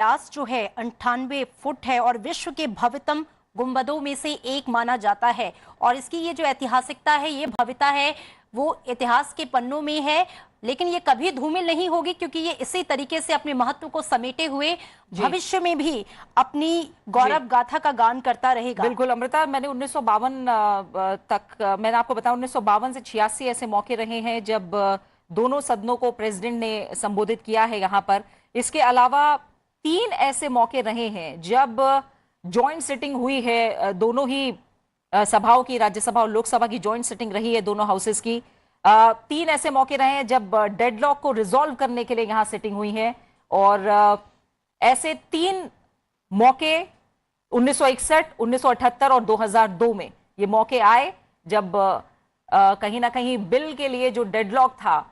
व्यास जो है 98 फुट है और विश्व के भव्यतम गुंबदों में से एक माना जाता है। और इसकी ये जो ऐतिहासिकता है, ये भव्यता है, वो इतिहास के पन्नों में है, लेकिन ये कभी धूमिल नहीं होगी क्योंकि ये इसी तरीके से अपने महत्व को समेटे हुए भविष्य में भी अपनी गौरव गाथा का गान करता रहेगा। बिल्कुल अमृता, मैंने 1952 तक मैंने आपको बताया 1952 से 86 ऐसे मौके रहे हैं जब दोनों सदनों को प्रेसिडेंट ने संबोधित किया है यहाँ पर। इसके अलावा 3 ऐसे मौके रहे हैं जब जॉइंट सिटिंग हुई है, दोनों ही सभाओं की, राज्यसभा और लोकसभा की जॉइंट सिटिंग रही है दोनों हाउसेस की। 3 ऐसे मौके रहे हैं जब डेडलॉक को रिजॉल्व करने के लिए यहाँ सिटिंग हुई है। और ऐसे 3 मौके 1961, 1978 और 2002 में ये मौके आए जब कहीं ना कहीं बिल के लिए जो डेडलॉक था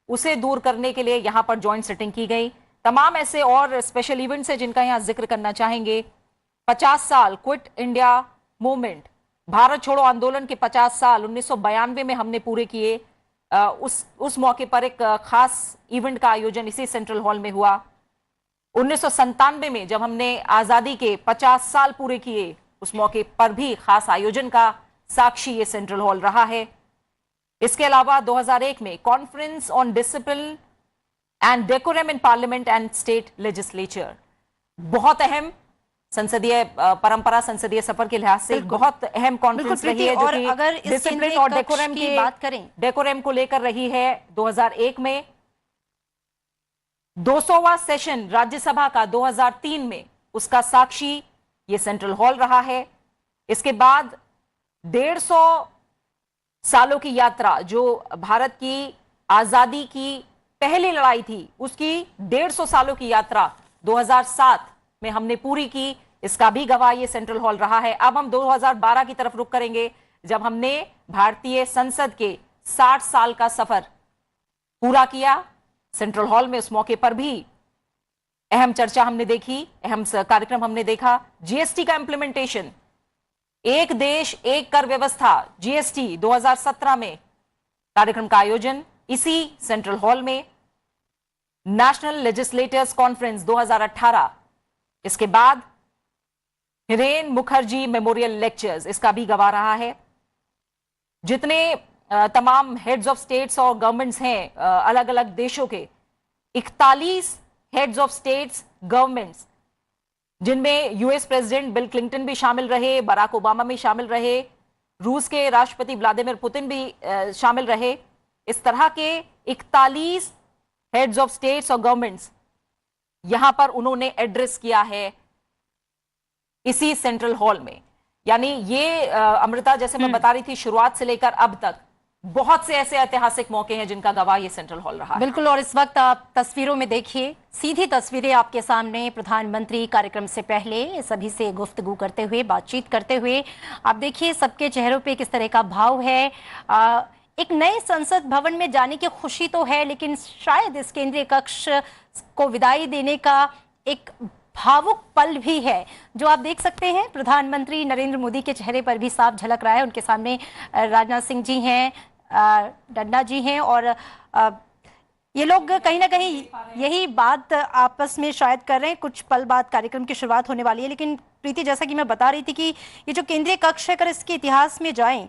उसे दूर करने के लिए यहाँ पर जॉइंट सिटिंग की गई। तमाम ऐसे और स्पेशल इवेंट्स हैं जिनका यहाँ जिक्र करना चाहेंगे। 50 साल क्विट इंडिया मूवमेंट, भारत छोड़ो आंदोलन के 50 साल 1992 में हमने पूरे किए। उस मौके पर एक खास इवेंट का आयोजन इसी सेंट्रल हॉल में हुआ। 1997 में जब हमने आजादी के 50 साल पूरे किए, उस मौके पर भी खास आयोजन का साक्षी ये सेंट्रल हॉल रहा है। इसके अलावा 2001 में conference on discipline and decorum in parliament and state legislature, बहुत अहम संसदीय परंपरा, संसदीय सफर के लिहाज से बहुत अहम कॉन्फ्रेंस रही है, जो कि अगर डिसिप्लिन और डेकोरम की बात करें, डेकोरम को लेकर रही है। 2001 में 200वां सेशन राज्यसभा का 2003 में, उसका साक्षी ये सेंट्रल हॉल रहा है। इसके बाद 150 सालों की यात्रा, जो भारत की आजादी की पहली लड़ाई थी, उसकी 150 सालों की यात्रा 2007 में हमने पूरी की, इसका भी गवाह ये सेंट्रल हॉल रहा है। अब हम 2012 की तरफ रुख करेंगे जब हमने भारतीय संसद के 60 साल का सफर पूरा किया सेंट्रल हॉल में। उस मौके पर भी अहम चर्चा हमने देखी, अहम कार्यक्रम हमने देखा। जीएसटी का इंप्लीमेंटेशन, एक देश एक कर व्यवस्था, जीएसटी 2017 में कार्यक्रम का आयोजन इसी सेंट्रल हॉल में। नेशनल लेजिस्लेटर्स कॉन्फ्रेंस 2018, इसके बाद हिरेन मुखर्जी मेमोरियल लेक्चर्स, इसका भी गवाह रहा है। जितने तमाम हेड्स ऑफ स्टेट्स और गवर्नमेंट्स हैं अलग अलग देशों के, 41 हेड्स ऑफ स्टेट्स गवर्नमेंट्स, जिनमें यूएस प्रेसिडेंट बिल क्लिंटन भी शामिल रहे, बराक ओबामा भी शामिल रहे, रूस के राष्ट्रपति व्लादिमीर पुतिन भी शामिल रहे। इस तरह के 41 हेड्स ऑफ स्टेट्स और गवर्नमेंट्स यहां पर उन्होंने एड्रेस किया है इसी सेंट्रल हॉल में। यानी ये अमृता, जैसे मैं बता रही थी, शुरुआत से लेकर अब तक बहुत से ऐसे ऐतिहासिक मौके हैं जिनका गवाह ये सेंट्रल हॉल रहा है। बिल्कुल। और इस वक्त आप तस्वीरों में देखिए, सीधी तस्वीरें आपके सामने, प्रधानमंत्री कार्यक्रम से पहले सभी से गुफ्तगू करते हुए, बातचीत करते हुए। आप देखिए सबके चेहरों पे किस तरह का भाव है। एक नए संसद भवन में जाने की खुशी तो है, लेकिन शायद इस केंद्रीय कक्ष को विदाई देने का एक भावुक पल भी है, जो आप देख सकते हैं। प्रधानमंत्री नरेंद्र मोदी के चेहरे पर भी साफ झलक रहा है। उनके सामने राजनाथ सिंह जी हैं, नड्डा जी हैं, और ये लोग कहीं ना कहीं यही बात आपस में शायद कर रहे हैं। कुछ पल बाद कार्यक्रम की शुरुआत होने वाली है। लेकिन प्रीति, जैसा कि मैं बता रही थी कि ये जो केंद्रीय कक्ष है, अगर इसके इतिहास में जाएं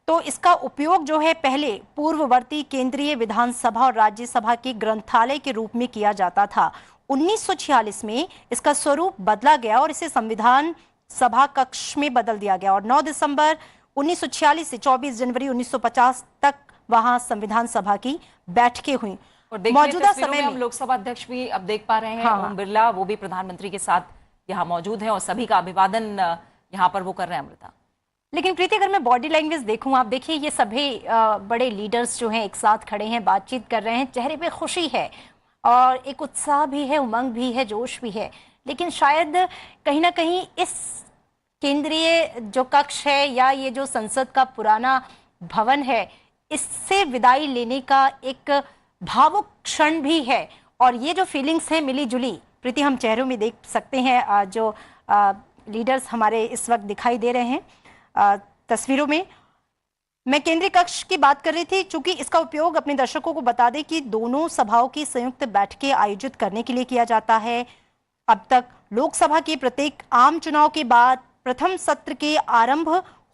तो इसका उपयोग जो है पहले पूर्ववर्ती केंद्रीय विधानसभा और राज्यसभा के ग्रंथालय के रूप में किया जाता था। 1946 में इसका स्वरूप बदला गया और इसे संविधान सभा कक्ष में बदल दिया गया, और 9 दिसंबर 1946 से 24 जनवरी 1950 तक वहां संविधान सभा की बैठकें हुई। मौजूदा समय में हम लोकसभा अध्यक्ष भी अब देख पा रहे हैं, ओम बिरला, वो भी प्रधानमंत्री के साथ यहाँ मौजूद हैं और सभी का अभिवादन यहाँ पर वो कर रहे हैं। अमृता, लेकिन प्रीति, अगर मैं बॉडी लैंग्वेज देखूं, आप देखिए ये सभी बड़े लीडर्स जो हैं एक साथ खड़े हैं, बातचीत कर रहे हैं, चेहरे पे खुशी है और एक उत्साह भी है, उमंग भी है, जोश भी है। लेकिन शायद कहीं ना कहीं इस केंद्रीय जो कक्ष है या ये जो संसद का पुराना भवन है, इससे विदाई लेने का एक भावुक क्षण भी है। और ये जो फीलिंग्स हैं मिली जुली, प्रीति, हम चेहरों में देख सकते हैं। जो लीडर्स हमारे इस वक्त दिखाई दे रहे हैं तस्वीरों में। मैं केंद्रीय कक्ष की बात कर रही थी, चूंकि इसका उपयोग, अपने दर्शकों को बता दें कि दोनों सभाओं की संयुक्त बैठकें आयोजित करने के लिए किया जाता है। अब तक लोकसभा के प्रत्येक आम चुनाव के बाद प्रथम सत्र के आरंभ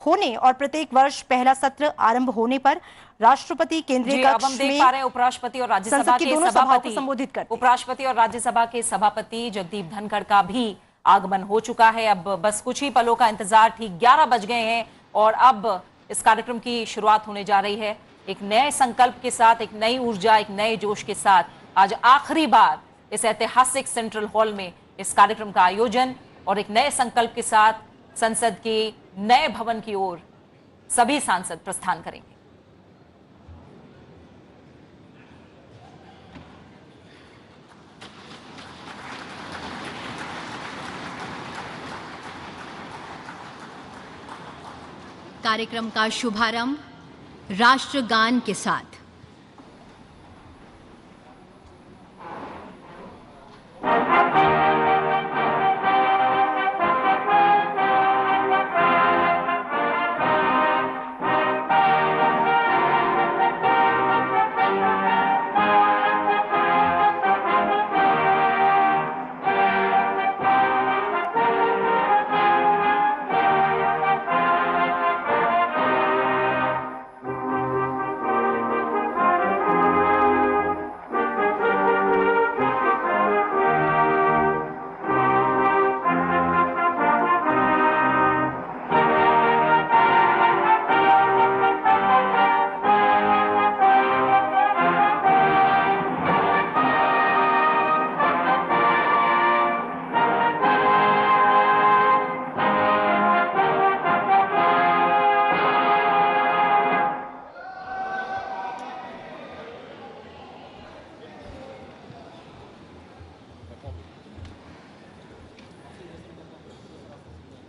होने और प्रत्येक वर्ष पहला सत्र आरंभ होने पर राष्ट्रपति केंद्रीय अब हम देख पा रहे हैं उपराष्ट्रपति और राज्यसभा के सभापति संबोधित करते उपराष्ट्रपति और राज्यसभा के सभापति जगदीप धनखड़ का भी आगमन हो चुका है। अब बस कुछ ही पलों का इंतजार, ठीक 11 बज गए हैं और अब इस कार्यक्रम की शुरुआत होने जा रही है। एक नए संकल्प के साथ, एक नई ऊर्जा, एक नए जोश के साथ आज आखिरी बार इस ऐतिहासिक सेंट्रल हॉल में इस कार्यक्रम का आयोजन और एक नए संकल्प के साथ संसद के नए भवन की ओर सभी सांसद प्रस्थान करेंगे। कार्यक्रम का शुभारंभ राष्ट्रगान के साथ।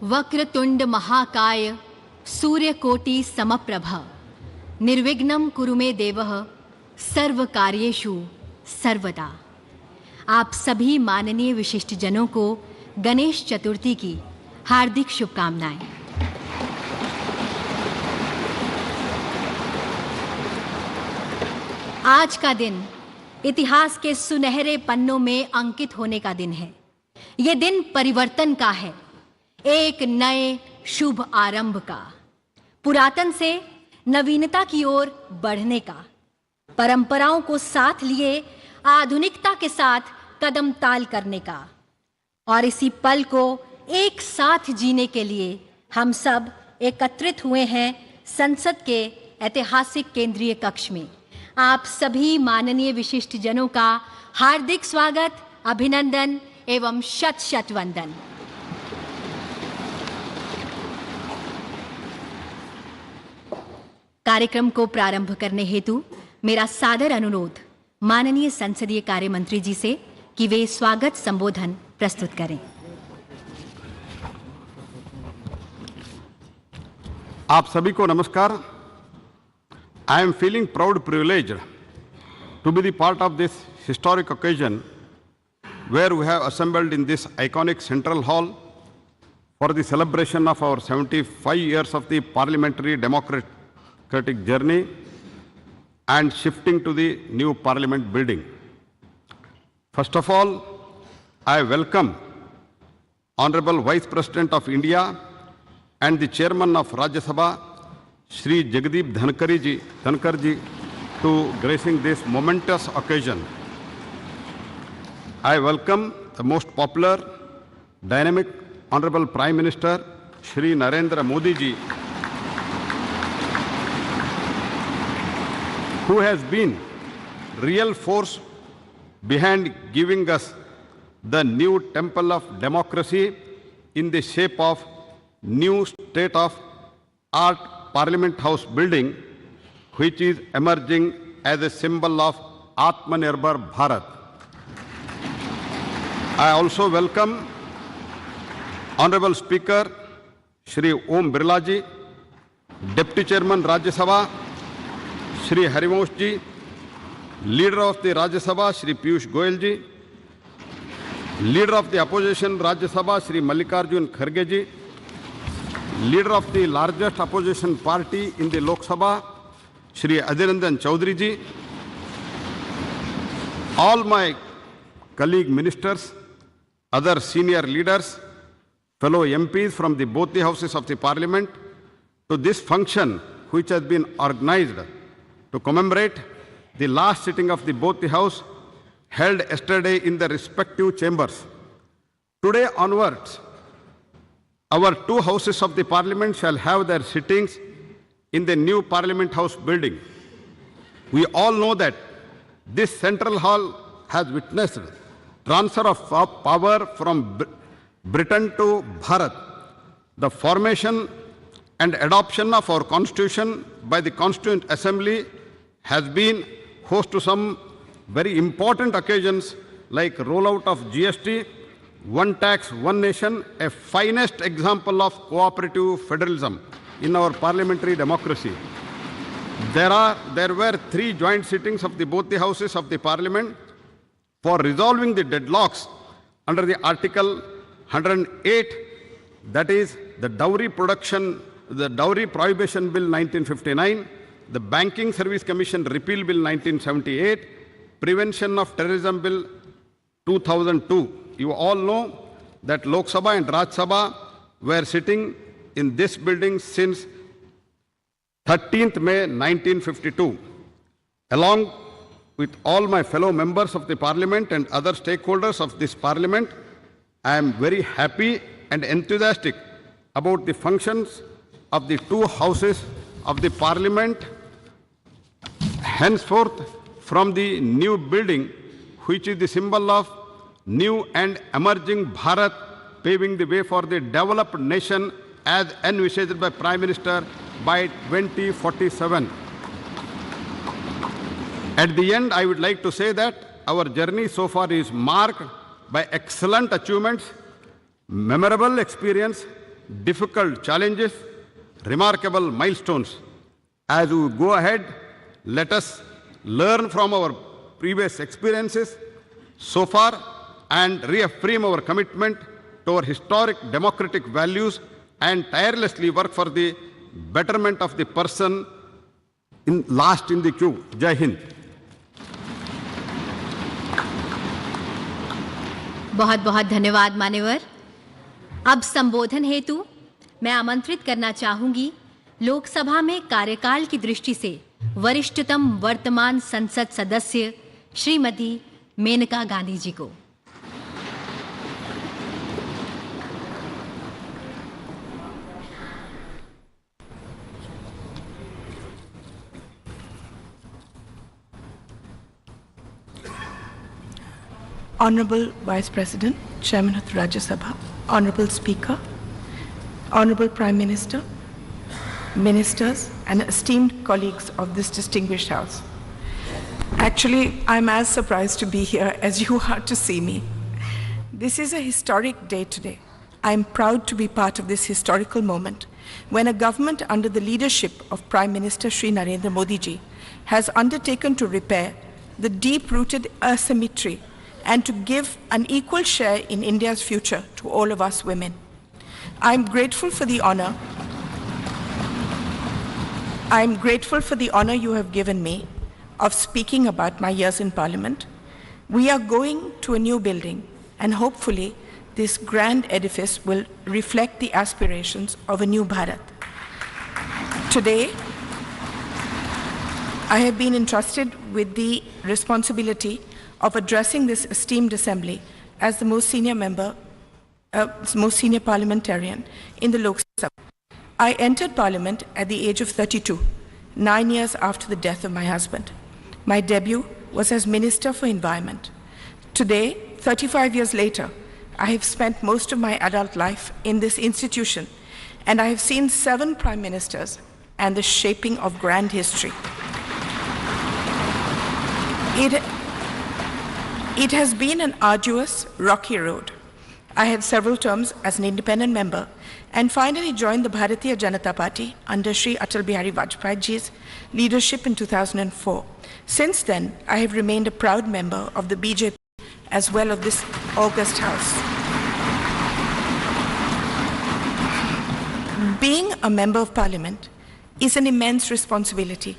वक्रतुंड महाकाय सूर्यकोटि समप्रभ निर्विघ्नं कुरु मे देवः सर्वकार्येषु सर्वदा। आप सभी माननीय विशिष्ट जनों को गणेश चतुर्थी की हार्दिक शुभकामनाएं। आज का दिन इतिहास के सुनहरे पन्नों में अंकित होने का दिन है। यह दिन परिवर्तन का है, एक नए शुभ आरंभ का, पुरातन से नवीनता की ओर बढ़ने का, परंपराओं को साथ लिए आधुनिकता के साथ कदम ताल करने का। और इसी पल को एक साथ जीने के लिए हम सब एकत्रित हुए हैं संसद के ऐतिहासिक केंद्रीय कक्ष में। आप सभी माननीय विशिष्ट जनों का हार्दिक स्वागत, अभिनंदन एवं शत शत वंदन। कार्यक्रम को प्रारंभ करने हेतु मेरा सादर अनुरोध माननीय संसदीय कार्य मंत्री जी से कि वे स्वागत संबोधन प्रस्तुत करें। आप सभी को नमस्कार। I am feeling proud privileged to be the part of this historic occasion where we have assembled in this iconic central hall for the celebration of our 75 years of the parliamentary democratic journey and shifting to the new parliament building. First of all, I welcome Honorable Vice President of India and the Chairman of Rajya Sabha, Shri Jagdeep Dhankar ji, to gracing this momentous occasion. I welcome the most popular, dynamic, Honorable Prime Minister, Shri Narendra Modi ji, who has been real force behind giving us the new temple of democracy in the shape of new state-of-art Parliament House building, which is emerging as a symbol of Atmanirbhar Bharat. I also welcome Honorable Speaker Shri Om Birla ji, Deputy Chairman Rajya Sabha Shri Harivansh ji, Leader of the Rajya Sabha Shri Piyush Goyal ji, Leader of the Opposition Rajya Sabha Shri Mallikarjun Kharge ji, Leader of the largest opposition party in the Lok Sabha Shri Adhiranjan Chaudhary ji, all my colleague ministers, other senior leaders, fellow MPs from both the houses of the Parliament, to this function which has been organized to commemorate the last sitting of both the House held yesterday in the respective chambers. Today onwards, our two houses of the Parliament shall have their sittings in the new Parliament House building. We all know that this central hall has witnessed transfer of power from Britain to Bharat. The formation and adoption of our constitution by the Constituent Assembly has been host to some very important occasions like rollout of GST, one tax, one nation, a finest example of cooperative federalism in our parliamentary democracy. There were 3 joint sittings of both the houses of the Parliament for resolving the deadlocks under the Article 108, that is the Dowry Prohibition Bill 1959, the Banking Service Commission Repeal Bill 1978, Prevention of Terrorism Bill 2002. You all know that Lok Sabha and Raj Sabha were sitting in this building since 13th May 1952. Along with all my fellow members of the Parliament and other stakeholders of this Parliament, I am very happy and enthusiastic about the functions of the two houses of the Parliament henceforth from the new building, which is the symbol of new and emerging Bharat, paving the way for the developed nation as envisaged by Prime Minister by 2047. At the end, I would like to say that our journey so far is marked by excellent achievements, memorable experience, difficult challenges, remarkable milestones. As we go ahead, let us learn from our previous experiences so far and reaffirm our commitment to our historic democratic values and tirelessly work for the betterment of the person last in the queue. Jai Hind. बहुत बहुत धन्यवाद मान्यवर। अब संबोधन हेतु मैं आमंत्रित करना चाहूंगी लोकसभा में कार्यकाल की दृष्टि से वरिष्ठतम वर्तमान संसद सदस्य श्रीमती मेनका गांधी जी को। Honorable Vice President, Chairman of the Rajya Sabha, Honorable Speaker, Honorable Prime Minister, Ministers, and esteemed colleagues of this distinguished House. Actually, I'm as surprised to be here as you are to see me. This is a historic day today. I'm proud to be part of this historical moment when a government under the leadership of Prime Minister Shri Narendra Modi ji has undertaken to repair the deep-rooted asymmetry and to give an equal share in India's future to all of us women. I'm grateful for the honor you have given me of speaking about my years in Parliament. We are going to a new building, and hopefully this grand edifice will reflect the aspirations of a new Bharat. Today, I have been entrusted with the responsibility of addressing this esteemed assembly as the most senior parliamentarian in the Lok Sabha. I entered Parliament at the age of 32, 9 years after the death of my husband. My debut was as Minister for Environment. Today, 35 years later, I have spent most of my adult life in this institution, and I have seen 7 prime ministers and the shaping of grand history. It has been an arduous, rocky road. I had several terms as an independent member and finally joined the Bharatiya Janata Party under Shri Atal Bihari Vajpayee ji's leadership in 2004. Since then, I have remained a proud member of the BJP as well as this august House. Being a member of Parliament is an immense responsibility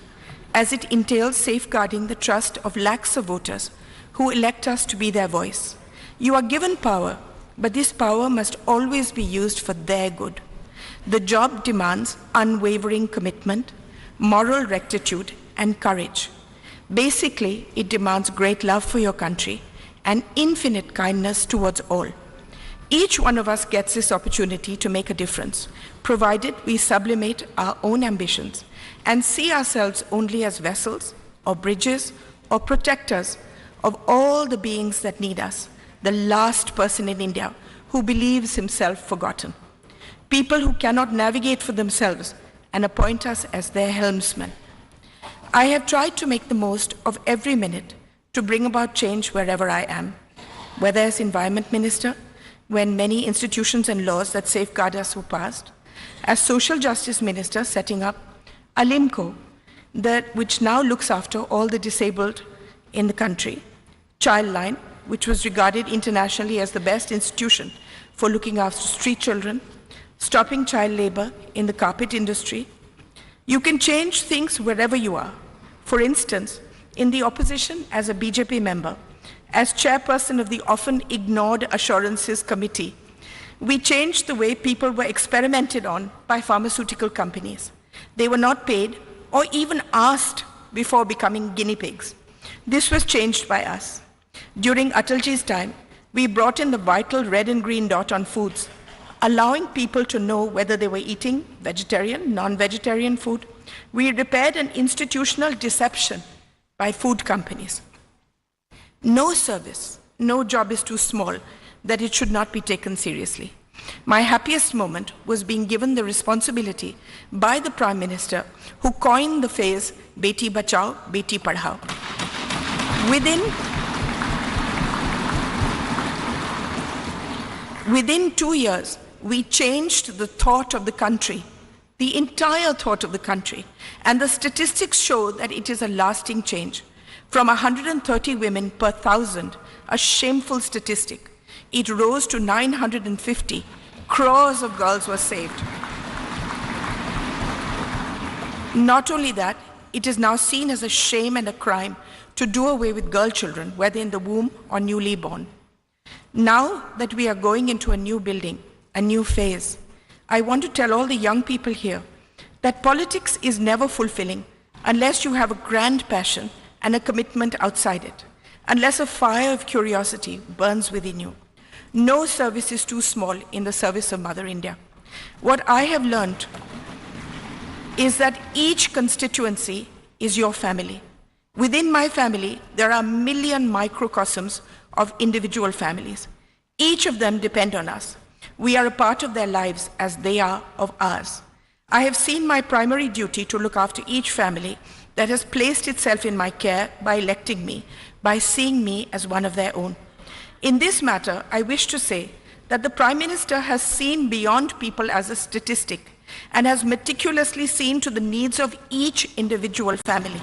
as it entails safeguarding the trust of lakhs of voters who elect us to be their voice. You are given power but this power must always be used for their good. The job demands unwavering commitment, moral rectitude, and courage. Basically, it demands great love for your country and infinite kindness towards all. Each one of us gets this opportunity to make a difference, provided we sublimate our own ambitions and see ourselves only as vessels or bridges or protectors of all the beings that need us, the last person in India who believes himself forgotten. People who cannot navigate for themselves and appoint us as their helmsmen. I have tried to make the most of every minute to bring about change wherever I am, whether as Environment Minister, when many institutions and laws that safeguard us were passed, as Social Justice Minister, setting up Alimco, which now looks after all the disabled in the country, Childline, which was regarded internationally as the best institution for looking after street children, stopping child labor in the carpet industry. You can change things wherever you are. For instance, in the opposition as a BJP member, as chairperson of the often ignored Assurances Committee, we changed the way people were experimented on by pharmaceutical companies. They were not paid or even asked before becoming guinea pigs. This was changed by us. During Atalji's time, we brought in the vital red and green dot on foods, allowing people to know whether they were eating vegetarian, non-vegetarian food. We repaired an institutional deception by food companies. No service, no job is too small that it should not be taken seriously. My happiest moment was being given the responsibility by the Prime Minister, who coined the phrase Beti Bachao, Beti Padhao. Within 2 years, we changed the thought of the country, the entire thought of the country, and the statistics show that it is a lasting change. From 130 women per 1,000, a shameful statistic, it rose to 950. Crores of girls were saved. Not only that, it is now seen as a shame and a crime to do away with girl children, whether in the womb or newly born. Now that we are going into a new building, a new phase, I want to tell all the young people here that politics is never fulfilling unless you have a grand passion and a commitment outside it, unless a fire of curiosity burns within you. No service is too small in the service of Mother India. What I have learned is that each constituency is your family. Within my family, there are a million microcosms of individual families. Each of them depend on us. We are a part of their lives as they are of ours. I have seen my primary duty to look after each family that has placed itself in my care by electing me, by seeing me as one of their own. In this matter, I wish to say that the Prime Minister has seen beyond people as a statistic and has meticulously seen to the needs of each individual family.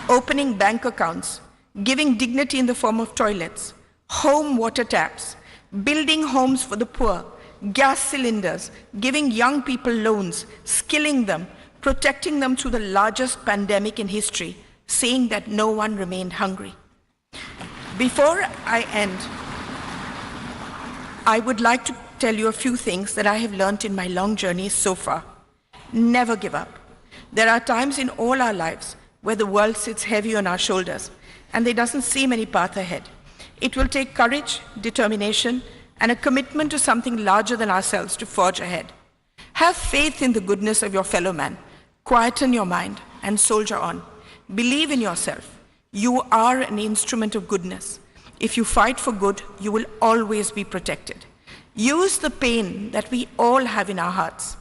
Opening bank accounts, giving dignity in the form of toilets, home water taps, building homes for the poor, gas cylinders, giving young people loans, skilling them, protecting them through the largest pandemic in history, seeing that no one remained hungry. Before I end, I would like to tell you a few things that I have learned in my long journey so far. Never give up. There are times in all our lives where the world sits heavy on our shoulders and there doesn't seem any path ahead. It will take courage, determination, and a commitment to something larger than ourselves to forge ahead. Have faith in the goodness of your fellow man. Quieten your mind and soldier on. Believe in yourself. You are an instrument of goodness. If you fight for good, you will always be protected. Use the pain that we all have in our hearts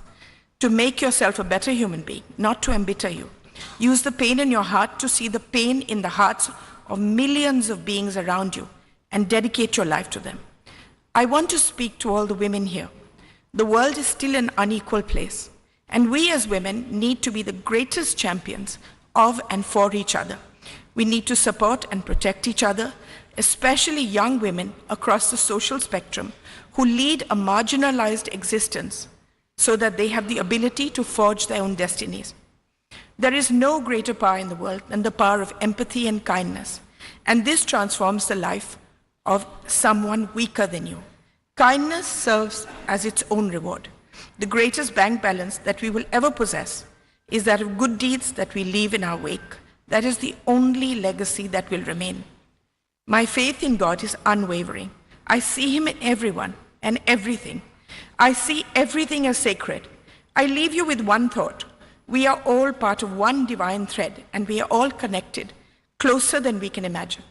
to make yourself a better human being, not to embitter you. Use the pain in your heart to see the pain in the hearts of millions of beings around you and dedicate your life to them. I want to speak to all the women here. The world is still an unequal place, and we as women need to be the greatest champions of and for each other. We need to support and protect each other, especially young women across the social spectrum who lead a marginalized existence so that they have the ability to forge their own destinies. There is no greater power in the world than the power of empathy and kindness. and this transforms the life of someone weaker than you. Kindness serves as its own reward. The greatest bank balance that we will ever possess is that of good deeds that we leave in our wake. That is the only legacy that will remain. My faith in God is unwavering. I see Him in everyone and everything. I see everything as sacred. I leave you with one thought. We are all part of one divine thread, and we are all connected, closer than we can imagine.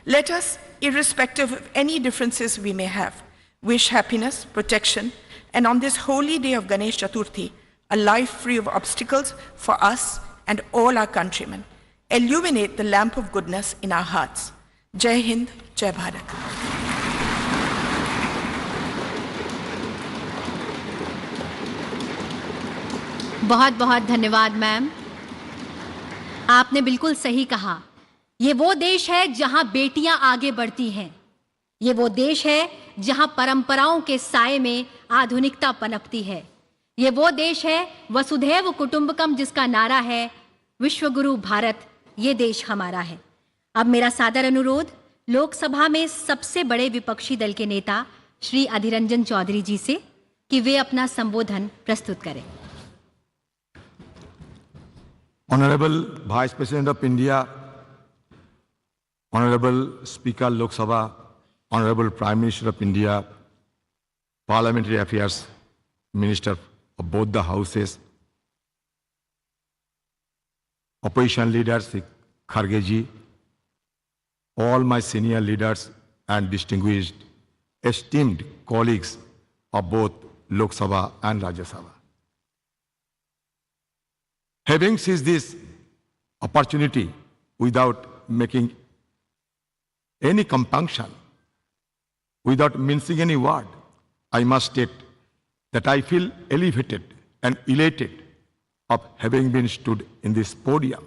Let us, irrespective of any differences we may have, wish happiness, protection, and on this holy day of Ganesh Chaturthi, a life free of obstacles for us and all our countrymen. Illuminate the lamp of goodness in our hearts. Jai Hind, Jai Bharat. बहुत बहुत धन्यवाद ma'am. आपने बिल्कुल सही कहा। ये वो देश है जहां बेटियां आगे बढ़ती हैं। ये वो देश है जहां परंपराओं के साए में आधुनिकता पनपती है। ये वो देश है वसुधैव कुटुंबकम, जिसका नारा है विश्वगुरु भारत, ये देश हमारा है। अब मेरा सादर अनुरोध लोकसभा में सबसे बड़े विपक्षी दल के नेता श्री अधीर रंजन चौधरी जी से कि वे अपना संबोधन प्रस्तुत करें। Honorable Vice President of India, Honorable Speaker Lok Sabha, Honorable Prime Minister of India, Parliamentary Affairs Minister of both the houses, Opposition leaders, Kharge ji, all my senior leaders and distinguished, esteemed colleagues of both Lok Sabha and Rajya Sabha. Having seized this opportunity without making any compunction, without mincing any word, I must state that I feel elevated and elated of having been stood in this podium,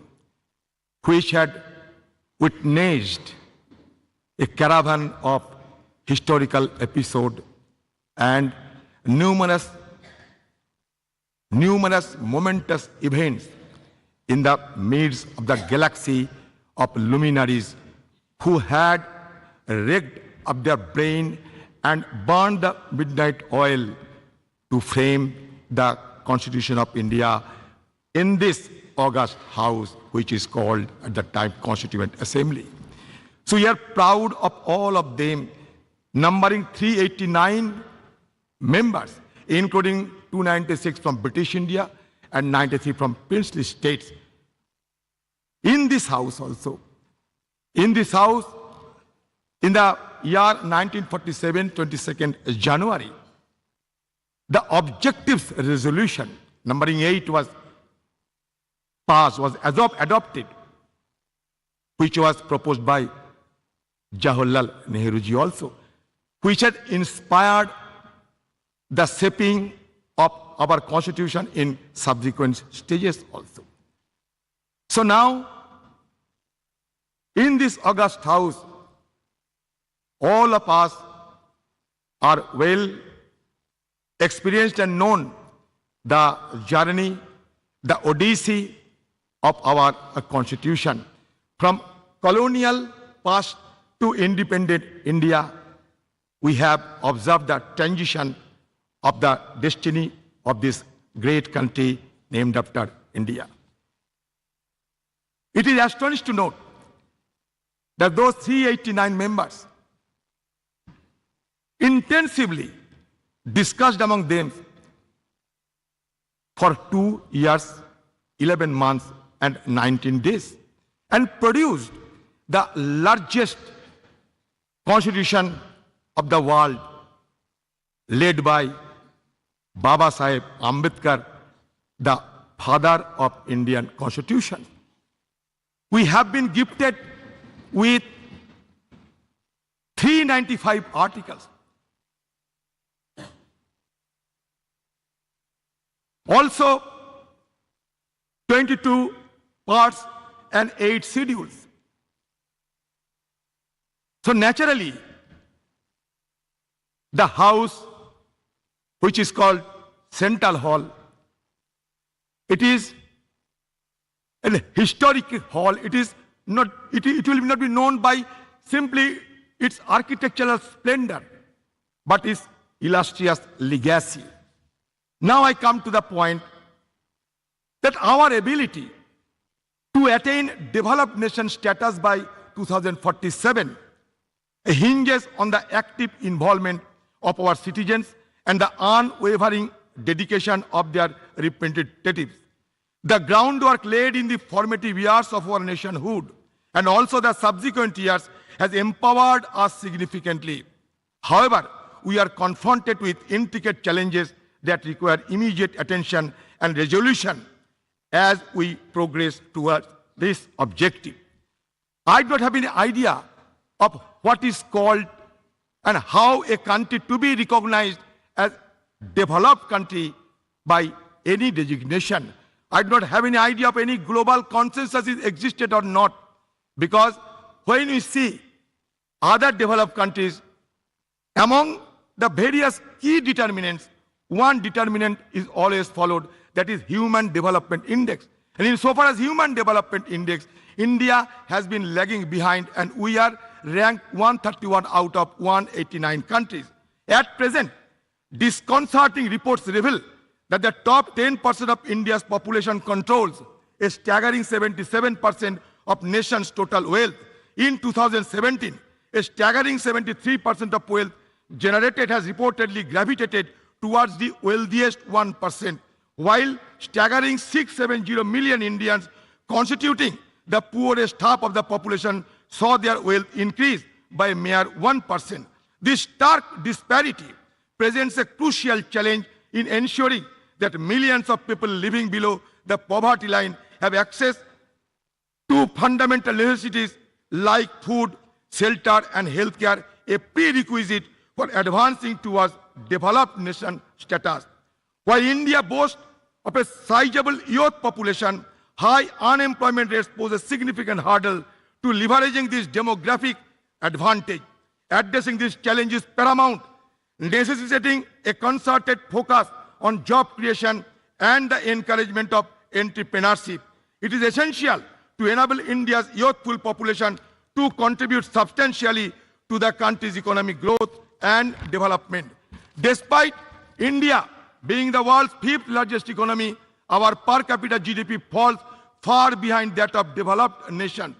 which had witnessed a caravan of historical episodes and numerous momentous events in the midst of the galaxy of luminaries who had rigged up their brain and burned the midnight oil to frame the Constitution of India in this august house, which is called at the time Constituent Assembly. So we are proud of all of them, numbering 389 members, including 296 from British India and 93 from princely states. In this house also, in this house, in the year 1947, 22nd January, the objectives resolution numbering 8 was passed, was adopted, which was proposed by Jawaharlal Nehru ji also, which had inspired the shaping of our constitution in subsequent stages also. So now, in this august house, all of us are well experienced and known the journey, the odyssey of our constitution. From colonial past to independent India, we have observed the transition of the destiny of this great country named after India. It is astonishing to note that those 389 members intensively discussed among them for 2 years, 11 months, and 19 days, and produced the largest constitution of the world, led by Baba Saheb Ambedkar, the father of Indian Constitution. We have been gifted with 395 articles. Also, 22 parts and 8 schedules. So naturally, the house, which is called Central Hall, it is a historic hall. It is it will not be known by simply its architectural splendor, but its illustrious legacy. Now I come to the point that our ability to attain developed nation status by 2047 hinges on the active involvement of our citizens and the unwavering dedication of their representatives. The groundwork laid in the formative years of our nationhood and also the subsequent years has empowered us significantly. However, we are confronted with intricate challenges that require immediate attention and resolution as we progress towards this objective. I don't have any idea of what is called and how a country to be recognized as developed country by any designation. I do not have any idea of any global consensus is existed or not, because when we see other developed countries, among the various key determinants, one determinant is always followed, that is Human Development Index. And insofar as Human Development Index, India has been lagging behind and we are ranked 131 out of 189 countries. At present, disconcerting reports reveal that the top 10% of India's population controls a staggering 77% of nation's total wealth. In 2017, a staggering 73% of wealth generated has reportedly gravitated towards the wealthiest 1%, while staggering 670 million Indians constituting the poorest half of the population saw their wealth increase by a mere 1%. This stark disparity presents a crucial challenge in ensuring that millions of people living below the poverty line have access to fundamental necessities like food, shelter, and healthcare, a prerequisite for advancing towards developed nation status. While India boasts of a sizable youth population, high unemployment rates pose a significant hurdle to leveraging this demographic advantage. Addressing this challenge is paramount, necessitating a concerted focus on job creation and the encouragement of entrepreneurship. It is essential to enable India's youthful population to contribute substantially to the country's economic growth and development. Despite India being the world's fifth largest economy, our per capita GDP falls far behind that of developed nations.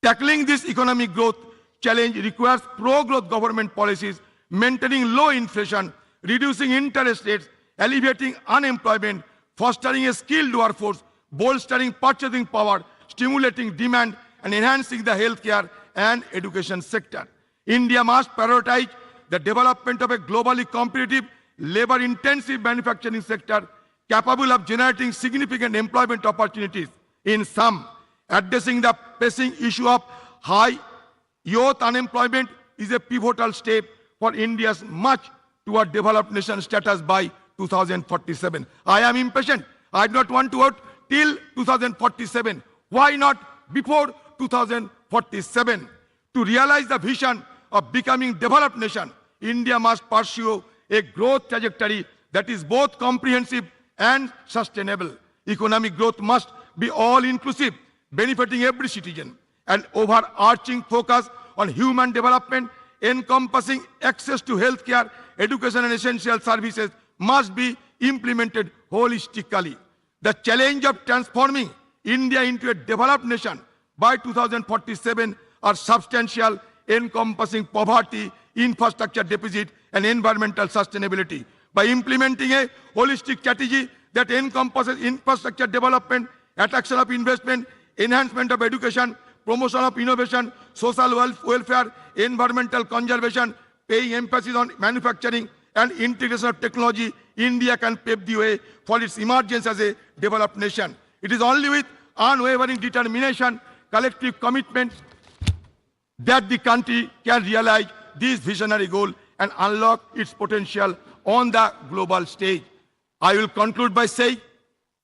Tackling this economic growth challenge requires pro-growth government policies, maintaining low inflation, reducing interest rates, alleviating unemployment, fostering a skilled workforce, bolstering purchasing power, stimulating demand, and enhancing the healthcare and education sector. India must prioritize the development of a globally competitive, labor-intensive manufacturing sector capable of generating significant employment opportunities. In sum, addressing the pressing issue of high youth unemployment is a pivotal step for India's march toward developed nation status by 2047. I am impatient. I do not want to wait till 2047. Why not before 2047? To realize the vision of becoming developed nation, India must pursue a growth trajectory that is both comprehensive and sustainable. Economic growth must be all-inclusive, benefiting every citizen. An overarching focus on human development, encompassing access to healthcare, education, and essential services must be implemented holistically. The challenge of transforming India into a developed nation by 2047 are substantial, encompassing poverty, infrastructure deficit, and environmental sustainability. By implementing a holistic strategy that encompasses infrastructure development, attraction of investment, enhancement of education, promotion of innovation, social welfare, environmental conservation, paying emphasis on manufacturing and integration of technology, India can pave the way for its emergence as a developed nation. It is only with unwavering determination, collective commitment, that the country can realize this visionary goal and unlock its potential on the global stage. I will conclude by saying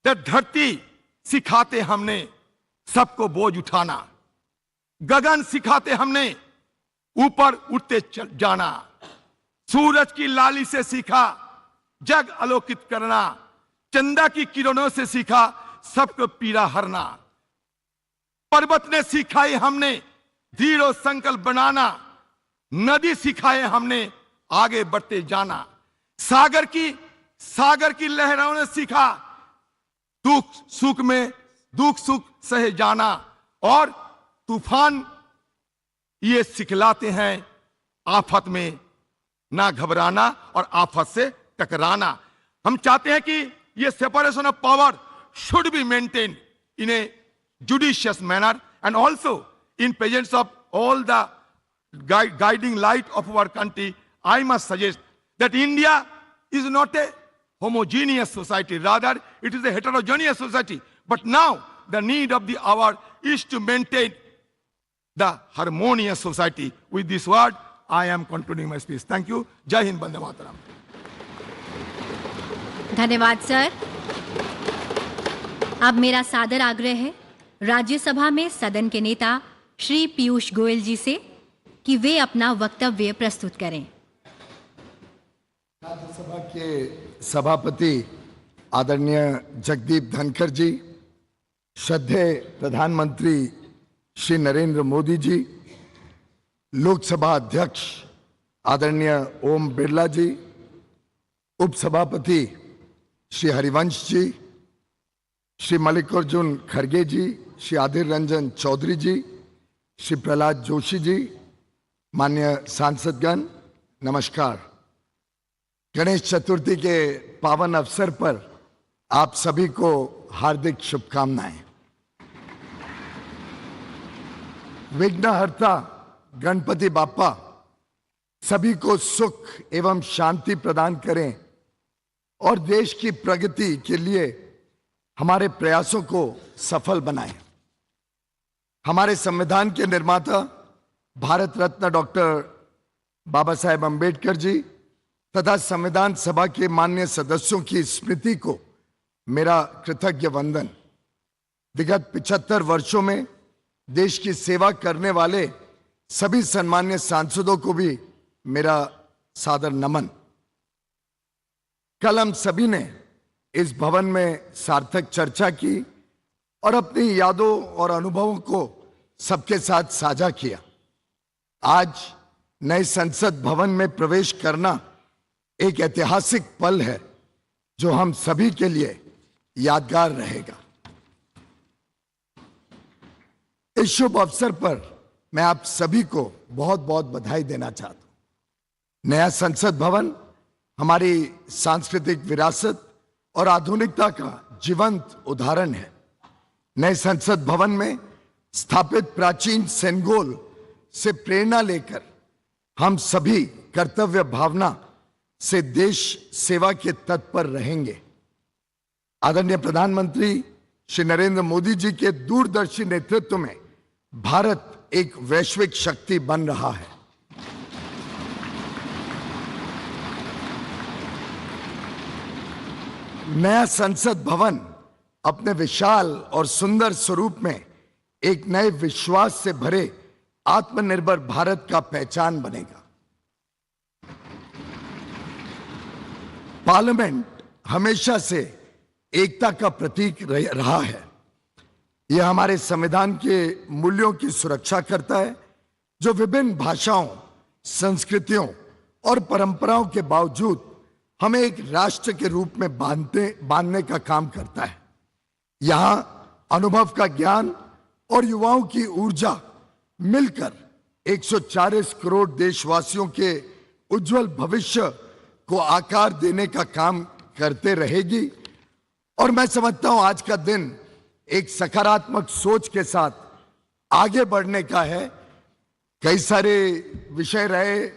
that धरती सिखाते हमने सबको बोझ उठाना, गगन सिखाते हमने ऊपर उठते जाना, सूरज की लाली से सीखा जग आलोकित करना, चंदा की किरणों से सीखा सबको पीड़ा हरना, पर्वत ने सिखाई हमने दृढ़ संकल्प बनाना, नदी सिखाए हमने आगे बढ़ते जाना, सागर की लहरों ने सीखा दुख सुख सहे जाना, और तूफान ये सिखलाते हैं आफत में ना घबराना और आफत से टकराना। हम चाहते हैं कि ये separation of power should be maintain in A judicious manner, and also in presence of all the guiding light of our country. I must suggest that India is not a homogeneous society, rather it is a heterogeneous society. But now the need of the hour is to maintain the harmonious society. With this word, I am concluding my speech. Thank you. Jai Hind, Bande Mataram. धन्यवाद sir. अब मेरा सादर आग्रह है राज्यसभा में सदन के नेता श्री पीयूष गोयल जी से कि वे अपना वक्तव्य प्रस्तुत करें। राज्यसभा के सभापति आदरणीय जगदीप धनखड़ जी, श्रद्धेय प्रधानमंत्री श्री नरेंद्र मोदी जी, लोकसभा अध्यक्ष आदरणीय ओम बिरला जी, उपसभापति श्री हरिवंश जी, श्री मल्लिकार्जुन खड़गे जी, श्री आदिर रंजन चौधरी जी, श्री प्रहलाद जोशी जी, माननीय सांसदगण, नमस्कार। गणेश चतुर्थी के पावन अवसर पर आप सभी को हार्दिक शुभकामनाएं। विघ्नहर्ता गणपति बाप्पा सभी को सुख एवं शांति प्रदान करें और देश की प्रगति के लिए हमारे प्रयासों को सफल बनाएं। हमारे संविधान के निर्माता भारत रत्न डॉक्टर बाबा साहेब अम्बेडकर जी तथा संविधान सभा के माननीय सदस्यों की स्मृति को मेरा कृतज्ञ वंदन। विगत 75 वर्षों में देश की सेवा करने वाले सभी सम्मान्य सांसदों को भी मेरा सादर नमन। कल हम सभी ने इस भवन में सार्थक चर्चा की और अपनी यादों और अनुभवों को सबके साथ साझा किया। आज नए संसद भवन में प्रवेश करना एक ऐतिहासिक पल है जो हम सभी के लिए यादगार रहेगा। इस शुभ अवसर पर मैं आप सभी को बहुत बहुत बधाई देना चाहता हूं। नया संसद भवन हमारी सांस्कृतिक विरासत और आधुनिकता का जीवंत उदाहरण है। नए संसद भवन में स्थापित प्राचीन सेनगोल से प्रेरणा लेकर हम सभी कर्तव्य भावना से देश सेवा के तत्पर रहेंगे। आदरणीय प्रधानमंत्री श्री नरेंद्र मोदी जी के दूरदर्शी नेतृत्व में भारत एक वैश्विक शक्ति बन रहा है। नया संसद भवन अपने विशाल और सुंदर स्वरूप में एक नए विश्वास से भरे आत्मनिर्भर भारत का पहचान बनेगा। पार्लियामेंट हमेशा से एकता का प्रतीक रहा है। यह हमारे संविधान के मूल्यों की सुरक्षा करता है जो विभिन्न भाषाओं, संस्कृतियों और परंपराओं के बावजूद हमें एक राष्ट्र के रूप में बांधने का काम करता है। यहां अनुभव का ज्ञान और युवाओं की ऊर्जा मिलकर 140 करोड़ देशवासियों के उज्जवल भविष्य को आकार देने का काम करते रहेगी। और मैं समझता हूं आज का दिन एक सकारात्मक सोच के साथ आगे बढ़ने का है। कई सारे विषय रहे,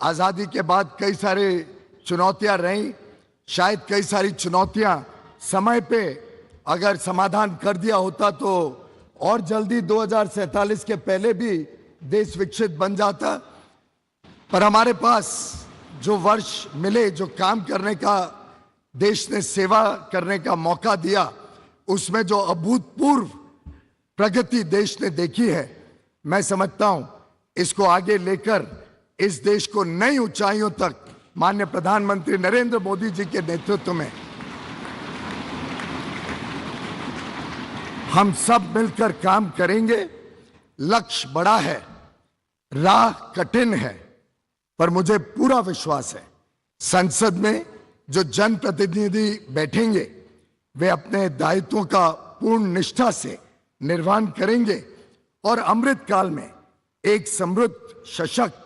आजादी के बाद कई सारे चुनौतियां रहीं। शायद कई सारी चुनौतियां समय पे अगर समाधान कर दिया होता तो और जल्दी 2047 के पहले भी देश विकसित बन जाता। पर हमारे पास जो वर्ष मिले, जो काम करने का देश ने सेवा करने का मौका दिया, उसमें जो अभूतपूर्व प्रगति देश ने देखी है, मैं समझता हूं इसको आगे लेकर इस देश को नई ऊंचाइयों तक माननीय प्रधानमंत्री नरेंद्र मोदी जी के नेतृत्व में हम सब मिलकर काम करेंगे। लक्ष्य बड़ा है, राह कठिन है, पर मुझे पूरा विश्वास है संसद में जो जनप्रतिनिधि बैठेंगे वे अपने दायित्वों का पूर्ण निष्ठा से निर्वहन करेंगे और अमृत काल में एक समृद्ध, सशक्त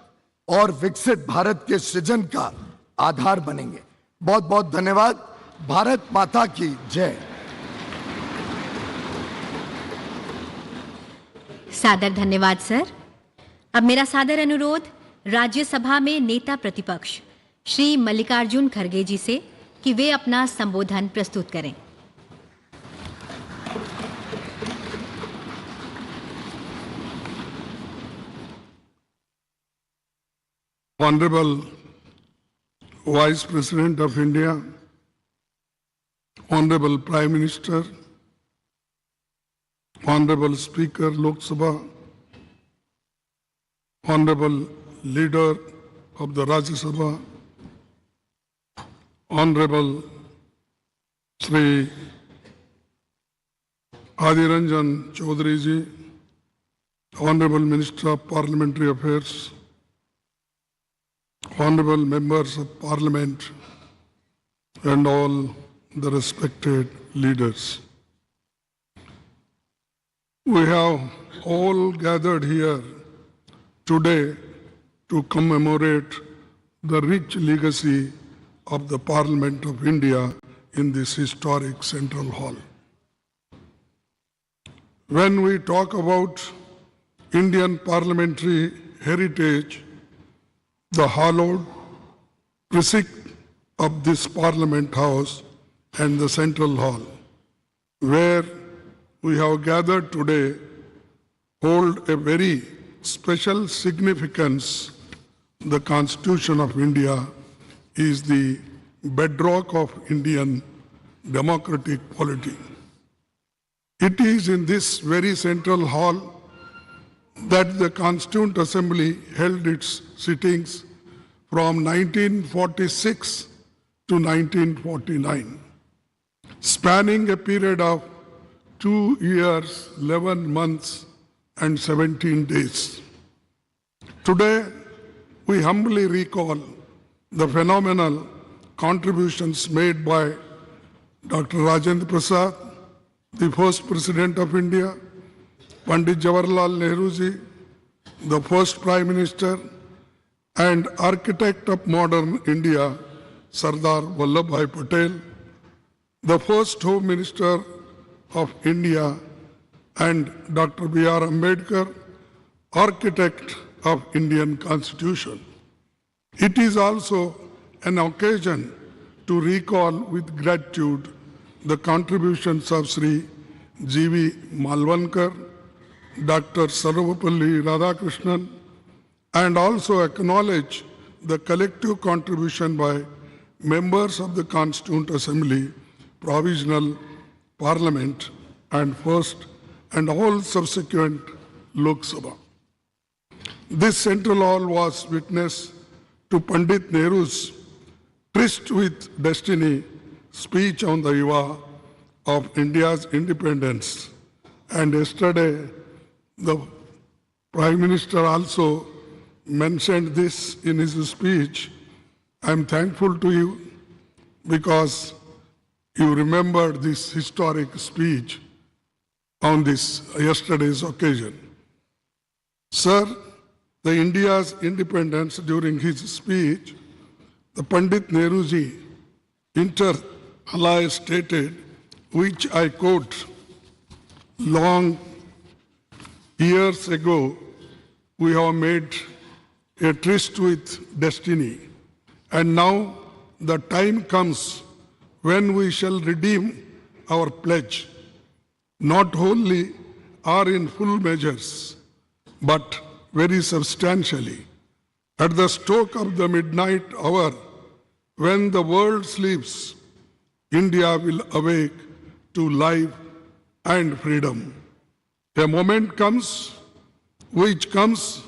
और विकसित भारत के सृजन का आधार बनेंगे। बहुत बहुत धन्यवाद। भारत माता की जय। सादर धन्यवाद सर। अब मेरा सादर अनुरोध राज्यसभा में नेता प्रतिपक्ष श्री मल्लिकार्जुन खड़गे जी से कि वे अपना संबोधन प्रस्तुत करें। Honorable Vice President of India, Honorable Prime Minister, Honorable Speaker Lok Sabha, Honorable Leader of the Rajya Sabha, Honorable Shri Adiranjan Chaudhary ji, Honorable Minister of Parliamentary Affairs, Honorable Members of Parliament, and all the respected leaders. We have all gathered here today to commemorate the rich legacy of the Parliament of India in this historic Central Hall. When we talk about Indian parliamentary heritage, the hallowed precinct of this Parliament House and the Central Hall, where we have gathered today, hold a very special significance. The Constitution of India is the bedrock of Indian democratic polity. It is in this very Central Hall that the Constituent Assembly held its sittings from 1946 to 1949, spanning a period of 2 years, 11 months, and 17 days. Today, we humbly recall the phenomenal contributions made by Dr. Rajendra Prasad, the first President of India, Pandit Jawaharlal Nehru ji, the first Prime Minister, and architect of modern India, Sardar Vallabhbhai Patel, the first Home Minister of India, and Dr. B.R. Ambedkar, architect of Indian Constitution. It is also an occasion to recall with gratitude the contributions of Sri G.V. Malvankar, Dr. Sarvapalli Radhakrishnan, and also acknowledge the collective contribution by members of the Constituent Assembly, Provisional Parliament, and First and all subsequent Lok Sabha. This Central Hall was witness to Pandit Nehru's tryst with destiny speech on the eve of India's independence. And yesterday, the Prime Minister also mentioned this in his speech. I'm thankful to you because you remembered this historic speech on this yesterday's occasion. Sir, the India's independence during his speech, the Pandit Nehruji inter alia stated, which I quote, long years ago, we have made a tryst with destiny, and now the time comes when we shall redeem our pledge, not wholly or in full measures, but very substantially. At the stroke of the midnight hour, when the world sleeps, India will awake to life and freedom. A moment comes, which comes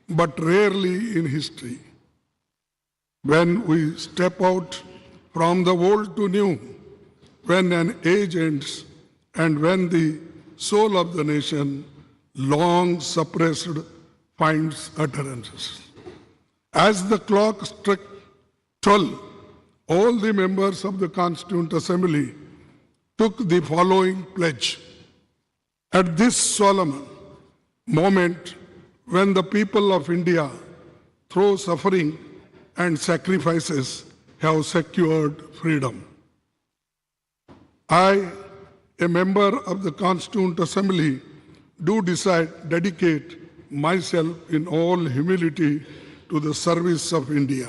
but rarely in history, when we step out from the old to new, when an age ends and when the soul of the nation, long suppressed, finds utterances. As the clock struck 12, all the members of the Constituent Assembly took the following pledge. At this solemn moment, when the people of India, through suffering and sacrifices, have secured freedom, I, a member of the Constituent Assembly, do dedicate myself in all humility to the service of India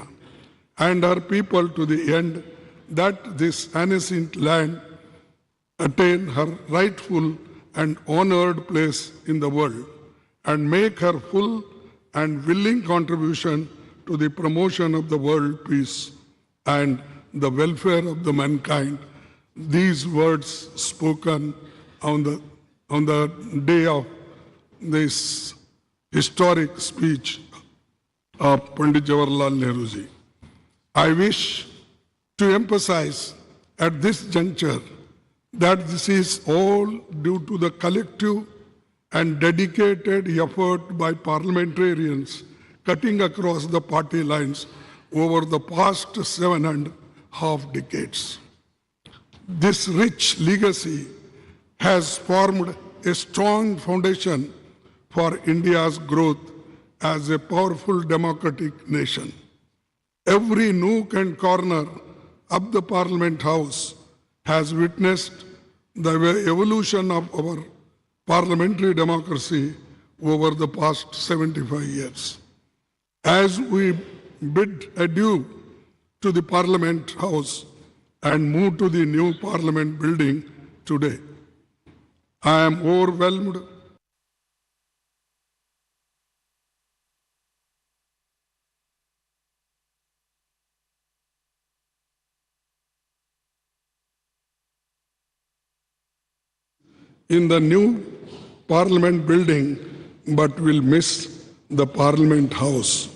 and her people, to the end that this ancient land attain her rightful and honored place in the world, and make her full and willing contribution to the promotion of the world peace and the welfare of the mankind. These words spoken on the day of this historic speech of Pandit Jawaharlal Nehru ji. I wish to emphasize at this juncture that this is all due to the collective and dedicated effort by parliamentarians cutting across the party lines over the past 7.5 decades. This rich legacy has formed a strong foundation for India's growth as a powerful democratic nation. Every nook and corner of the Parliament House has witnessed the evolution of our parliamentary democracy over the past 75 years. As we bid adieu to the Parliament House and move to the new Parliament building today, I am overwhelmed in the new Parliament building, but will miss the Parliament House.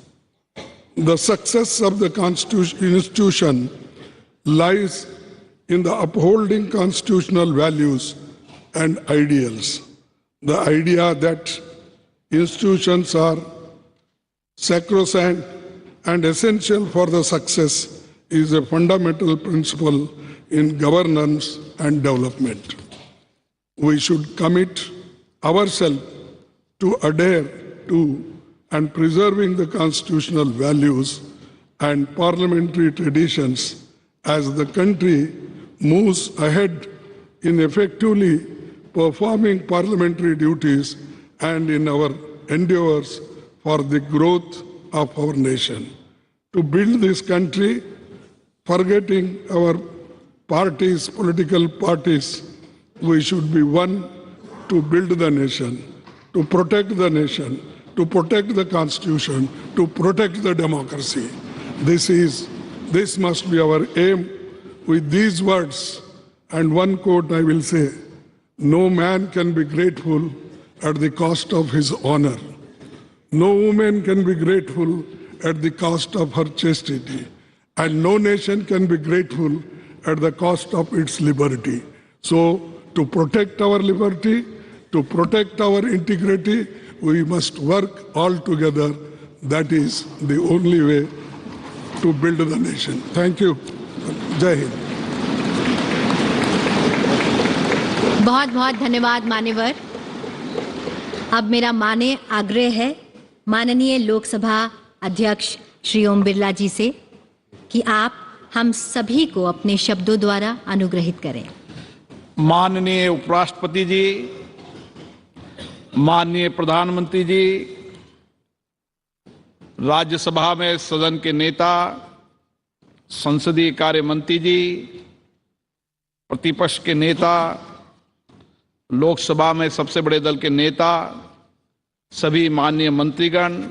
The success of the institution lies in the upholding constitutional values and ideals. The idea that institutions are sacrosanct and essential for the success is a fundamental principle in governance and development. We should commit ourselves to adhere to and preserving the constitutional values and parliamentary traditions as the country moves ahead in effectively performing parliamentary duties and in our endeavors for the growth of our nation. To build this country, forgetting our parties, political parties, we should be one to build the nation, to protect the nation, to protect the Constitution, to protect the democracy. This must be our aim. With these words and one quote I will say, no man can be grateful at the cost of his honor. No woman can be grateful at the cost of her chastity. And no nation can be grateful at the cost of its liberty. So, to protect our liberty, to protect our integrity, we must work all together. That is the only way to build the nation. Thank you. Jai Hind. बहुत बहुत धन्यवाद मान्यवर। अब मेरा आग्रह है माननीय लोकसभा अध्यक्ष श्री ओम बिरला जी से कि आप हम सभी को अपने शब्दों द्वारा अनुग्रहित करें। माननीय उपराष्ट्रपति जी, माननीय प्रधानमंत्री जी, राज्यसभा में सदन के नेता, संसदीय कार्य मंत्री जी, प्रतिपक्ष के नेता, लोकसभा में सबसे बड़े दल के नेता, सभी माननीय मंत्रीगण,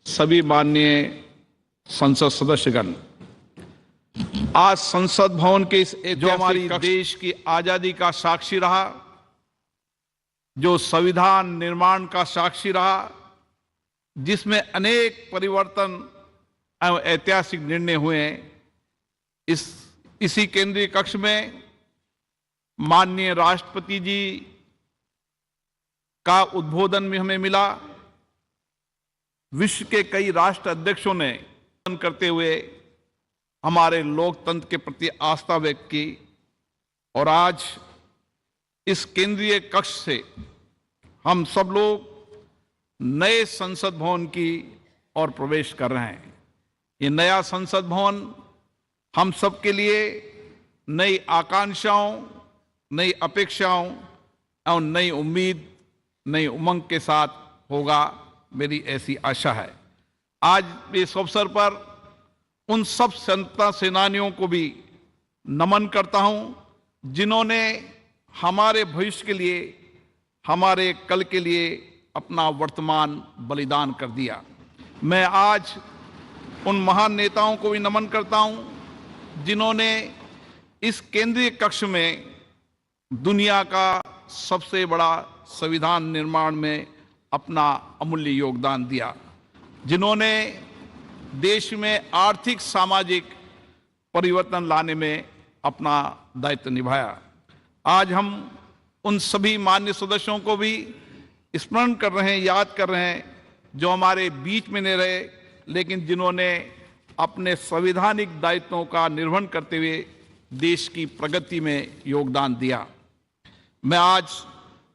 सभी माननीय संसद सदस्यगण, आज संसद भवन के इस जो हमारी देश की आजादी का साक्षी रहा, जो संविधान निर्माण का साक्षी रहा, जिसमें अनेक परिवर्तन एवं ऐतिहासिक निर्णय हुए, इसी केंद्रीय कक्ष में माननीय राष्ट्रपति जी, का उद्बोधन भी हमें मिला। विश्व के कई राष्ट्र अध्यक्षों ने करते हुए हमारे लोकतंत्र के प्रति आस्था व्यक्त की और आज इस केंद्रीय कक्ष से हम सब लोग नए संसद भवन की ओर प्रवेश कर रहे हैं। ये नया संसद भवन हम सब के लिए नई आकांक्षाओं, नई अपेक्षाओं और नई उम्मीद, नई उमंग के साथ होगा, मेरी ऐसी आशा है। आज इस अवसर पर उन सब स्वतंत्रता सेनानियों को भी नमन करता हूं जिन्होंने हमारे भविष्य के लिए, हमारे कल के लिए अपना वर्तमान बलिदान कर दिया। मैं आज उन महान नेताओं को भी नमन करता हूं जिन्होंने इस केंद्रीय कक्ष में दुनिया का सबसे बड़ा संविधान निर्माण में अपना अमूल्य योगदान दिया, जिन्होंने देश में आर्थिक सामाजिक परिवर्तन लाने में अपना दायित्व निभाया। आज हम उन सभी मान्य सदस्यों को भी स्मरण कर रहे हैं, याद कर रहे हैं, जो हमारे बीच में नहीं रहे लेकिन जिन्होंने अपने संवैधानिक दायित्वों का निर्वहन करते हुए देश की प्रगति में योगदान दिया। मैं आज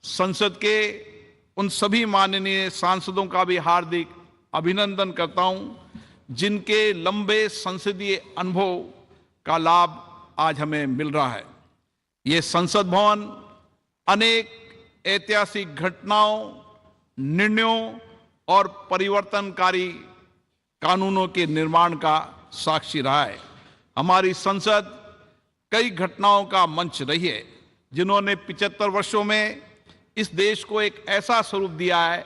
संसद के उन सभी माननीय सांसदों का भी हार्दिक अभिनंदन करता हूं जिनके लंबे संसदीय अनुभव का लाभ आज हमें मिल रहा है। ये संसद भवन अनेक ऐतिहासिक घटनाओं, निर्णयों और परिवर्तनकारी कानूनों के निर्माण का साक्षी रहा है। हमारी संसद कई घटनाओं का मंच रही है जिन्होंने 75 वर्षों में इस देश को एक ऐसा स्वरूप दिया है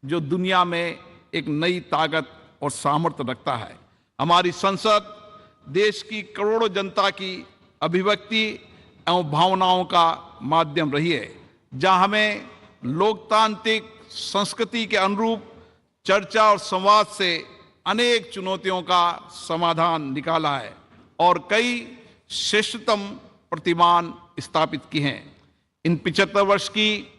जो दुनिया में एक नई ताकत और सामर्थ्य रखता है। हमारी संसद देश की करोड़ों जनता की अभिव्यक्ति एवं भावनाओं का माध्यम रही है, जहां हमें लोकतांत्रिक संस्कृति के अनुरूप चर्चा और संवाद से अनेक चुनौतियों का समाधान निकाला है और कई श्रेष्ठतम प्रतिमान स्थापित किए हैं। इन 75 वर्ष की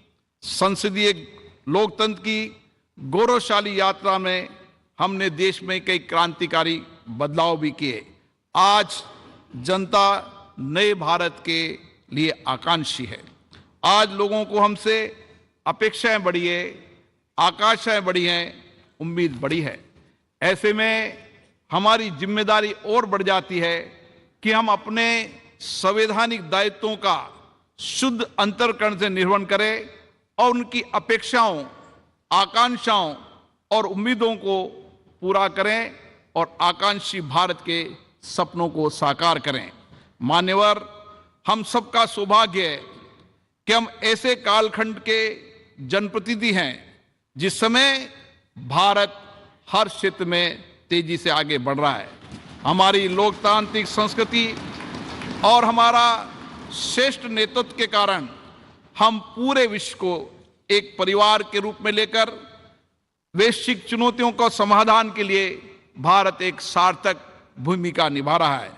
संसदीय लोकतंत्र की गौरवशाली यात्रा में हमने देश में कई क्रांतिकारी बदलाव भी किए। आज जनता नए भारत के लिए आकांक्षी है। आज लोगों को हमसे अपेक्षाएं बढ़ी है, आकांक्षाएं बढ़ी हैं, उम्मीद बढ़ी है। ऐसे में हमारी जिम्मेदारी और बढ़ जाती है कि हम अपने संवैधानिक दायित्वों का शुद्ध अंतर्करण से निर्वहन करें और उनकी अपेक्षाओं, आकांक्षाओं और उम्मीदों को पूरा करें और आकांक्षी भारत के सपनों को साकार करें। मान्यवर, हम सबका सौभाग्य है कि हम ऐसे कालखंड के जनप्रतिनिधि हैं जिस समय भारत हर क्षेत्र में तेजी से आगे बढ़ रहा है। हमारी लोकतांत्रिक संस्कृति और हमारा श्रेष्ठ नेतृत्व के कारण हम पूरे विश्व को एक परिवार के रूप में लेकर वैश्विक चुनौतियों का समाधान के लिए भारत एक सार्थक भूमिका निभा रहा है।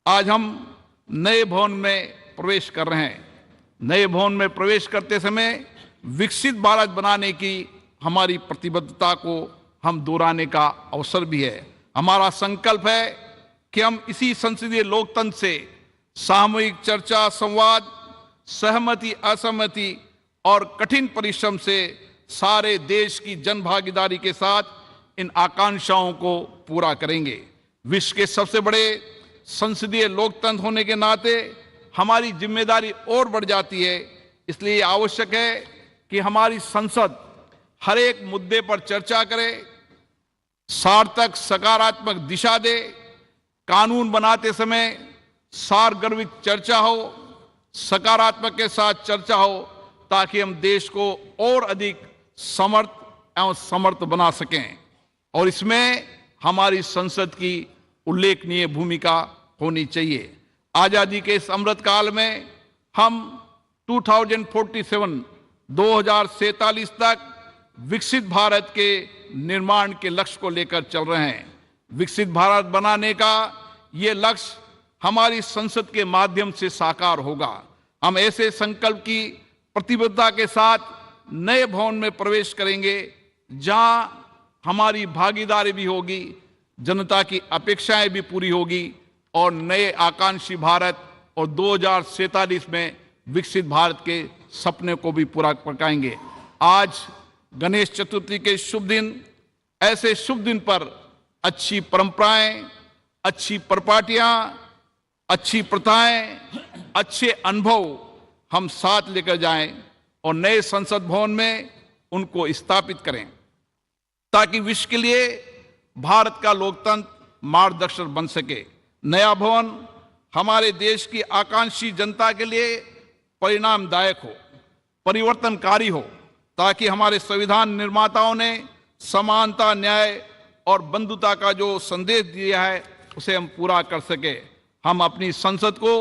आज हम नए भवन में प्रवेश कर रहे हैं। नए भवन में प्रवेश करते समय विकसित भारत बनाने की हमारी प्रतिबद्धता को हम दोहराने का अवसर भी है। हमारा संकल्प है कि हम इसी संसदीय लोकतंत्र से सामूहिक चर्चा, संवाद, सहमति, असहमति और कठिन परिश्रम से सारे देश की जन भागीदारी के साथ इन आकांक्षाओं को पूरा करेंगे। विश्व के सबसे बड़े संसदीय लोकतंत्र होने के नाते हमारी जिम्मेदारी और बढ़ जाती है। इसलिए आवश्यक है कि हमारी संसद हर एक मुद्दे पर चर्चा करे, सार्थक सकारात्मक दिशा दे, कानून बनाते समय सारगर्भित चर्चा हो, सकारात्मक के साथ चर्चा हो, ताकि हम देश को और अधिक समर्थ एवं समर्थ बना सकें। और इसमें हमारी संसद की उल्लेखनीय भूमिका होनी चाहिए। आजादी के इस अमृत काल में हम 2047 तक विकसित भारत के निर्माण के लक्ष्य को लेकर चल रहे हैं। विकसित भारत बनाने का ये लक्ष्य हमारी संसद के माध्यम से साकार होगा। हम ऐसे संकल्प की प्रतिबद्धता के साथ नए भवन में प्रवेश करेंगे जहां हमारी भागीदारी भी होगी, जनता की अपेक्षाएं भी पूरी होगी और नए आकांक्षी भारत और 2047 में विकसित भारत के सपने को भी पूरा पकाएंगे। आज गणेश चतुर्थी के शुभ दिन, ऐसे शुभ दिन पर अच्छी परंपराएं, अच्छी परिपाटियां, अच्छी प्रथाएं, अच्छे अनुभव हम साथ लेकर जाएं और नए संसद भवन में उनको स्थापित करें ताकि विश्व के लिए भारत का लोकतंत्र मार्गदर्शक बन सके। नया भवन हमारे देश की आकांक्षी जनता के लिए परिणामदायक हो, परिवर्तनकारी हो, ताकि हमारे संविधान निर्माताओं ने समानता, न्याय और बंधुता का जो संदेश दिया है उसे हम पूरा कर सके। हम अपनी संसद को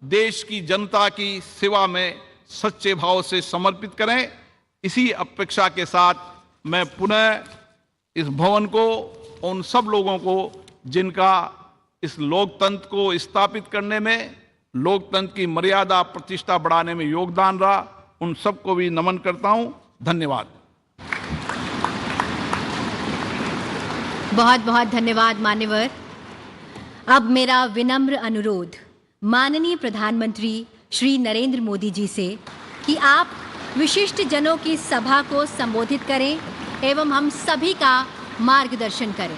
देश की जनता की सेवा में सच्चे भाव से समर्पित करें। इसी अपेक्षा के साथ मैं पुनः इस भवन को उन सब लोगों को जिनका इस लोकतंत्र को स्थापित करने में, लोकतंत्र की मर्यादा प्रतिष्ठा बढ़ाने में योगदान रहा, उन सबको भी नमन करता हूं। धन्यवाद। बहुत बहुत धन्यवाद मान्यवर। अब मेरा विनम्र अनुरोध माननीय प्रधानमंत्री श्री नरेंद्र मोदी जी से कि आप विशिष्ट जनों की सभा को संबोधित करें एवं हम सभी का मार्गदर्शन करें।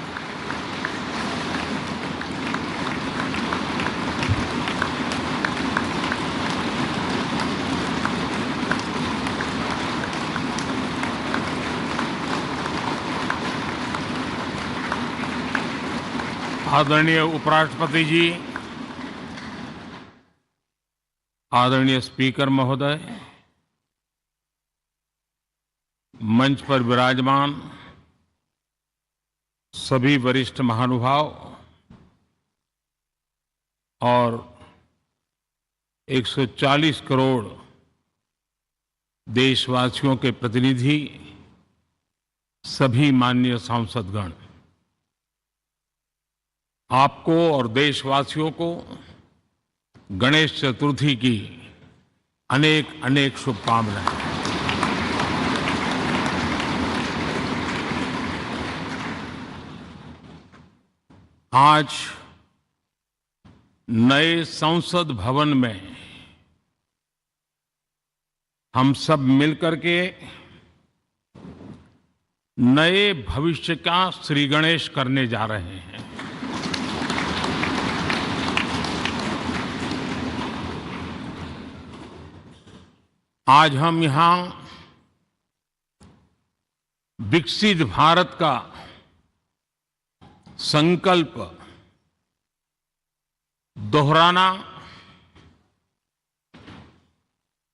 आदरणीय उपराष्ट्रपति जी, आदरणीय स्पीकर महोदय, मंच पर विराजमान सभी वरिष्ठ महानुभाव और 140 करोड़ देशवासियों के प्रतिनिधि, सभी माननीय सांसदगण, आपको और देशवासियों को गणेश चतुर्थी की अनेक अनेक शुभकामनाएं। आज नए संसद भवन में हम सब मिलकर के नए भविष्य का श्री गणेश करने जा रहे हैं। आज हम यहां विकसित भारत का संकल्प दोहराना,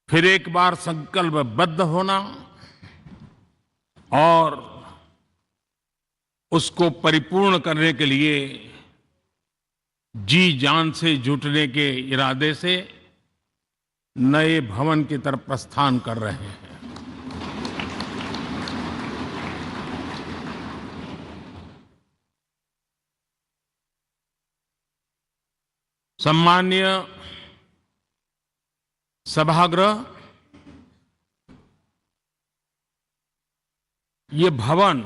फिर एक बार संकल्पबद्ध होना और उसको परिपूर्ण करने के लिए जी जान से जुटने के इरादे से नए भवन की तरफ प्रस्थान कर रहे हैं। सम्माननीय सभागृह, ये भवन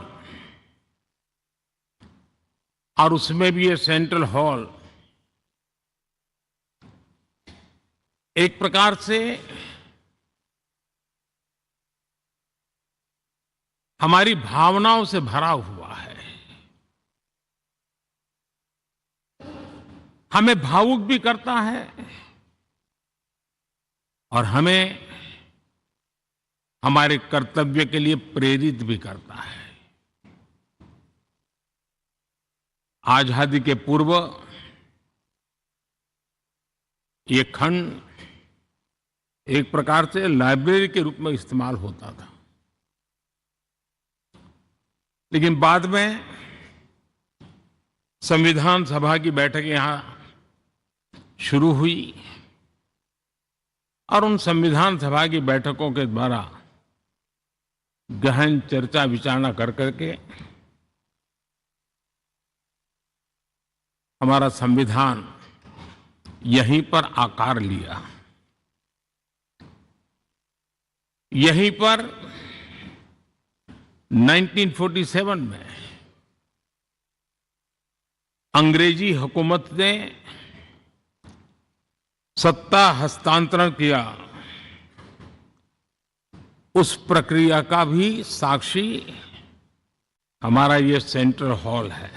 और उसमें भी ये सेंट्रल हॉल एक प्रकार से हमारी भावनाओं से भरा हुआ है, हमें भावुक भी करता है और हमें हमारे कर्तव्य के लिए प्रेरित भी करता है। आजादी के पूर्व ये खंड एक प्रकार से लाइब्रेरी के रूप में इस्तेमाल होता था, लेकिन बाद में संविधान सभा की बैठक यहां शुरू हुई और उन संविधान सभा की बैठकों के द्वारा गहन चर्चा विचारणा कर करके हमारा संविधान यहीं पर आकार लिया। यहीं पर 1947 में अंग्रेजी हुकूमत ने सत्ता हस्तांतरण किया, उस प्रक्रिया का भी साक्षी हमारा ये सेंट्रल हॉल है।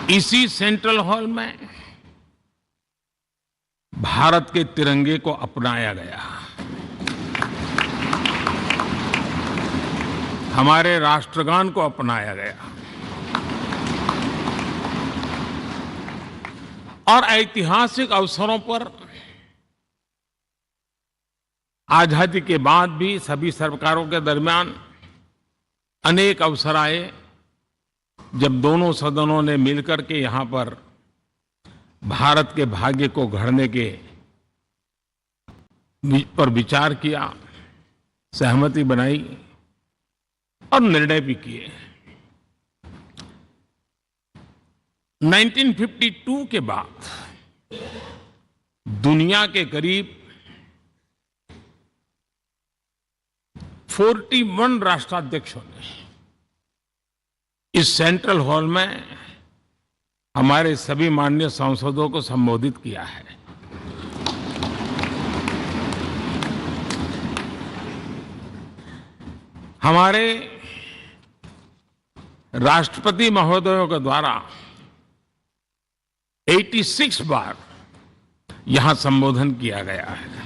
इसी सेंट्रल हॉल में भारत के तिरंगे को अपनाया गया, हमारे राष्ट्रगान को अपनाया गया और ऐतिहासिक अवसरों पर आजादी के बाद भी सभी सरकारों के दरमियान अनेक अवसर आए जब दोनों सदनों ने मिलकर के यहाँ पर भारत के भाग्य को गढ़ने के पर विचार किया, सहमति बनाई और निर्णय भी किए। 1952 के बाद दुनिया के करीब 41 राष्ट्राध्यक्षों ने इस सेंट्रल हॉल में हमारे सभी माननीय सांसदों को संबोधित किया है। हमारे राष्ट्रपति महोदयों के द्वारा 86 बार यहां संबोधन किया गया है।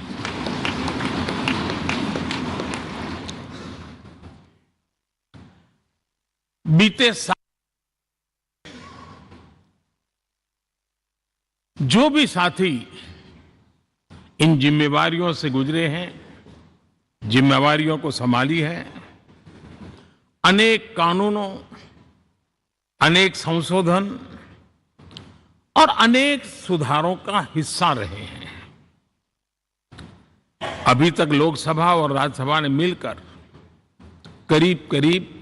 बीते साल जो भी साथी इन जिम्मेवारियों से गुजरे हैं, जिम्मेवारियों को संभाली है, अनेक कानूनों, अनेक संशोधन और अनेक सुधारों का हिस्सा रहे हैं। अभी तक लोकसभा और राज्यसभा ने मिलकर करीब करीब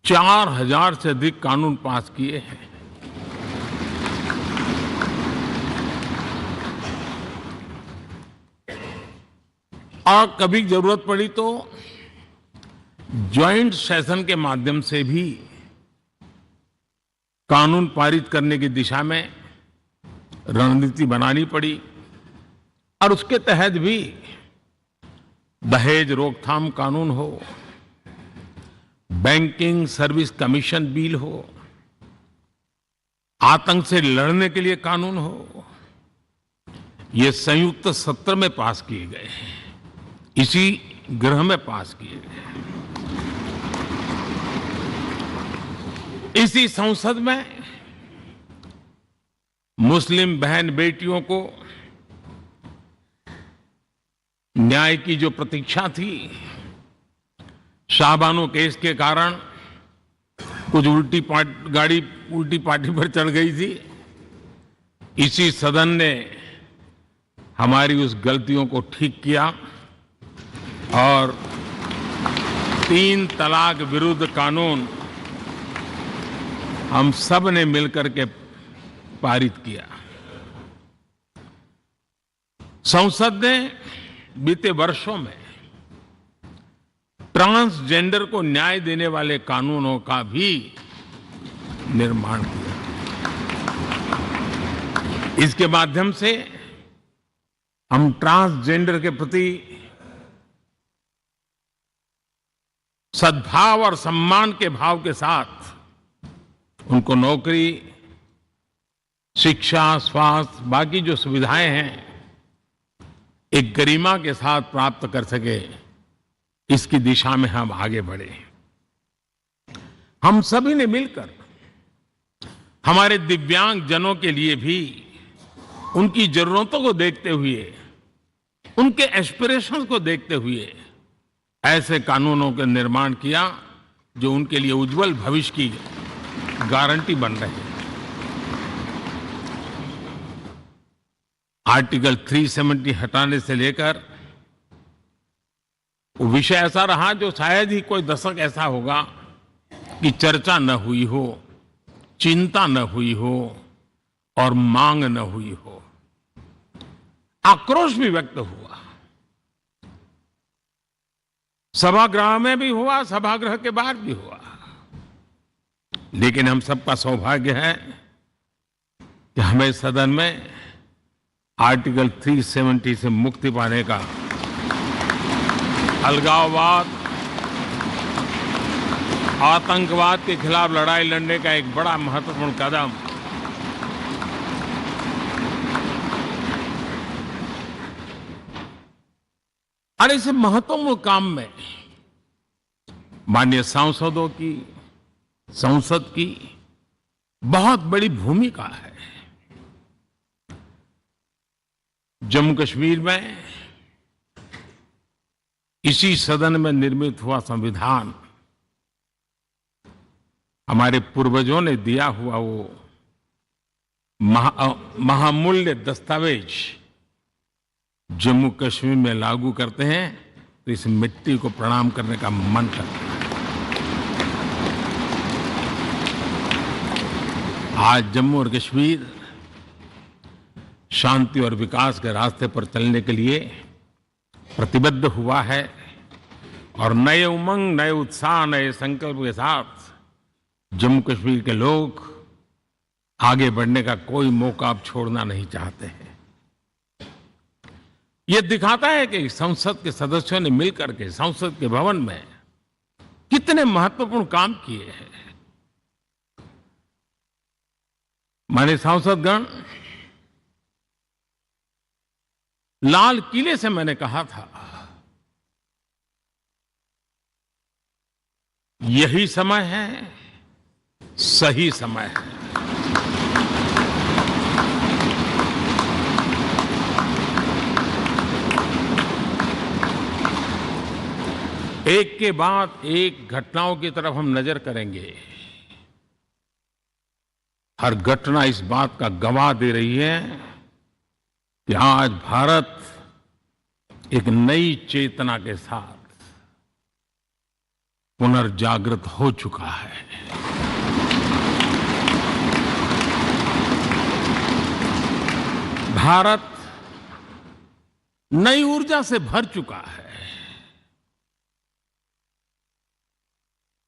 4000 से अधिक कानून पास किए हैं। और कभी जरूरत पड़ी तो ज्वाइंट सेशन के माध्यम से भी कानून पारित करने की दिशा में रणनीति बनानी पड़ी और उसके तहत भी दहेज रोकथाम कानून हो, बैंकिंग सर्विस कमीशन बिल हो, आतंक से लड़ने के लिए कानून हो, ये संयुक्त सत्र में पास किए गए हैं, इसी गृह में पास किए गए। इसी संसद में मुस्लिम बहन बेटियों को न्याय की जो प्रतीक्षा थी, शाहबानो केस के कारण कुछ गाड़ी उल्टी पार्टी पर चढ़ गई थी, इसी सदन ने हमारी उस गलतियों को ठीक किया और 3 तलाक विरुद्ध कानून हम सब ने मिलकर के पारित किया। संसद ने बीते वर्षों में ट्रांसजेंडर को न्याय देने वाले कानूनों का भी निर्माण किया। इसके माध्यम से हम ट्रांसजेंडर के प्रति सद्भाव और सम्मान के भाव के साथ उनको नौकरी, शिक्षा, स्वास्थ्य, बाकी जो सुविधाएं हैं एक गरिमा के साथ प्राप्त कर सके, इसकी दिशा में हम आगे बढ़े। हम सभी ने मिलकर हमारे दिव्यांग जनों के लिए भी उनकी जरूरतों को देखते हुए, उनके एस्पिरेशंस को देखते हुए ऐसे कानूनों का निर्माण किया जो उनके लिए उज्जवल भविष्य की गारंटी बन रहे हैं। आर्टिकल 370 हटाने से लेकर वो विषय ऐसा रहा जो शायद ही कोई दशक ऐसा होगा कि चर्चा न हुई हो, चिंता न हुई हो और मांग न हुई हो। आक्रोश भी व्यक्त हुआ, सभागृह में भी हुआ, सभागृह के बाहर भी हुआ। लेकिन हम सबका सौभाग्य है कि हमें सदन में आर्टिकल 370 से मुक्ति पाने का, अलगाववाद, आतंकवाद के खिलाफ लड़ाई लड़ने का एक बड़ा महत्वपूर्ण कदम और इस महत्वपूर्ण काम में माननीय सांसदों की, संसद की बहुत बड़ी भूमिका है। जम्मू कश्मीर में इसी सदन में निर्मित हुआ संविधान हमारे पूर्वजों ने दिया हुआ वो महामूल्य दस्तावेज जम्मू कश्मीर में लागू करते हैं तो इस मिट्टी को प्रणाम करने का मन करता है। आज जम्मू और कश्मीर शांति और विकास के रास्ते पर चलने के लिए प्रतिबद्ध हुआ है और नए उमंग, नए उत्साह, नए संकल्प के साथ जम्मू कश्मीर के लोग आगे बढ़ने का कोई मौका अब छोड़ना नहीं चाहते हैं। यह दिखाता है कि संसद के सदस्यों ने मिलकर के संसद के भवन में कितने महत्वपूर्ण काम किए हैं। माननीय सांसदगण, लाल किले से मैंने कहा था यही समय है, सही समय है। एक के बाद एक घटनाओं की तरफ हम नजर करेंगे। हर घटना इस बात का गवाह दे रही है कि आज भारत एक नई चेतना के साथ पुनर्जागृत हो चुका है। भारत नई ऊर्जा से भर चुका है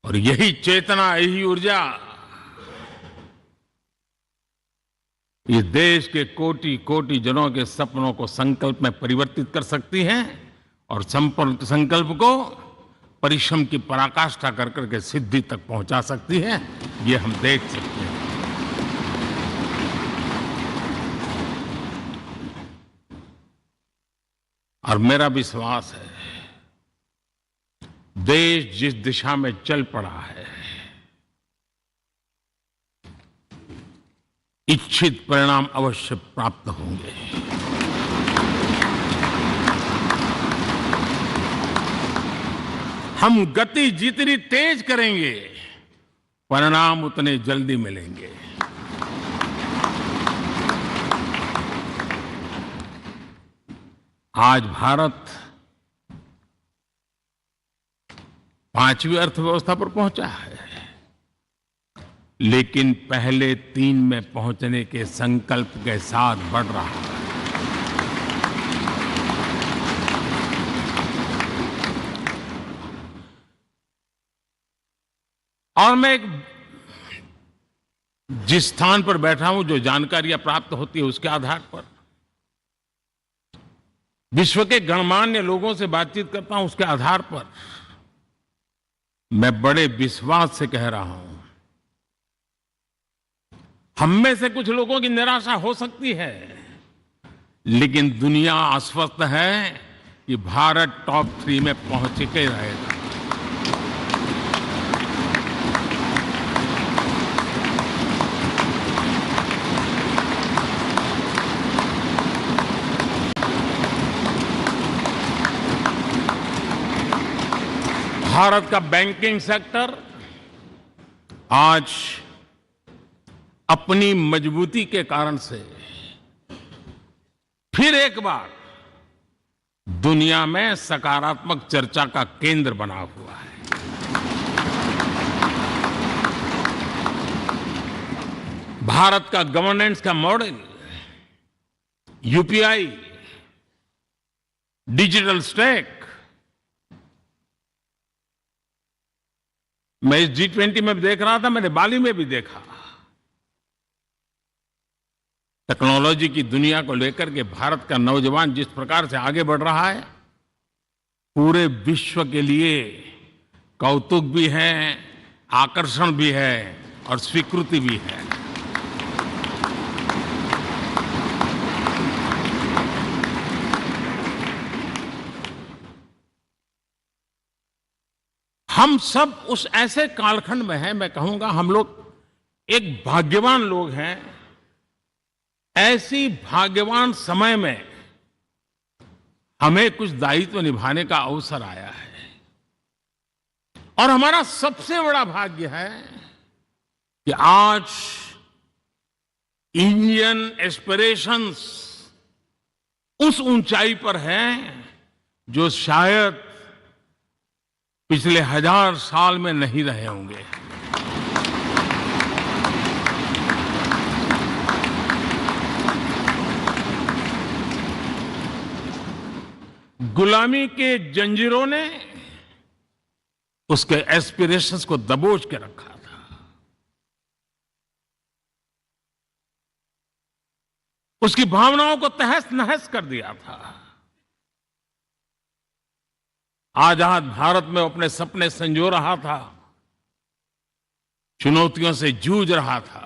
और यही चेतना, यही ऊर्जा इस देश के कोटि कोटि जनों के सपनों को संकल्प में परिवर्तित कर सकती है और संकल्प को परिश्रम की पराकाष्ठा कर करके सिद्धि तक पहुंचा सकती है। ये हम देख सकते हैं। और मेरा विश्वास है देश जिस दिशा में चल पड़ा है, इच्छित परिणाम अवश्य प्राप्त होंगे। हम गति जितनी तेज करेंगे, परिणाम उतने जल्दी मिलेंगे। आज भारत 5वीं अर्थव्यवस्था पर पहुंचा है, लेकिन पहले 3 में पहुंचने के संकल्प के साथ बढ़ रहा है। और मैं जिस स्थान पर बैठा हूं, जो जानकारियां प्राप्त होती है उसके आधार पर विश्व के गणमान्य लोगों से बातचीत करता हूं, उसके आधार पर मैं बड़े विश्वास से कह रहा हूं, हम में से कुछ लोगों की निराशा हो सकती है, लेकिन दुनिया आश्वस्त है कि भारत टॉप 3 में पहुंच के रहेगा। भारत का बैंकिंग सेक्टर आज अपनी मजबूती के कारण से फिर एक बार दुनिया में सकारात्मक चर्चा का केंद्र बना हुआ है। भारत का गवर्नेंस का मॉडल, यूपीआई, डिजिटल स्टैक, मैं इस G20 में भी देख रहा था, मैंने बाली में भी देखा। टेक्नोलॉजी की दुनिया को लेकर के भारत का नौजवान जिस प्रकार से आगे बढ़ रहा है, पूरे विश्व के लिए कौतुक भी है, आकर्षण भी है और स्वीकृति भी है। हम सब उस ऐसे कालखंड में हैं, मैं कहूंगा हम लोग एक भाग्यवान लोग हैं। ऐसी भाग्यवान समय में हमें कुछ दायित्व निभाने का अवसर आया है और हमारा सबसे बड़ा भाग्य है कि आज इंडियन एस्पिरेशंस उस ऊंचाई पर हैं जो शायद पिछले 1000 साल में नहीं रहे होंगे। गुलामी के जंजीरों ने उसके एस्पिरेशंस को दबोच के रखा था। उसकी भावनाओं को तहस नहस कर दिया था। आजाद भारत में अपने सपने संजो रहा था, चुनौतियों से जूझ रहा था,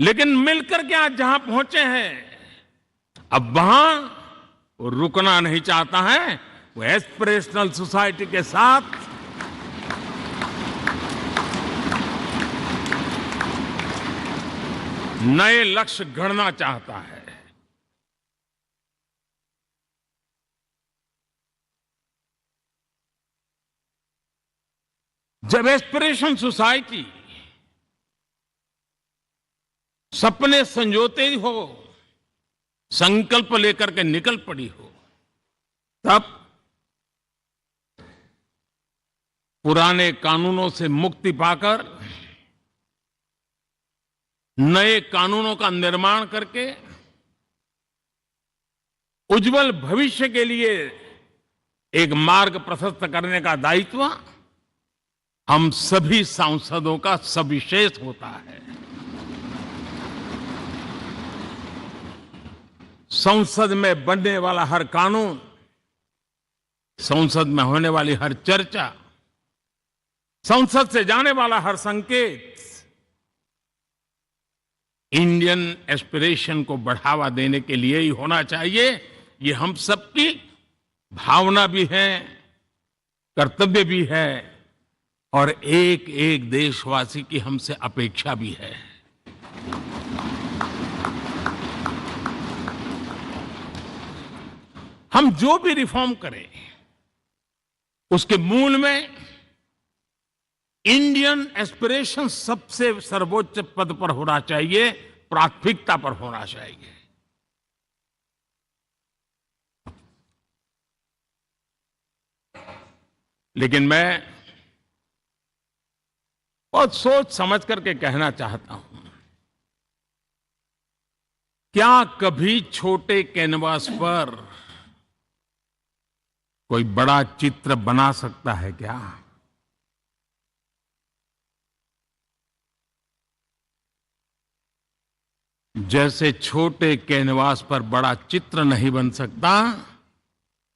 लेकिन मिलकर के आज जहां पहुंचे हैं, अब वहां वो रुकना नहीं चाहता है। वो एस्पिरेशनल सोसाइटी के साथ नए लक्ष्य गढ़ना चाहता है। जब एस्पिरेशन सोसाइटी सपने संजोते ही हो, संकल्प लेकर के निकल पड़ी हो, तब पुराने कानूनों से मुक्ति पाकर नए कानूनों का निर्माण करके उज्जवल भविष्य के लिए एक मार्ग प्रशस्त करने का दायित्व हम सभी सांसदों का सविशेष होता है। संसद में बनने वाला हर कानून, संसद में होने वाली हर चर्चा, संसद से जाने वाला हर संकेत इंडियन एस्पिरेशन को बढ़ावा देने के लिए ही होना चाहिए। ये हम सबकी भावना भी है, कर्तव्य भी है और एक एक देशवासी की हमसे अपेक्षा भी है। हम जो भी रिफॉर्म करें उसके मूल में इंडियन एस्पिरेशन सबसे सर्वोच्च पद पर होना चाहिए, प्राथमिकता पर होना चाहिए। लेकिन मैं बहुत सोच समझ करके कहना चाहता हूं, क्या कभी छोटे कैनवास पर कोई बड़ा चित्र बना सकता है क्या? जैसे छोटे कैनवास पर बड़ा चित्र नहीं बन सकता,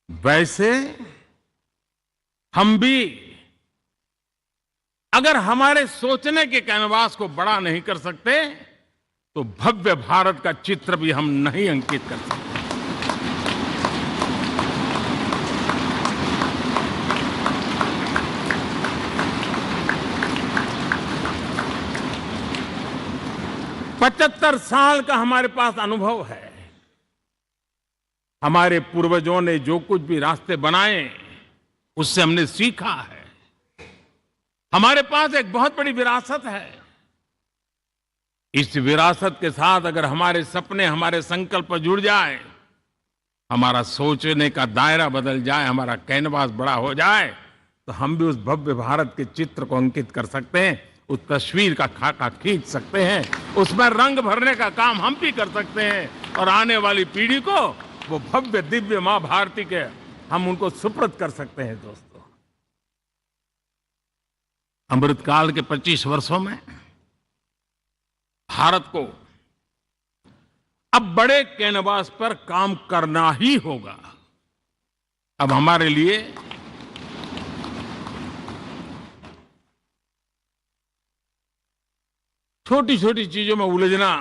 वैसे हम भी अगर हमारे सोचने के कैनवास को बड़ा नहीं कर सकते तो भव्य भारत का चित्र भी हम नहीं अंकित कर सकते। 75 साल का हमारे पास अनुभव है। हमारे पूर्वजों ने जो कुछ भी रास्ते बनाए उससे हमने सीखा है। हमारे पास एक बहुत बड़ी विरासत है। इस विरासत के साथ अगर हमारे सपने, हमारे संकल्प जुड़ जाए, हमारा सोचने का दायरा बदल जाए, हमारा कैनवास बड़ा हो जाए, तो हम भी उस भव्य भारत के चित्र को अंकित कर सकते हैं, उस तस्वीर का खाका खींच सकते हैं, उसमें रंग भरने का काम हम भी कर सकते हैं और आने वाली पीढ़ी को वो भव्य दिव्य मां भारती के हम उनको सुपुर्द कर सकते हैं। दोस्तों, अमृतकाल के 25 वर्षों में भारत को अब बड़े कैनवास पर काम करना ही होगा। अब हमारे लिए छोटी छोटी चीजों में उलझना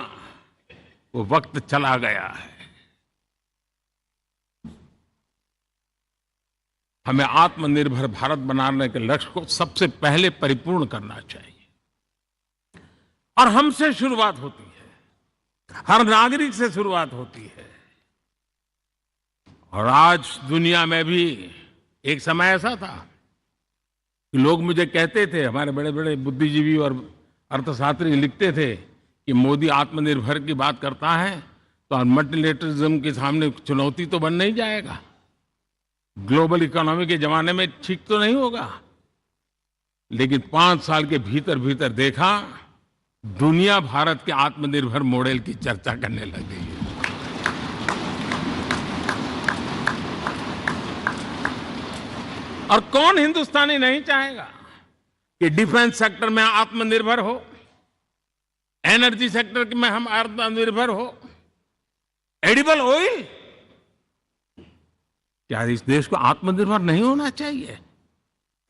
वो वक्त चला गया है। हमें आत्मनिर्भर भारत बनाने के लक्ष्य को सबसे पहले परिपूर्ण करना चाहिए और हमसे शुरुआत होती है, हर नागरिक से शुरुआत होती है। और आज दुनिया में भी एक समय ऐसा था कि लोग मुझे कहते थे, हमारे बड़े बड़े बुद्धिजीवी और अर्थशास्त्री लिखते थे कि मोदी आत्मनिर्भर की बात करता है तो मल्टीलेटरलिज्म के सामने चुनौती तो बन नहीं जाएगा, ग्लोबल इकोनॉमी के जमाने में ठीक तो नहीं होगा। लेकिन 5 साल के भीतर भीतर देखा दुनिया भारत के आत्मनिर्भर मॉडल की चर्चा करने लग गई है। और कौन हिंदुस्तानी नहीं चाहेगा कि डिफेंस सेक्टर में आत्मनिर्भर हो, एनर्जी सेक्टर में हम आत्मनिर्भर हो, एडिबल ऑयल, क्या इस देश को आत्मनिर्भर नहीं होना चाहिए?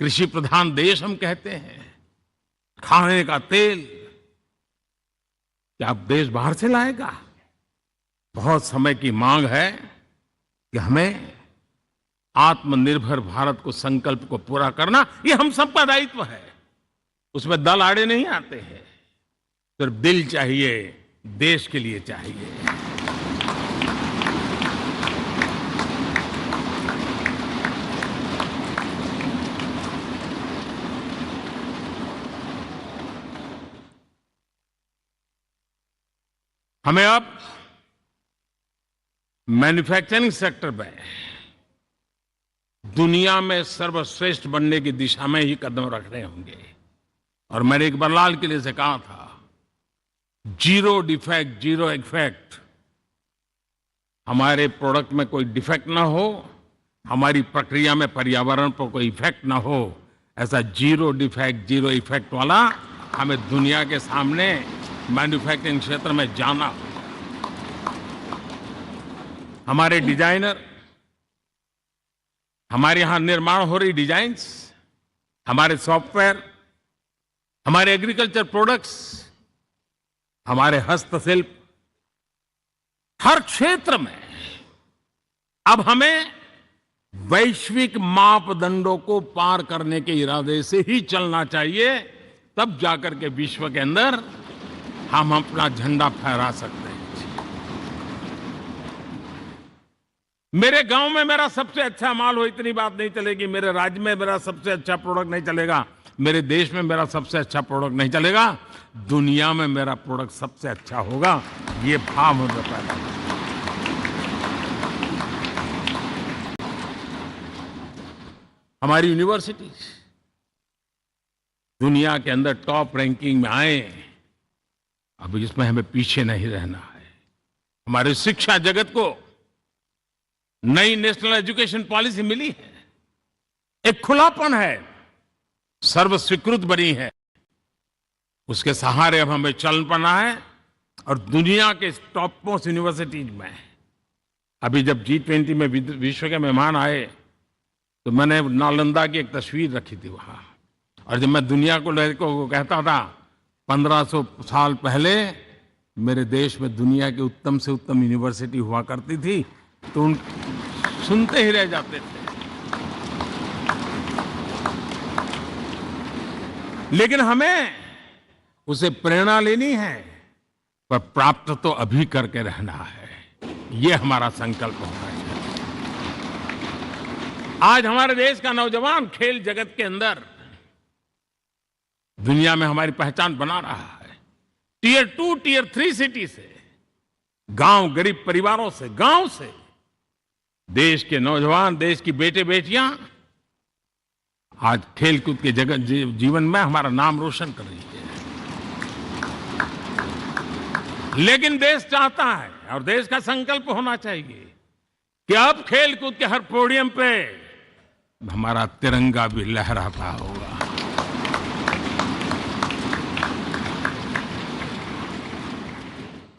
कृषि प्रधान देश हम कहते हैं, खाने का तेल क्या अब देश बाहर से लाएगा? बहुत समय की मांग है कि हमें आत्मनिर्भर भारत को संकल्प को पूरा करना, ये हम सबका दायित्व है। उसमें दल आड़े नहीं आते हैं, सिर्फ दिल चाहिए, देश के लिए चाहिए। हमें अब मैन्युफैक्चरिंग सेक्टर में दुनिया में सर्वश्रेष्ठ बनने की दिशा में ही कदम रखने होंगे। और मैंने एक बार लाल किले से कहा था, जीरो डिफेक्ट जीरो इफेक्ट। हमारे प्रोडक्ट में कोई डिफेक्ट ना हो, हमारी प्रक्रिया में पर्यावरण पर कोई इफेक्ट ना हो, ऐसा जीरो डिफेक्ट जीरो इफेक्ट वाला हमें दुनिया के सामने मैन्युफैक्चरिंग क्षेत्र में जाना। हमारे डिजाइनर, हमारे यहां निर्माण हो रही डिजाइन्स, हमारे सॉफ्टवेयर, हमारे एग्रीकल्चर प्रोडक्ट्स, हमारे हस्तशिल्प, हर क्षेत्र में अब हमें वैश्विक मापदंडों को पार करने के इरादे से ही चलना चाहिए, तब जाकर के विश्व के अंदर हम अपना झंडा फहरा सकते हैं। मेरे गांव में मेरा सबसे अच्छा माल हो, इतनी बात नहीं चलेगी। मेरे राज्य में मेरा सबसे अच्छा प्रोडक्ट नहीं चलेगा, मेरे देश में मेरा सबसे अच्छा प्रोडक्ट नहीं चलेगा, दुनिया में मेरा प्रोडक्ट सबसे अच्छा होगा, ये भाव हमें पैदा होगा। हमारी यूनिवर्सिटीज दुनिया के अंदर टॉप रैंकिंग में आए, अब इसमें हमें पीछे नहीं रहना है। हमारे शिक्षा जगत को नई नेशनल एजुकेशन पॉलिसी मिली है, एक खुलापन है, सर्व स्वीकृत बनी है, उसके सहारे अब हमें चल पड़ना है। और दुनिया के टॉप मोस्ट यूनिवर्सिटीज में अभी जब G20 में विश्व के मेहमान आए तो मैंने नालंदा की एक तस्वीर रखी थी वहां, और जब मैं दुनिया को कहता था 1500 साल पहले मेरे देश में दुनिया की उत्तम से उत्तम यूनिवर्सिटी हुआ करती थी, तो उन सुनते ही रह जाते थे। लेकिन हमें उसे प्रेरणा लेनी है, पर प्राप्त तो अभी करके रहना है, ये हमारा संकल्प होना चाहिए। आज हमारे देश का नौजवान खेल जगत के अंदर दुनिया में हमारी पहचान बना रहा है। टियर 2, टियर 3 सिटी से, गांव, गरीब परिवारों से, गांव से देश के नौजवान, देश की बेटे बेटियां आज खेलकूद के जगत जीवन में हमारा नाम रोशन कर रही है। लेकिन देश चाहता है और देश का संकल्प होना चाहिए कि अब खेलकूद के हर पोडियम पे हमारा तिरंगा भी लहराता होगा।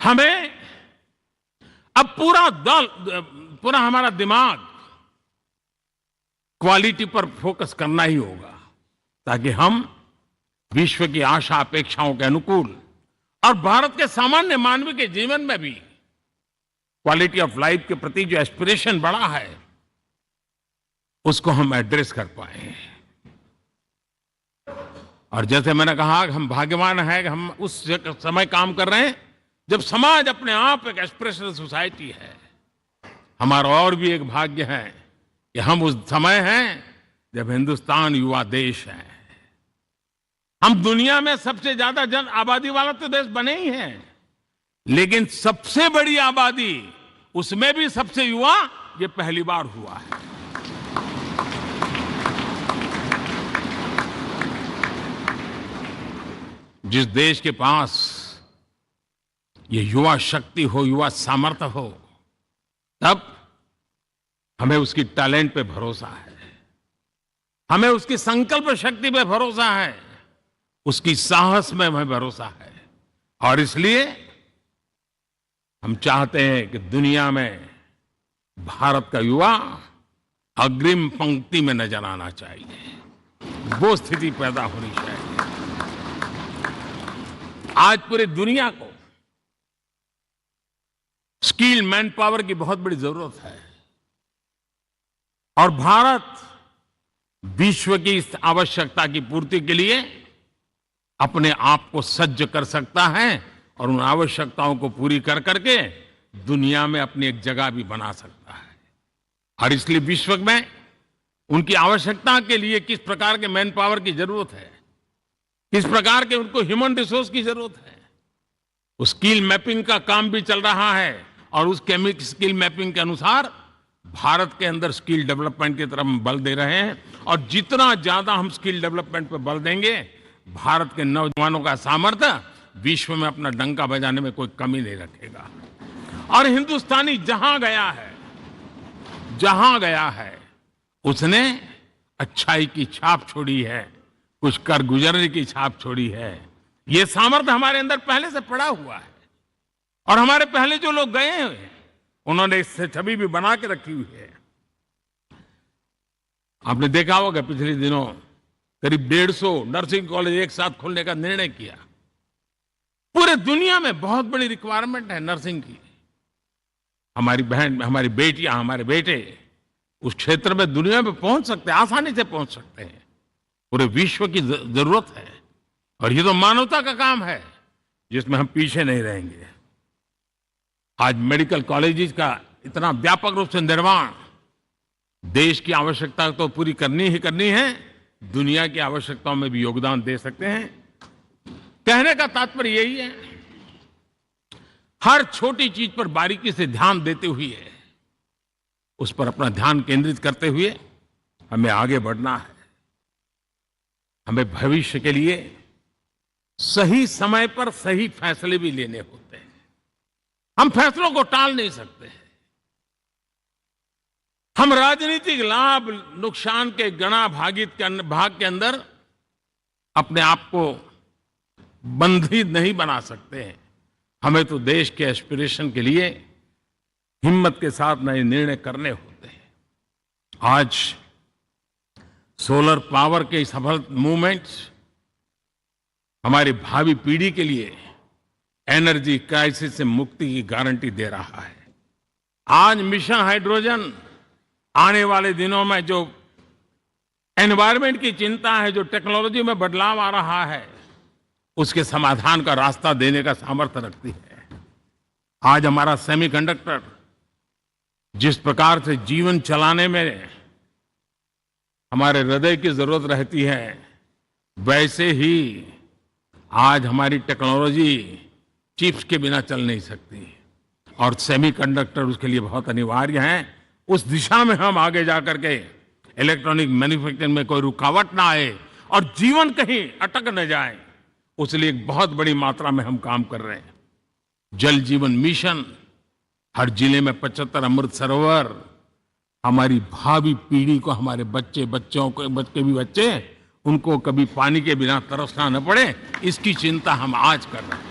हमें अब पूरा हमारा दिमाग क्वालिटी पर फोकस करना ही होगा, ताकि हम विश्व की आशा अपेक्षाओं के अनुकूल और भारत के सामान्य मानव के जीवन में भी क्वालिटी ऑफ लाइफ के प्रति जो एस्पिरेशन बढ़ा है उसको हम एड्रेस कर पाए। और जैसे मैंने कहा कि हम भाग्यवान हैं कि हम उस समय काम कर रहे हैं जब समाज अपने आप एक एस्पिरेशनल सोसाइटी है। हमारा और भी एक भाग्य है कि हम उस समय हैं जब हिंदुस्तान युवा देश है। हम दुनिया में सबसे ज्यादा जन आबादी वाला तो देश बने ही हैं, लेकिन सबसे बड़ी आबादी उसमें भी सबसे युवा ये पहली बार हुआ है। जिस देश के पास ये युवा शक्ति हो, युवा सामर्थ्य हो, तब हमें उसकी टैलेंट पे भरोसा है, हमें उसकी संकल्प शक्ति पे भरोसा है, उसकी साहस में हमें भरोसा है। और इसलिए हम चाहते हैं कि दुनिया में भारत का युवा अग्रिम पंक्ति में नजर आना चाहिए, वो स्थिति पैदा होनी चाहिए। आज पूरी दुनिया को स्किल मैन पावर की बहुत बड़ी जरूरत है और भारत विश्व की इस आवश्यकता की पूर्ति के लिए अपने आप को सज्ज कर सकता है और उन आवश्यकताओं को पूरी कर करके दुनिया में अपनी एक जगह भी बना सकता है। और इसलिए विश्व में उनकी आवश्यकता के लिए किस प्रकार के मैन पावर की जरूरत है, किस प्रकार के उनको ह्यूमन रिसोर्स की जरूरत है, उस स्किल मैपिंग का काम भी चल रहा है और उस स्किल मैपिंग के अनुसार भारत के अंदर स्किल डेवलपमेंट की तरफ हम बल दे रहे हैं। और जितना ज्यादा हम स्किल डेवलपमेंट पर बल देंगे, भारत के नौजवानों का सामर्थ्य विश्व में अपना डंका बजाने में कोई कमी नहीं रखेगा। और हिंदुस्तानी जहां गया है उसने अच्छाई की छाप छोड़ी है, कुछ कर गुजरने की छाप छोड़ी है। ये सामर्थ्य हमारे अंदर पहले से पड़ा हुआ है और हमारे पहले जो लोग गए हैं उन्होंने इससे छवि भी बना के रखी हुई है। आपने देखा होगा पिछले दिनों करीब 150 नर्सिंग कॉलेज एक साथ खोलने का निर्णय किया। पूरे दुनिया में बहुत बड़ी रिक्वायरमेंट है नर्सिंग की। हमारी बहन, हमारी बेटियां, हमारे बेटे उस क्षेत्र में दुनिया में पहुंच सकते हैं, आसानी से पहुंच सकते हैं। पूरे विश्व की जरूरत है और ये तो मानवता का काम है जिसमें हम पीछे नहीं रहेंगे। आज मेडिकल कॉलेजेस का इतना व्यापक रूप से निर्माण देश की आवश्यकता तो पूरी करनी ही करनी है, दुनिया की आवश्यकताओं में भी योगदान दे सकते हैं। कहने का तात्पर्य यही है, हर छोटी चीज पर बारीकी से ध्यान देते हुए, उस पर अपना ध्यान केंद्रित करते हुए हमें आगे बढ़ना है। हमें भविष्य के लिए सही समय पर सही फैसले भी लेने होते हैं। हम फैसलों को टाल नहीं सकते। हम राजनीतिक लाभ नुकसान के गणा भाग के अंदर अपने आप को बंधी नहीं बना सकते हैं। हमें तो देश के एस्पिरेशन के लिए हिम्मत के साथ नए निर्णय करने होते हैं। आज सोलर पावर के सफल मूवमेंट्स हमारी भावी पीढ़ी के लिए एनर्जी क्राइसिस से मुक्ति की गारंटी दे रहा है। आज मिशन हाइड्रोजन आने वाले दिनों में जो एनवायरमेंट की चिंता है, जो टेक्नोलॉजी में बदलाव आ रहा है, उसके समाधान का रास्ता देने का सामर्थ्य रखती है। आज हमारा सेमीकंडक्टर जिस प्रकार से जीवन चलाने में हमारे हृदय की जरूरत रहती है, वैसे ही आज हमारी टेक्नोलॉजी चिप्स के बिना चल नहीं सकती और सेमीकंडक्टर उसके लिए बहुत अनिवार्य है। उस दिशा में हम आगे जाकर के इलेक्ट्रॉनिक मैन्युफैक्चरिंग में कोई रुकावट ना आए और जीवन कहीं अटक न जाए, उसलिए एक बहुत बड़ी मात्रा में हम काम कर रहे हैं। जल जीवन मिशन, हर जिले में 75 अमृत सरोवर, हमारी भावी पीढ़ी को, हमारे बच्चों के उनको कभी पानी के बिना तरसना न पड़े, इसकी चिंता हम आज कर रहे हैं।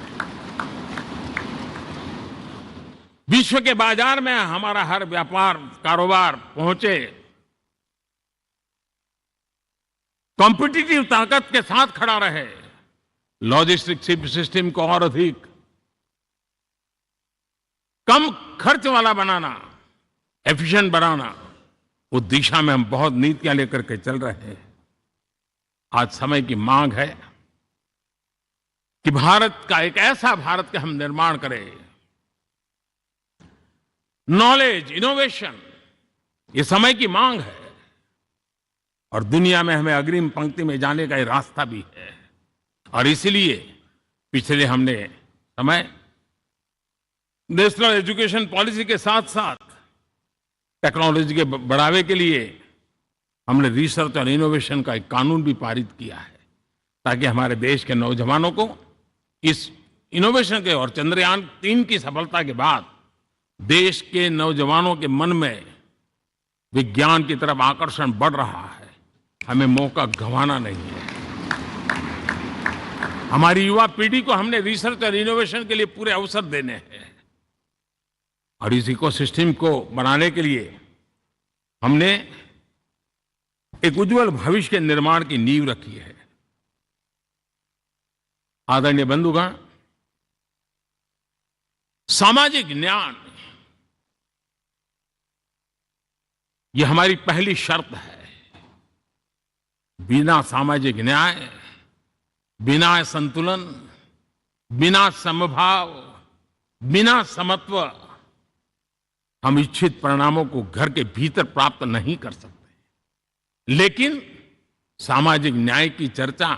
विश्व के बाजार में हमारा हर व्यापार कारोबार पहुंचे, कॉम्पिटिटिव ताकत के साथ खड़ा रहे, लॉजिस्टिक सिस्टम को और अधिक कम खर्च वाला बनाना, एफिशिएंट बनाना, उस दिशा में हम बहुत नीतियां लेकर के चल रहे हैं। आज समय की मांग है कि भारत का एक ऐसा भारत का हम निर्माण करें। नॉलेज, इनोवेशन, ये समय की मांग है और दुनिया में हमें अग्रिम पंक्ति में जाने का ये रास्ता भी है। और इसलिए पिछले हमने समय नेशनल एजुकेशन पॉलिसी के साथ साथ टेक्नोलॉजी के बढ़ावे के लिए हमने रिसर्च और इनोवेशन का एक कानून भी पारित किया है, ताकि हमारे देश के नौजवानों को इस इनोवेशन के और चंद्रयान 3 की सफलता के बाद देश के नौजवानों के मन में विज्ञान की तरफ आकर्षण बढ़ रहा है। हमें मौका गंवाना नहीं है। हमारी युवा पीढ़ी को हमने रिसर्च और इनोवेशन के लिए पूरे अवसर देने हैं और इस इकोसिस्टम को बनाने के लिए हमने एक उज्जवल भविष्य के निर्माण की नींव रखी है। आदरणीय बंधुगण, सामाजिक न्याय ये हमारी पहली शर्त है। बिना सामाजिक न्याय, बिना संतुलन, बिना समभाव, बिना समत्व हम इच्छित परिणामों को घर के भीतर प्राप्त नहीं कर सकते। लेकिन सामाजिक न्याय की चर्चा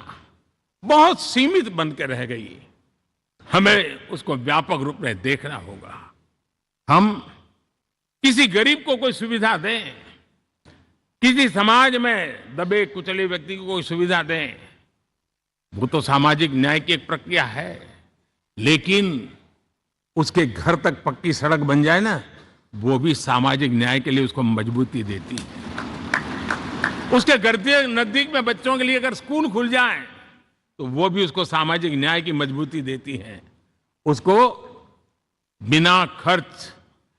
बहुत सीमित बन के रह गई। हमें उसको व्यापक रूप में देखना होगा। हम किसी गरीब को कोई सुविधा दें, किसी समाज में दबे कुचले व्यक्ति को कोई सुविधा दें, वो तो सामाजिक न्याय की एक प्रक्रिया है। लेकिन उसके घर तक पक्की सड़क बन जाए ना, वो भी सामाजिक न्याय के लिए उसको मजबूती देती है। उसके घर के नजदीक में बच्चों के लिए अगर स्कूल खुल जाए तो वो भी उसको सामाजिक न्याय की मजबूती देती है। उसको बिना खर्च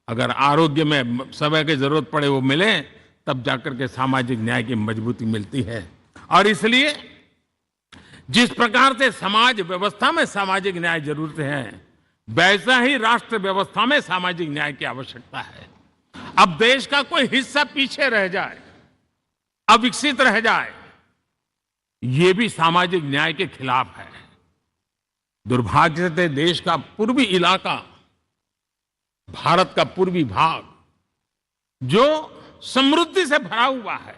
अगर आरोग्य में समय की जरूरत पड़े वो मिले, तब जाकर के सामाजिक न्याय की मजबूती मिलती है। और इसलिए जिस प्रकार से समाज व्यवस्था में सामाजिक न्याय जरूरत है, वैसा ही राष्ट्र व्यवस्था में सामाजिक न्याय की आवश्यकता है। अब देश का कोई हिस्सा पीछे रह जाए, अविकसित रह जाए, ये भी सामाजिक न्याय के खिलाफ है। दुर्भाग्य से देश का पूर्वी इलाका, भारत का पूर्वी भाग जो समृद्धि से भरा हुआ है,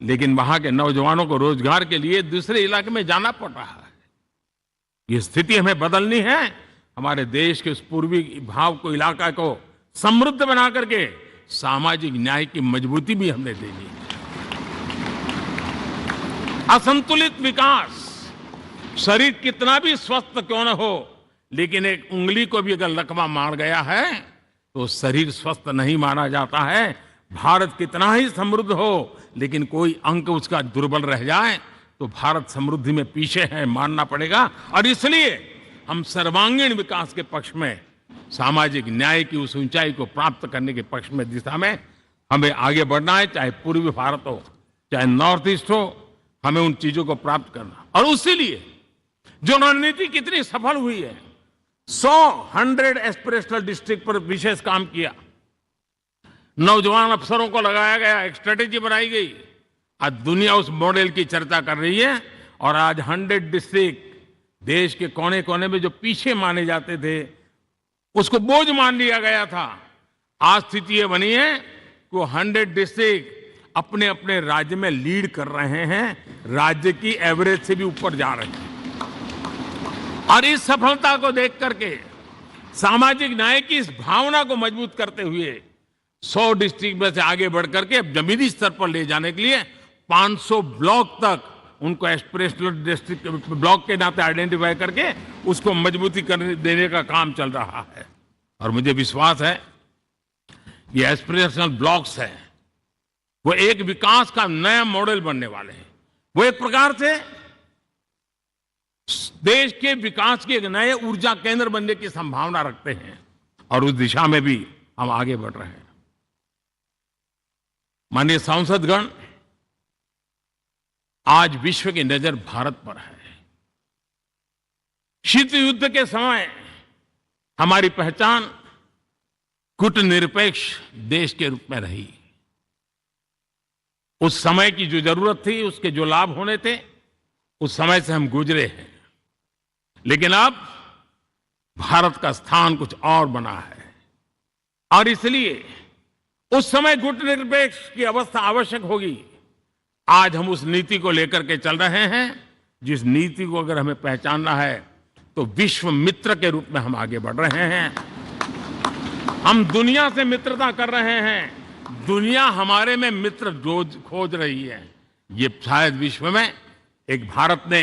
लेकिन वहां के नौजवानों को रोजगार के लिए दूसरे इलाके में जाना पड़ रहा है। ये स्थिति हमें बदलनी है। हमारे देश के उस पूर्वी भाग को, इलाका को समृद्ध बना करके सामाजिक न्याय की मजबूती भी हमने देनी है। असंतुलित विकास, शरीर कितना भी स्वस्थ क्यों न हो, लेकिन एक उंगली को भी अगर लकवा मार गया है तो शरीर स्वस्थ नहीं माना जाता है। भारत कितना ही समृद्ध हो, लेकिन कोई अंग उसका दुर्बल रह जाए तो भारत समृद्धि में पीछे है, मानना पड़ेगा। और इसलिए हम सर्वांगीण विकास के पक्ष में, सामाजिक न्याय की उस ऊंचाई को प्राप्त करने के पक्ष में, दिशा में हमें आगे बढ़ना है। चाहे पूर्वी भारत हो, चाहे नॉर्थ ईस्ट हो, हमें उन चीजों को प्राप्त करना। और उसी लिए जो रणनीति कितनी सफल हुई है, 100 एस्पिरेशनल डिस्ट्रिक्ट पर विशेष काम किया, नौजवान अफसरों को लगाया गया, एक स्ट्रेटेजी बनाई गई। आज दुनिया उस मॉडल की चर्चा कर रही है और आज 100 डिस्ट्रिक्ट देश के कोने कोने में जो पीछे माने जाते थे, उसको बोझ मान लिया गया था। आज स्थिति ये बनी है कि 100 डिस्ट्रिक्ट अपने अपने राज्य में लीड कर रहे हैं, राज्य की एवरेज से भी ऊपर जा रहे हैं। और इस सफलता को देख करके, सामाजिक न्याय की इस भावना को मजबूत करते हुए 100 डिस्ट्रिक्ट में से आगे बढ़ करके अब जमीनी स्तर पर ले जाने के लिए 500 ब्लॉक तक उनको एस्पिरेशनल डिस्ट्रिक्ट ब्लॉक के नाते आइडेंटिफाई करके उसको मजबूती करने देने का काम चल रहा है। और मुझे विश्वास है ये एस्पिरेशनल ब्लॉक्स हैं, वो एक विकास का नया मॉडल बनने वाले हैं। वो एक प्रकार से देश के विकास के एक नए ऊर्जा केंद्र बनने की संभावना रखते हैं। और उस दिशा में भी हम आगे बढ़ रहे हैं। माननीय सांसदगण, आज विश्व की नजर भारत पर है। शीत युद्ध के समय हमारी पहचान कूटनिरपेक्ष देश के रूप में रही। उस समय की जो जरूरत थी, उसके जो लाभ होने थे, उस समय से हम गुजरे हैं। लेकिन अब भारत का स्थान कुछ और बना है और इसलिए उस समय कूटनिरपेक्ष की अवस्था आवश्यक होगी। आज हम उस नीति को लेकर के चल रहे हैं, जिस नीति को अगर हमें पहचानना है तो विश्व मित्र के रूप में हम आगे बढ़ रहे हैं। हम दुनिया से मित्रता कर रहे हैं, दुनिया हमारे में मित्र खोज रही है। ये शायद विश्व में एक भारत ने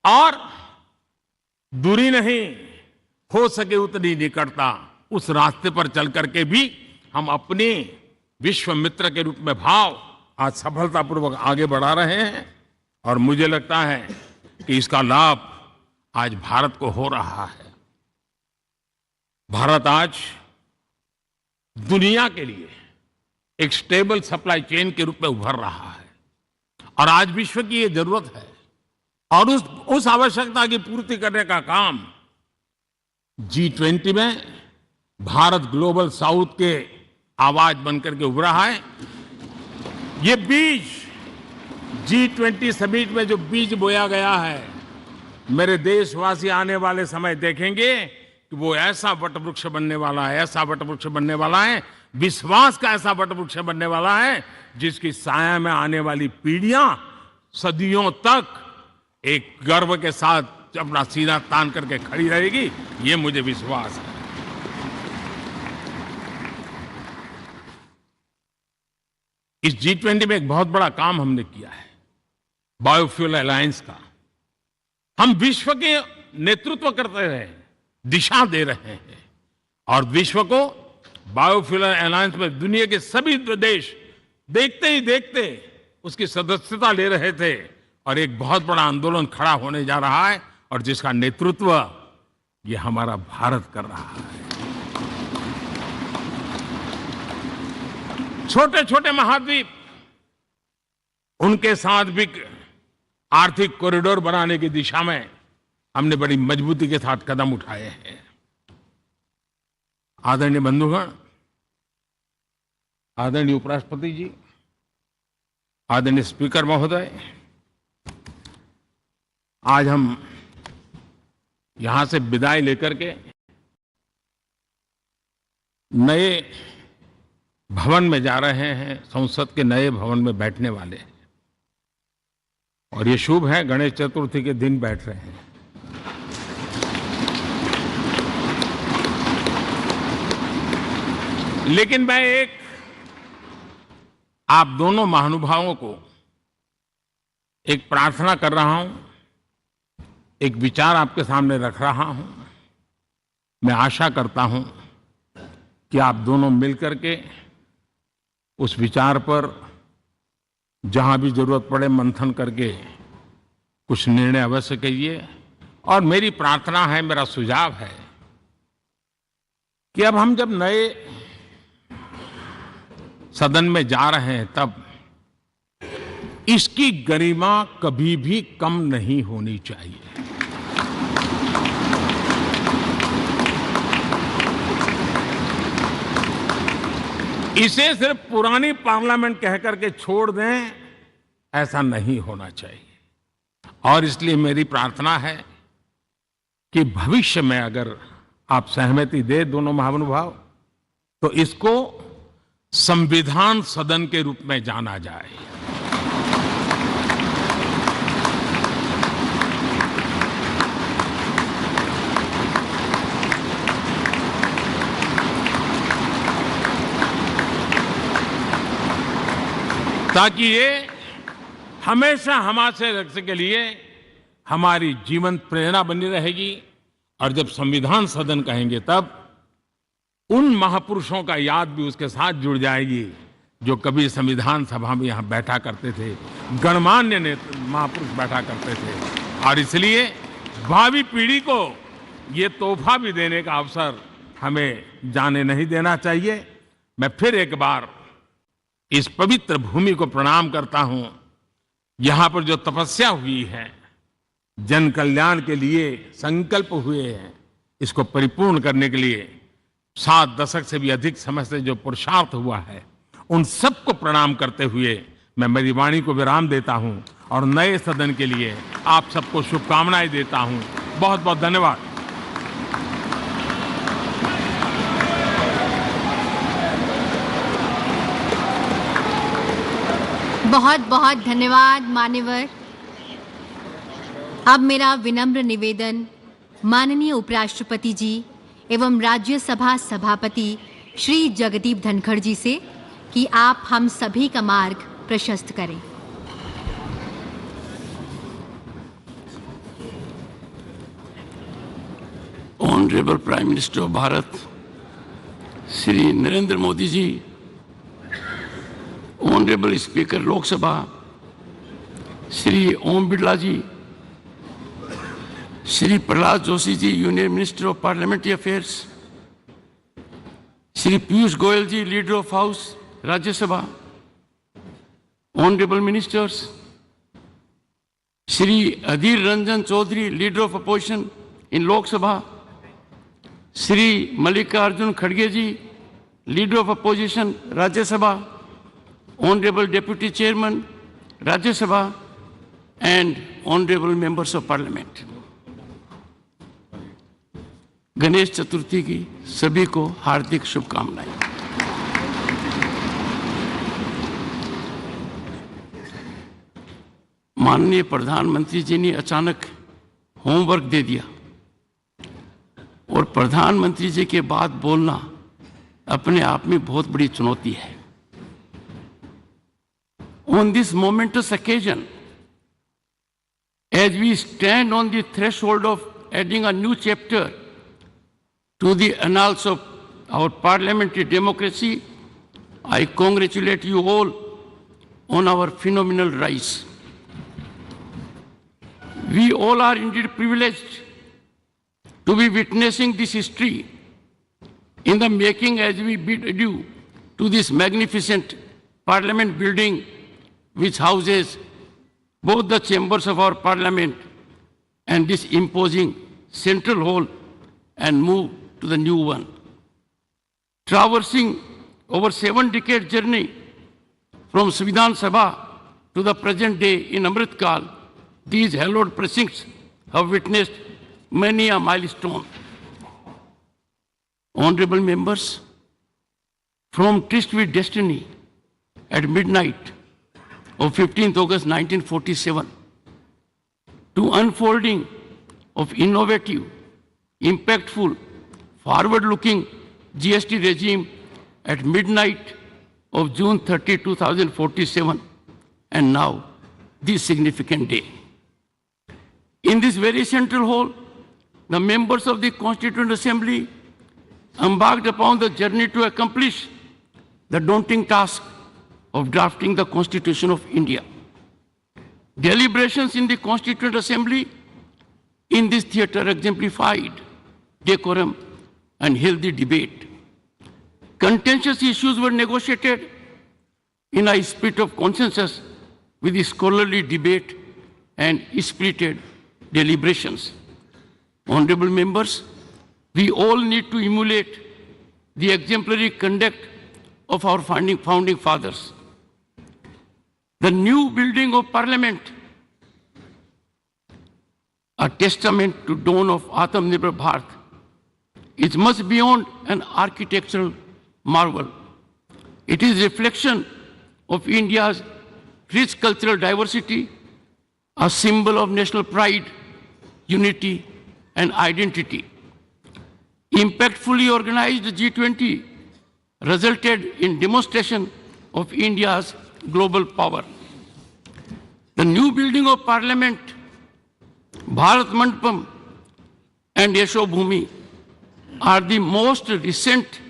और दूरी नहीं, हो सके उतनी निकटता, उस रास्ते पर चल करके भी हम अपने विश्व मित्र के रूप में भाव आज सफलतापूर्वक आगे बढ़ा रहे हैं। और मुझे लगता है कि इसका लाभ आज भारत को हो रहा है। भारत आज दुनिया के लिए एक स्टेबल सप्लाई चेन के रूप में उभर रहा है और आज विश्व की ये जरूरत है और उस आवश्यकता की पूर्ति करने का काम G20 में भारत ग्लोबल साउथ के आवाज बनकर के उभरा है। ये बीज G20 समिट में जो बीज बोया गया है, मेरे देशवासी आने वाले समय देखेंगे कि वो ऐसा वटवृक्ष बनने वाला है, ऐसा वटवृक्ष बनने वाला है, विश्वास का ऐसा वटवृक्ष बनने वाला है जिसकी साया में आने वाली पीढ़ियां सदियों तक एक गर्व के साथ अपना सीना तान करके खड़ी रहेगी। ये मुझे विश्वास है। इस G20 में एक बहुत बड़ा काम हमने किया है, बायोफ्यूल अलायंस का। हम विश्व के नेतृत्व करते रहे, दिशा दे रहे हैं और विश्व को बायोफ्यूल अलायंस में दुनिया के सभी देश देखते ही देखते उसकी सदस्यता ले रहे थे और एक बहुत बड़ा आंदोलन खड़ा होने जा रहा है और जिसका नेतृत्व ये हमारा भारत कर रहा है। छोटे छोटे महाद्वीप, उनके साथ भी आर्थिक कॉरिडोर बनाने की दिशा में हमने बड़ी मजबूती के साथ कदम उठाए हैं। आदरणीय बंधुगण, आदरणीय उपराष्ट्रपति जी, आदरणीय स्पीकर महोदय, आज हम यहां से विदाई लेकर के नए भवन में जा रहे हैं, संसद के नए भवन में बैठने वाले हैं और ये शुभ है, गणेश चतुर्थी के दिन बैठ रहे हैं। लेकिन मैं आप दोनों महानुभावों को एक प्रार्थना कर रहा हूं, एक विचार आपके सामने रख रहा हूं। मैं आशा करता हूं कि आप दोनों मिलकर के उस विचार पर जहां भी जरूरत पड़े मंथन करके कुछ निर्णय अवश्य कीजिए। और मेरी प्रार्थना है, मेरा सुझाव है कि अब हम जब नए सदन में जा रहे हैं तब इसकी गरिमा कभी भी कम नहीं होनी चाहिए। इसे सिर्फ पुरानी पार्लियामेंट कहकर के छोड़ दें, ऐसा नहीं होना चाहिए। और इसलिए मेरी प्रार्थना है कि भविष्य में अगर आप सहमति दे दोनों महानुभाव, तो इसको संविधान सदन के रूप में जाना जाए। ताकि ये हमेशा हमारे रक्षा के लिए हमारी जीवन प्रेरणा बनी रहेगी। और जब संविधान सदन कहेंगे तब उन महापुरुषों का याद भी उसके साथ जुड़ जाएगी जो कभी संविधान सभा में यहाँ बैठा करते थे, गणमान्य महापुरुष बैठा करते थे। और इसलिए भावी पीढ़ी को ये तोहफा भी देने का अवसर हमें जाने नहीं देना चाहिए। मैं फिर एक बार इस पवित्र भूमि को प्रणाम करता हूं। यहां पर जो तपस्या हुई है, जन कल्याण के लिए संकल्प हुए हैं, इसको परिपूर्ण करने के लिए 7 दशक से भी अधिक समय से जो पुरुषार्थ हुआ है, उन सबको प्रणाम करते हुए मैं मेरी वाणी को विराम देता हूं और नए सदन के लिए आप सबको शुभकामनाएं देता हूं। बहुत बहुत धन्यवाद। बहुत बहुत धन्यवाद मान्यवर। अब मेरा विनम्र निवेदन माननीय उपराष्ट्रपति जी एवं राज्यसभा सभापति श्री जगदीप धनखड़ जी से कि आप हम सभी का मार्ग प्रशस्त करें। Honourable prime minister of Bharat Shri Narendra Modi ji, honourable speaker Lok Sabha Shri Om Birla ji, Shri Prahlad Joshi ji, union minister of parliamentary affairs, Shri Piyush Goyal ji, leader of house Rajya Sabha, honourable ministers, Shri Adhir Ranjan Chowdhury, leader of opposition in Lok Sabha, Shri Mallikarjun खड़गे ji, leader of opposition Rajya Sabha, Honorable Deputy Chairman, Rajya Sabha, and Honorable Members of Parliament. Ganesh Chaturthi की सभी को हार्दिक शुभकामनाएं। माननीय प्रधानमंत्री जी ने अचानक homework दे दिया और प्रधानमंत्री जी के बाद बोलना अपने आप में बहुत बड़ी चुनौती है। On this momentous occasion, as we stand on the threshold of adding a new chapter to the annals of our parliamentary democracy, I congratulate you all on our phenomenal rise. We all are indeed privileged to be witnessing this history in the making as we bid adieu to this magnificent parliament building which houses both the chambers of our parliament and this imposing central hall, and move to the new one. Traversing over 7-decade journey from Samvidhan Sabha to the present day in Amrit Kal, these hallowed precincts have witnessed many a milestone. Honorable members, from tryst with destiny at midnight of 15th August 1947 to unfolding of innovative, impactful, forward-looking GST regime at midnight of June 30, 2047, and now this significant day. In this very central hall, the members of the Constituent Assembly embarked upon the journey to accomplish the daunting task of drafting the Constitution of India. Deliberations in the Constituent Assembly in this theatre exemplified decorum and healthy debate. Contentious issues were negotiated in a spirit of consensus with scholarly debate and spirited deliberations. Honorable members, we all need to emulate the exemplary conduct of our founding fathers. The new building of Parliament, a testament to dawn of Atmanirbhar Bharat, is much beyond an architectural marvel. It is a reflection of India's rich cultural diversity, a symbol of national pride, unity, and identity. Impactfully organized G20 resulted in demonstration of India's global power. The new building of Parliament, Bharat Mandapam and Yasho Bhumi are the most recent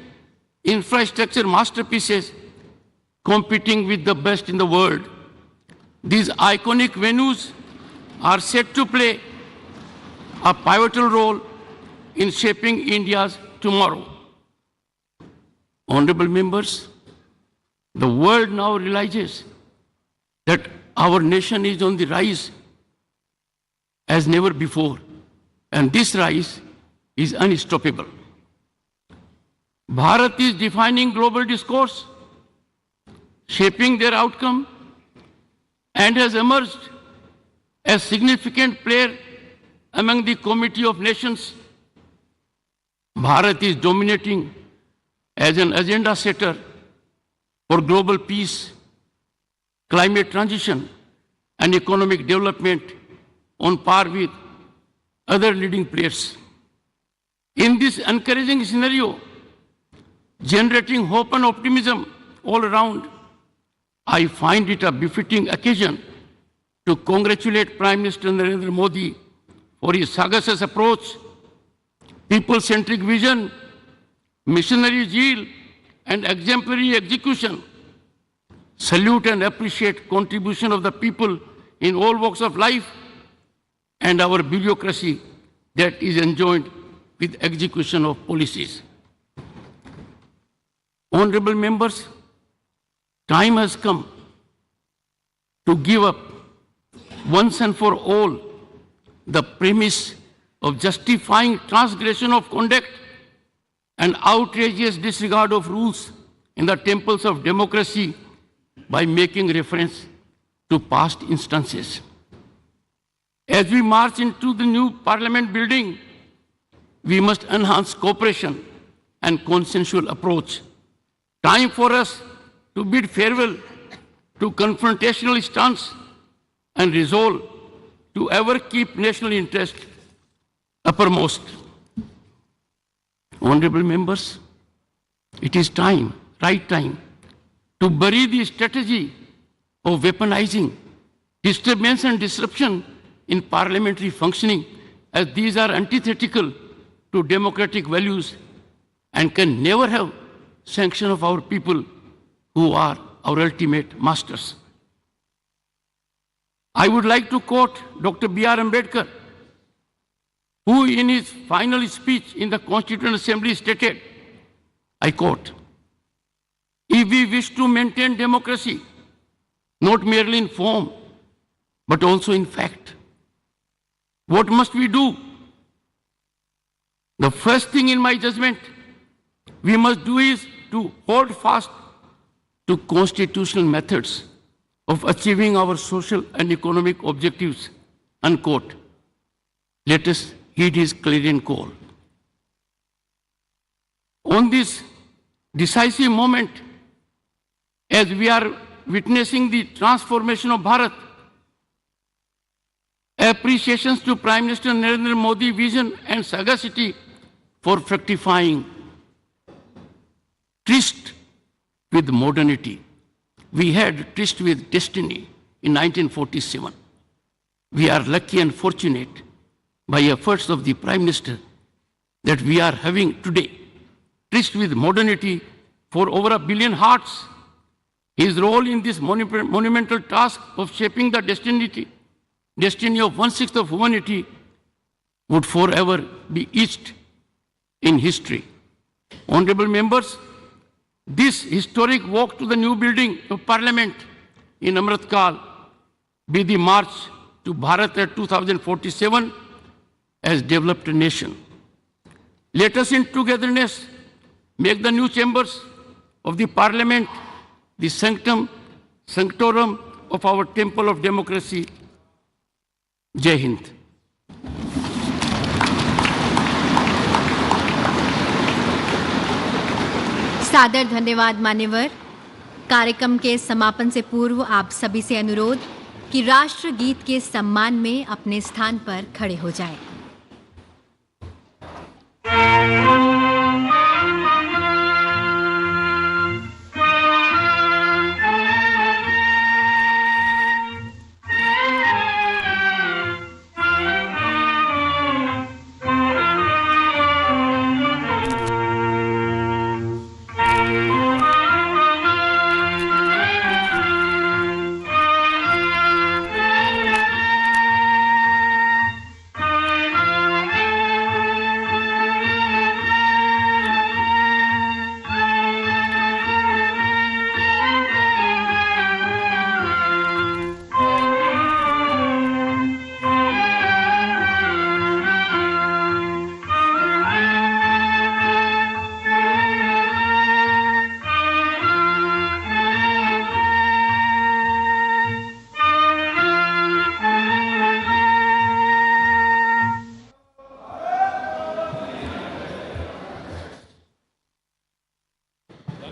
infrastructure masterpieces competing with the best in the world. These iconic venues are set to play a pivotal role in shaping India's tomorrow. Honorable members, the world now realizes that our nation is on the rise as never before, and this rise is unstoppable. Bharat is defining global discourse, shaping their outcome, and has emerged as significant player among the Committee of Nations. Bharat is dominating as an agenda setter for global peace, climate transition, and economic development on par with other leading players. In this encouraging scenario, generating hope and optimism all around, I find it a befitting occasion to congratulate Prime Minister Narendra Modi for his sagacious approach, people-centric vision, missionary zeal, and exemplary execution. Salute and appreciate contribution of the people in all walks of life and our bureaucracy that is enjoined with execution of policies. Honorable members, time has come to give up once and for all the premise of justifying transgression of conduct and outrageous disregard of rules in the temples of democracy by making reference to past instances. As we march into the new parliament building, we must enhance cooperation and consensual approach. Time for us to bid farewell to confrontational stance and resolve to ever keep national interest uppermost. Honorable members, it is time, right time, to bury the strategy of weaponizing disturbance and disruption in parliamentary functioning, as these are antithetical to democratic values and can never have sanction of our people who are our ultimate masters. I would like to quote Dr. B.R. Ambedkar, who in his final speech in the Constituent Assembly stated, I quote, "If we wish to maintain democracy, not merely in form, but also in fact, what must we do? The first thing in my judgment we must do is to hold fast to constitutional methods of achieving our social and economic objectives," unquote. Let us heed his clarion call. On this decisive moment, as we are witnessing the transformation of Bharat, appreciations to Prime Minister Narendra Modi's vision and sagacity for fructifying tryst with modernity. We had tryst with destiny in 1947. We are lucky and fortunate by efforts of the Prime Minister that we are having today tryst with modernity for over 1 billion hearts. His role in this monumental task of shaping the destiny of 1/6 of humanity would forever be etched in history. Honorable members, this historic walk to the new building of Parliament in Amrit Kal be the march to Bharat at 2047 as developed nation. Let us in togetherness make the new chambers of the Parliament the sanctorum of our temple of democracy. Jai Hind. सादर धन्यवाद मान्यवर। कार्यक्रम के समापन से पूर्व आप सभी से अनुरोध कि राष्ट्र गीत के सम्मान में अपने स्थान पर खड़े हो जाएं।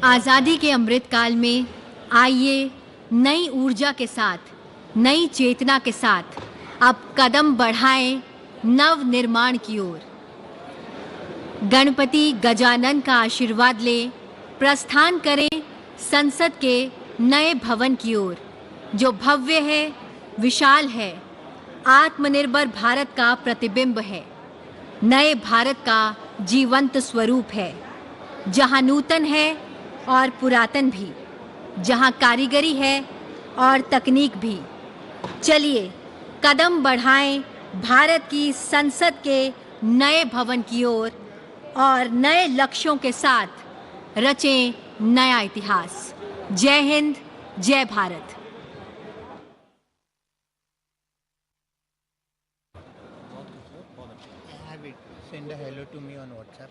आज़ादी के अमृत काल में आइए नई ऊर्जा के साथ, नई चेतना के साथ अब कदम बढ़ाएं नव निर्माण की ओर। गणपति गजानन का आशीर्वाद ले प्रस्थान करें संसद के नए भवन की ओर, जो भव्य है, विशाल है, आत्मनिर्भर भारत का प्रतिबिंब है, नए भारत का जीवंत स्वरूप है, जहां नूतन है और पुरातन भी, जहां कारीगरी है और तकनीक भी। चलिए कदम बढ़ाएं भारत की संसद के नए भवन की ओर और नए लक्ष्यों के साथ रचें नया इतिहास। जय हिंद, जय Bharat. Send a hello to me on WhatsApp.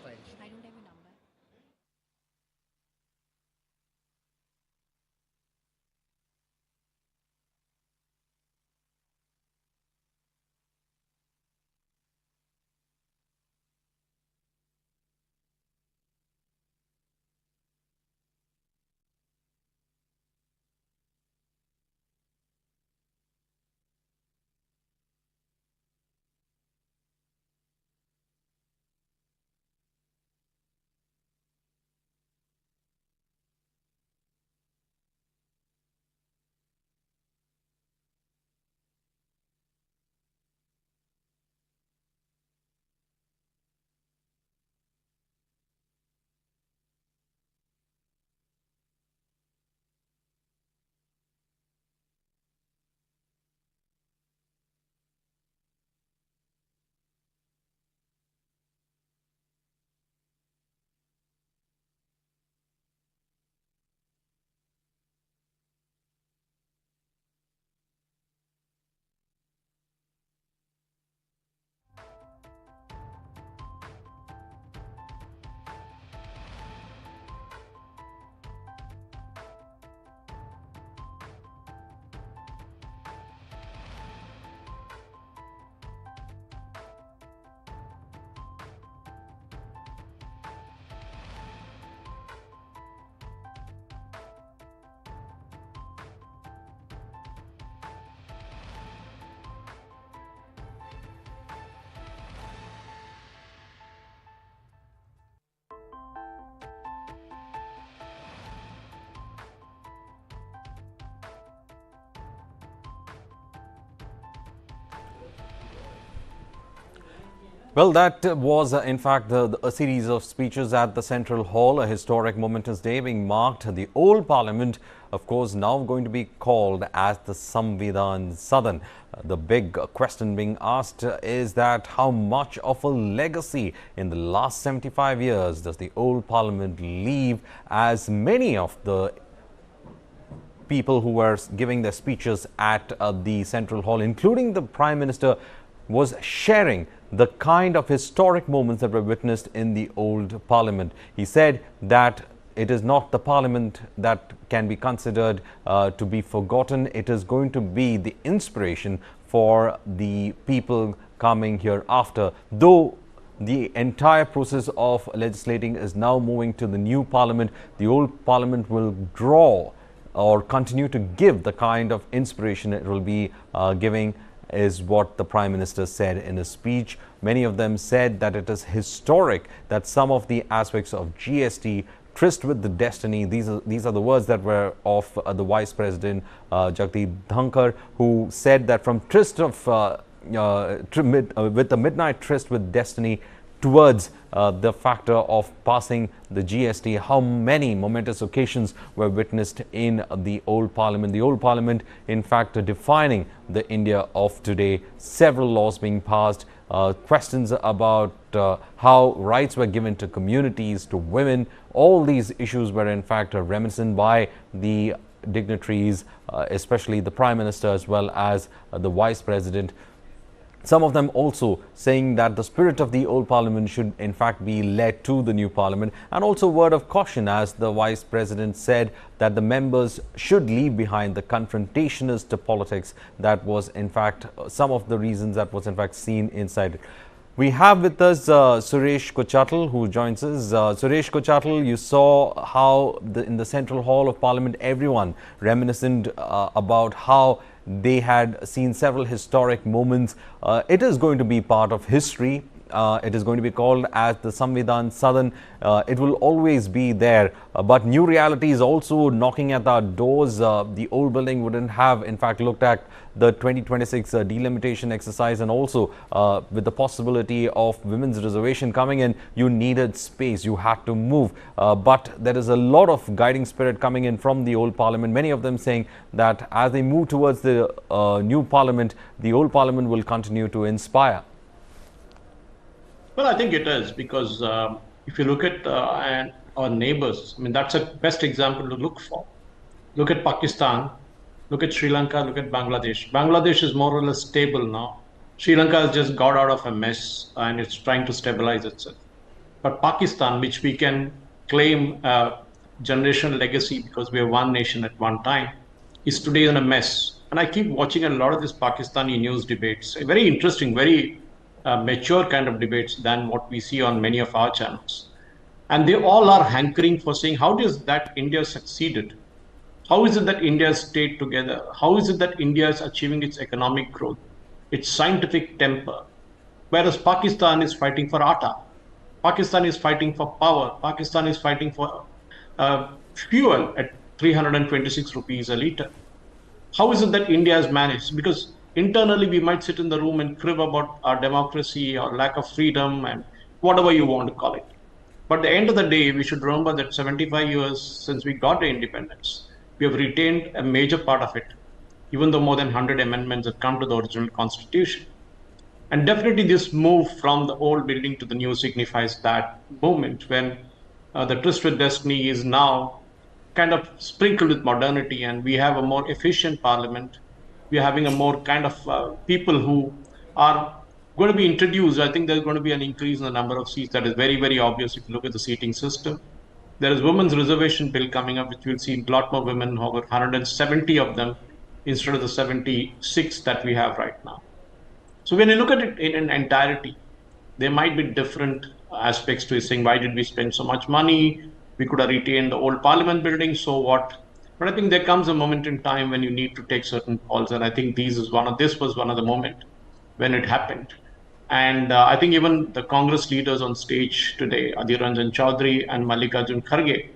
Well, that was in fact a series of speeches at the Central Hall, a historic momentous day being marked. The old Parliament, of course, now going to be called as the Samvidhan Sadan. The big question being asked is that how much of a legacy in the last 75 years does the old Parliament leave, as many of the people who were giving their speeches at the Central Hall, including the Prime Minister, was sharing the kind of historic moments that were witnessed in the old Parliament. He said that it is not the Parliament that can be considered to be forgotten. It is going to be the inspiration for the people coming hereafter. Though the entire process of legislating is now moving to the new Parliament, the old Parliament will draw or continue to give the kind of inspiration it will be giving, is what the Prime Minister said in his speech. Many of them said that it is historic that some of the aspects of GST tryst with the destiny. These are the words that were of the Vice President Jagdeep Dhankar, who said that from tryst of with the midnight tryst with destiny towards the factor of passing the GST, how many momentous occasions were witnessed in the old Parliament. The old Parliament, in fact, defining the India of today. Several laws being passed, questions about how rights were given to communities, to women. All these issues were, in fact, reminiscent by the dignitaries, especially the Prime Minister as well as the Vice President. Some of them also saying that the spirit of the old Parliament should in fact be led to the new Parliament, and also word of caution, as the Vice President said, that the members should leave behind the confrontationist politics that was in fact some of the reasons that was in fact seen inside it. We have with us Suresh Kochatal, who joins us. Suresh Kochatal, you saw how in the Central Hall of Parliament, everyone reminiscent about how they had seen several historic moments. It is going to be part of history. It is going to be called as the Samvidhan Sadan. It will always be there. But new reality is also knocking at our doors. The old building wouldn't have, in fact, looked at the 2026 delimitation exercise, and also with the possibility of women's reservation coming in, you needed space, you had to move. But there is a lot of guiding spirit coming in from the old parliament, many of them saying that as they move towards the new parliament, the old parliament will continue to inspire. Well, I think it is, because if you look at our neighbors, I mean, that's a best example to look for. Look at Pakistan, look at Sri Lanka, look at Bangladesh. Bangladesh is more or less stable now. Sri Lanka has just got out of a mess and it's trying to stabilize itself. But Pakistan, which we can claim a generational legacy because we are one nation at one time, is today in a mess. And I keep watching a lot of these Pakistani news debates, very interesting, very mature kind of debates than what we see on many of our channels. And they all are hankering for saying, how does that India succeeded? How is it that India has stayed together? How is it that India is achieving its economic growth, its scientific temper? Whereas Pakistan is fighting for atta. Pakistan is fighting for power. Pakistan is fighting for fuel at 326 rupees a litre. How is it that India has managed? Because internally, we might sit in the room and crib about our democracy, our lack of freedom, and whatever you want to call it. But at the end of the day, we should remember that 75 years since we got the independence, we have retained a major part of it, even though more than 100 amendments have come to the original constitution. And definitely this move from the old building to the new signifies that moment when the tryst with destiny is now kind of sprinkled with modernity, and we have a more efficient parliament. We are having a more kind of people who are going to be introduced. I think there's going to be an increase in the number of seats. That is very, very obvious if you look at the seating system. There is women's reservation bill coming up, which will see a lot more women, over 170 of them instead of the 76 that we have right now. So when you look at it in an entirety, there might be different aspects to it, saying, why did we spend so much money? We could have retained the old parliament building, so what? But I think there comes a moment in time when you need to take certain calls, and I think this was one of the moment when it happened. And I think even the Congress leaders on stage today, Adhir Ranjan Chaudhary and Mallikarjun Kharge,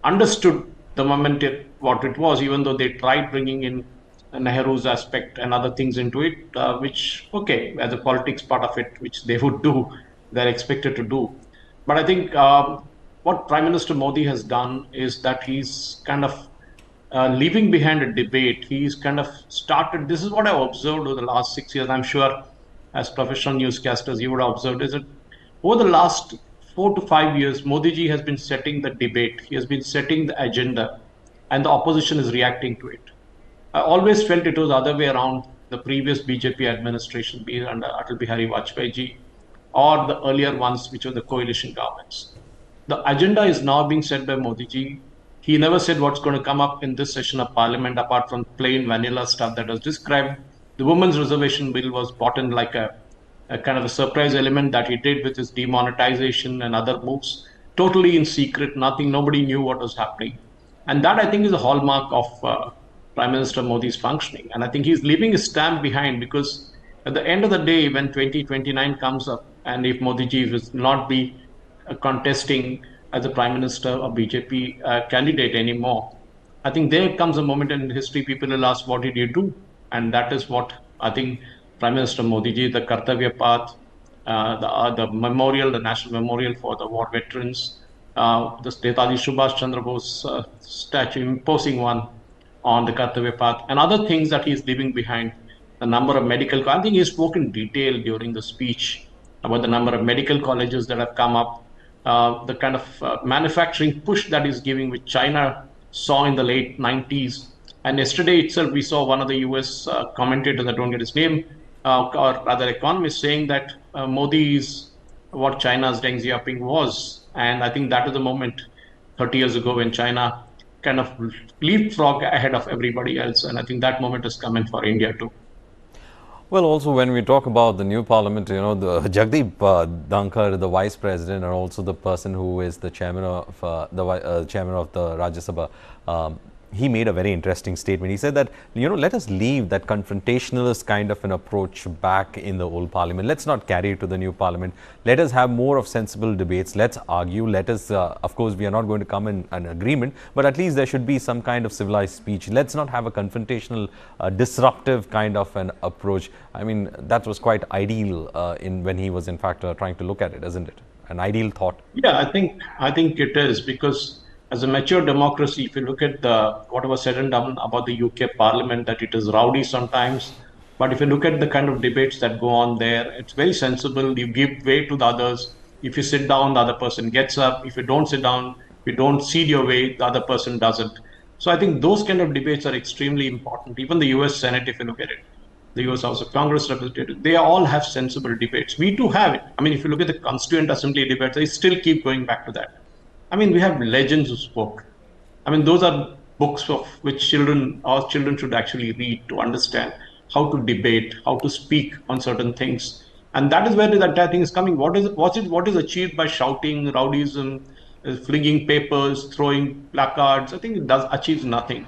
understood the moment what it was, even though they tried bringing in Nehru's aspect and other things into it, which, okay, as a politics part of it, which they would do, they're expected to do. But I think what Prime Minister Modi has done is that he's kind of leaving behind a debate. He's kind of started, this is what I've observed over the last 6 years. I'm sure as professional newscasters, you would have observed, is that over the last 4 to 5 years, Modi ji has been setting the debate. He has been setting the agenda, and the opposition is reacting to it. I always felt it was the other way around. The previous BJP administration, be it under Atal Bihari Vajpayee ji, or the earlier ones, which were the coalition governments. The agenda is now being set by Modi ji. He never said what's going to come up in this session of parliament, apart from plain vanilla stuff that was described. The women's reservation bill was brought in like a kind of a surprise element that he did with his demonetization and other moves, totally in secret, nobody knew what was happening. And that, I think, is a hallmark of Prime Minister Modi's functioning. And I think he's leaving a stamp behind, because at the end of the day, when 2029 comes up, and if Modi ji will not be contesting as a Prime Minister or BJP candidate anymore, I think there comes a moment in history people will ask, what did you do? And that is what I think Prime Minister Modi ji, the Kartavya Path, the memorial, the national memorial for the war veterans, the Netaji Subhash Chandra Bose statue, imposing one on the Kartavya Path, and other things that he's leaving behind. The number of medical, I think he spoke in detail during the speech about the number of medical colleges that have come up, the kind of manufacturing push that is giving, which China saw in the late 90s. And yesterday itself, we saw one of the US commentators, I don't get his name, or rather economist, saying that Modi is what China's Deng Xiaoping was. And I think that is the moment 30 years ago when China kind of leapfrog ahead of everybody else. And I think that moment is coming for India too. Well, also when we talk about the new parliament, you know, the Jagdeep Dhankar, the vice president, and also the person who is the chairman of chairman of the Rajya Sabha, he made a very interesting statement. He said that, you know, let us leave that confrontationalist kind of an approach back in the old parliament. Let's not carry it to the new parliament. Let us have more of sensible debates. Let's argue. Let us, of course, we are not going to come in an agreement, but at least there should be some kind of civilized speech. Let's not have a confrontational, disruptive kind of an approach. I mean, that was quite ideal when he was in fact trying to look at it, isn't it? An ideal thought. Yeah, I think it is, because as a mature democracy, if you look at what was said and done about the UK Parliament, that it is rowdy sometimes, but if you look at the kind of debates that go on there, it's very sensible. You give way to the others. If you sit down, the other person gets up. If you don't sit down, if you don't cede your way, the other person doesn't. So I think those kind of debates are extremely important. Even the US Senate, if you look at it, the US House of Congress representatives, they all have sensible debates. We too have it. I mean, if you look at the Constituent Assembly debates, they still keep going back to that. I mean, we have legends who spoke. I mean, those are books of which our children should actually read to understand how to debate, how to speak on certain things. And that is where the entire thing is coming. What is achieved by shouting, rowdyism, flinging papers, throwing placards? I think it achieves nothing.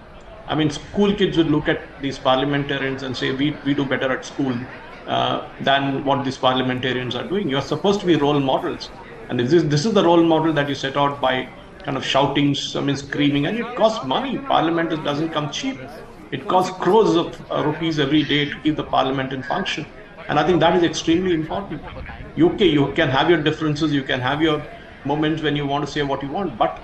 I mean, school kids would look at these parliamentarians and say, we do better at school than what these parliamentarians are doing. You're supposed to be role models. And this is the role model that you set out by kind of shouting, screaming, and it costs money. Parliament doesn't come cheap. It costs crores of rupees every day to keep the parliament in function. And I think that is extremely important. UK, you can have your differences, you can have your moments when you want to say what you want, but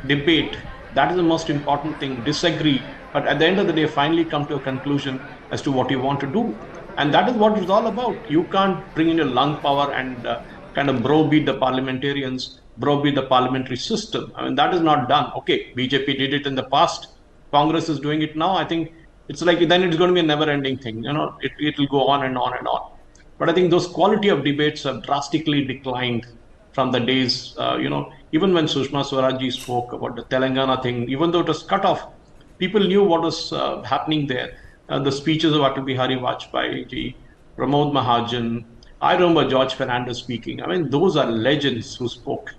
debate, that is the most important thing. Disagree, but at the end of the day, finally come to a conclusion as to what you want to do. And that is what it's all about. You can't bring in your lung power and kind of browbeat the parliamentarians, browbeat the parliamentary system. I mean, that is not done. Okay, BJP did it in the past. Congress is doing it now. I think it's like, then it's going to be a never-ending thing. You know, it will go on and on and on. But I think those quality of debates have drastically declined from the days, even when Sushma Swaraj spoke about the Telangana thing, even though it was cut off, people knew what was happening there. The speeches of Atal Bihari Vajpayee, Pramod Mahajan, I remember George Fernandez speaking. I mean, those are legends who spoke.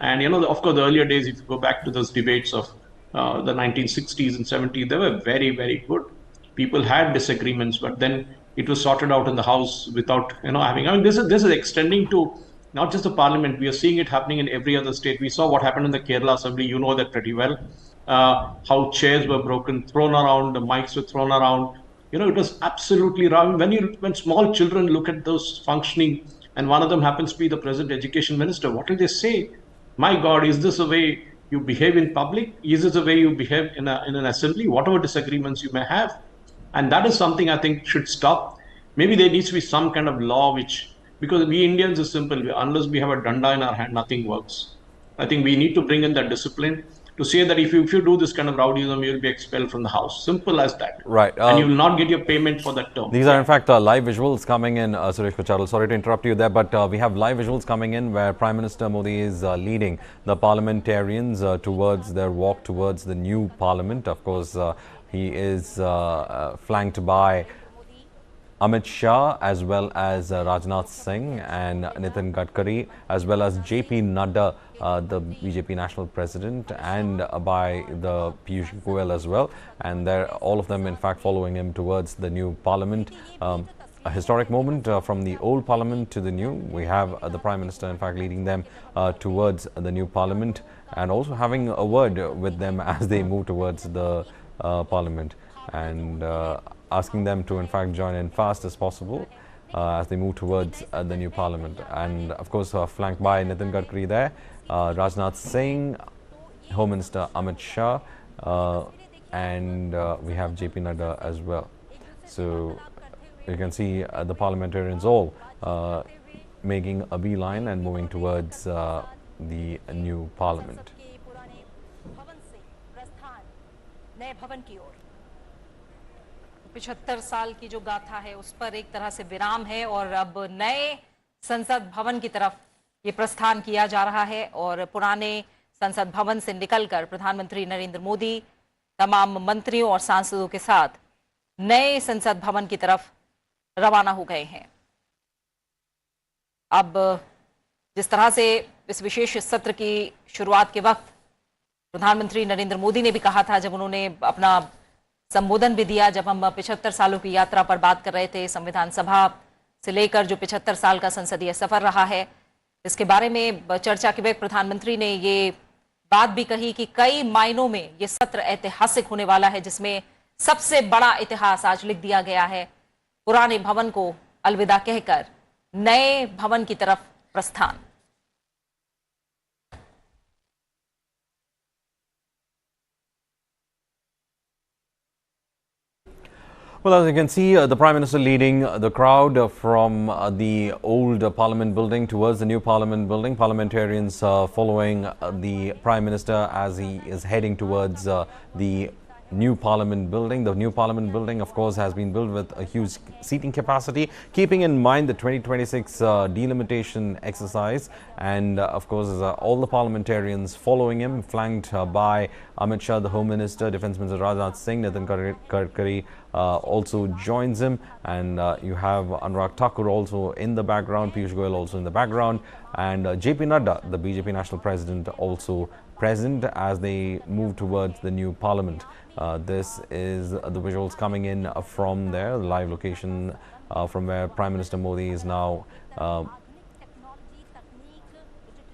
And, of course, the earlier days, if you go back to those debates of the 1960s and 70s, they were very, very good. People had disagreements, but then it was sorted out in the House without, having. I mean, this is extending to not just the Parliament. We are seeing it happening in every other state. We saw what happened in the Kerala Assembly. You know that pretty well. How chairs were broken, thrown around, the mics were thrown around. It was absolutely wrong. When small children look at those functioning, and one of them happens to be the present education minister, what do they say? My God, is this the way you behave in public? Is this the way you behave in an assembly? Whatever disagreements you may have. And that is something I think should stop. Maybe there needs to be some kind of law because we Indians are simple. Unless we have a danda in our hand, nothing works. I think we need to bring in that discipline to say that if you do this kind of rowdyism, you'll be expelled from the house. Simple as that. Right. And you will not get your payment for that term. These are in fact live visuals coming in, Suresh Kochadal. Sorry to interrupt you there, but we have live visuals coming in where Prime Minister Modi is leading the parliamentarians towards their walk towards the new parliament. Of course, he is flanked by Amit Shah as well as Rajnath Singh and Nitin Gadkari as well as JP Nadda, the BJP national president, and by the Piyush Goyal as well. And they're all of them in fact following him towards the new parliament. A historic moment from the old parliament to the new. We have the Prime Minister in fact leading them towards the new parliament and also having a word with them as they move towards the parliament and asking them to in fact join in fast as possible as they move towards the new parliament. And of course flanked by Nitin Gadkari there, Rajnath Singh, Home Minister Amit Shah, and we have JP Nadda as well. So you can see the parliamentarians all making a beeline and moving towards the new parliament. 75 साल की जो गाथा है उस पर एक तरह से विराम है और अब नए संसद भवन की तरफ ये प्रस्थान किया जा रहा है और पुराने संसद भवन से निकलकर प्रधानमंत्री नरेंद्र मोदी तमाम मंत्रियों और सांसदों के साथ नए संसद भवन की तरफ रवाना हो गए हैं। अब जिस तरह से इस विशेष सत्र की शुरुआत के वक्त प्रधानमंत्री नरेंद्र मोदी ने भी कहा था, जब उन्होंने अपना संबोधन भी दिया, जब हम 75 सालों की यात्रा पर बात कर रहे थे, संविधान सभा से लेकर जो 75 साल का संसदीय सफर रहा है, इसके बारे में चर्चा के वक्त प्रधानमंत्री ने ये बात भी कही कि कई मायनों में ये सत्र ऐतिहासिक होने वाला है, जिसमें सबसे बड़ा इतिहास आज लिख दिया गया है। पुराने भवन को अलविदा कहकर नए भवन की तरफ प्रस्थान। Well, as you can see, the Prime Minister leading the crowd from the old Parliament building towards the new Parliament building. Parliamentarians following the Prime Minister as he is heading towards the new Parliament building. The new Parliament building, of course, has been built with a huge seating capacity, keeping in mind the 2026 delimitation exercise. And of course, all the parliamentarians following him, flanked by Amit Shah, the Home Minister, Defence Minister Rajnath Singh, Nitin Gadkari also joins him, and you have Anurag Thakur also in the background, Piyush Goyal also in the background, and JP Nadda, the BJP National President, also present as they move towards the new Parliament. This is the visuals coming in from there, the live location from where Prime Minister Modi is now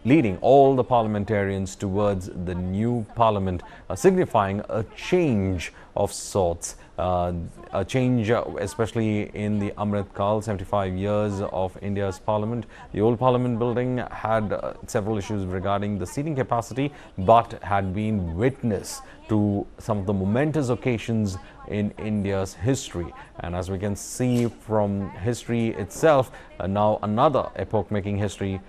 leading all the parliamentarians towards the new Parliament, signifying a change of sorts. A change especially in the Amrit Kal, 75 years of India's Parliament. The old Parliament building had several issues regarding the seating capacity, but had been witness to some of the momentous occasions in India's history. And as we can see from history itself, now another epoch-making history.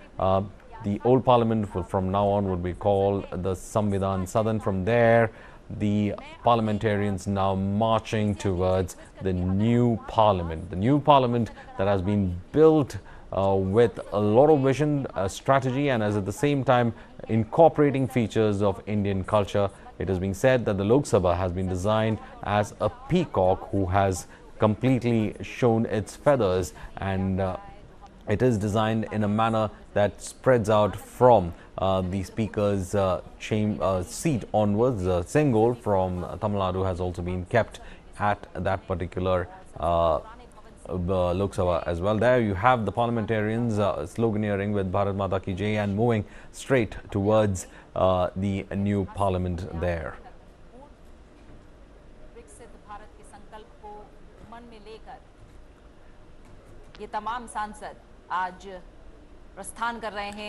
The old Parliament will, from now on, would be called the Samvidhan Sadan. From there, the parliamentarians now marching towards the new Parliament. The new Parliament that has been built with a lot of vision, strategy, and as at the same time incorporating features of Indian culture. It has been said that the Lok Sabha has been designed as a peacock who has completely shown its feathers, and it is designed in a manner that spreads out from the speaker's seat onwards. Sengol from Tamil Nadu has also been kept at that particular Lok Sabha as well. There you have the parliamentarians sloganeering with Bharat Mata Ki Jai and moving straight towards the new Parliament there.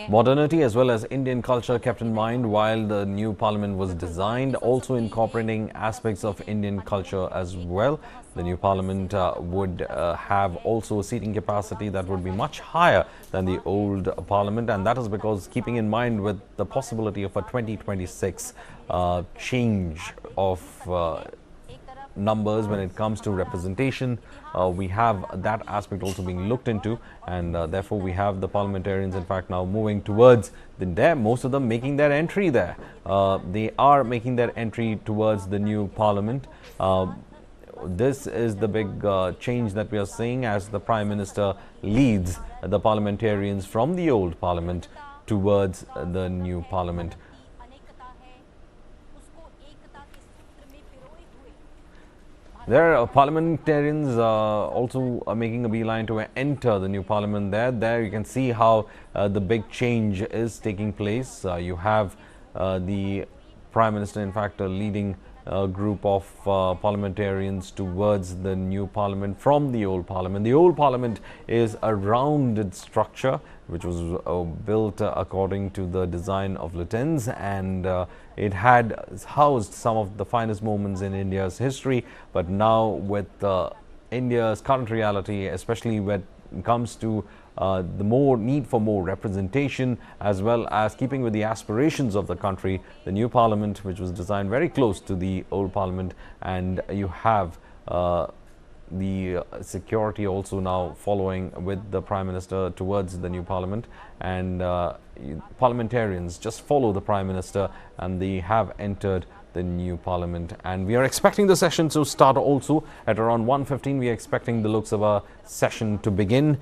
Modernity as well as Indian culture kept in mind while the new Parliament was designed, also incorporating aspects of Indian culture as well. The new Parliament would have also a seating capacity that would be much higher than the old Parliament, and that is because keeping in mind with the possibility of a 2026 change of numbers when it comes to representation, we have that aspect also being looked into, and therefore we have the parliamentarians in fact now moving towards there, most of them making their entry there. They are making their entry towards the new Parliament. This is the big change that we are seeing as the Prime Minister leads the parliamentarians from the old Parliament towards the new Parliament. There are parliamentarians also making a beeline to enter the new Parliament there. There you can see how the big change is taking place. You have the Prime Minister in fact leading a group of parliamentarians towards the new Parliament from the old Parliament. The old Parliament is a rounded structure which was built according to the design of Lutyens, and it had housed some of the finest moments in India's history. But now with India's current reality, especially when it comes to the more need for more representation as well as keeping with the aspirations of the country, the new Parliament, which was designed very close to the old Parliament, and you have the security also now following with the Prime Minister towards the new Parliament, and parliamentarians just follow the Prime Minister and they have entered the new parliament. And we are expecting the session to start also at around 1:15. We are expecting the Lok Sabha session to begin.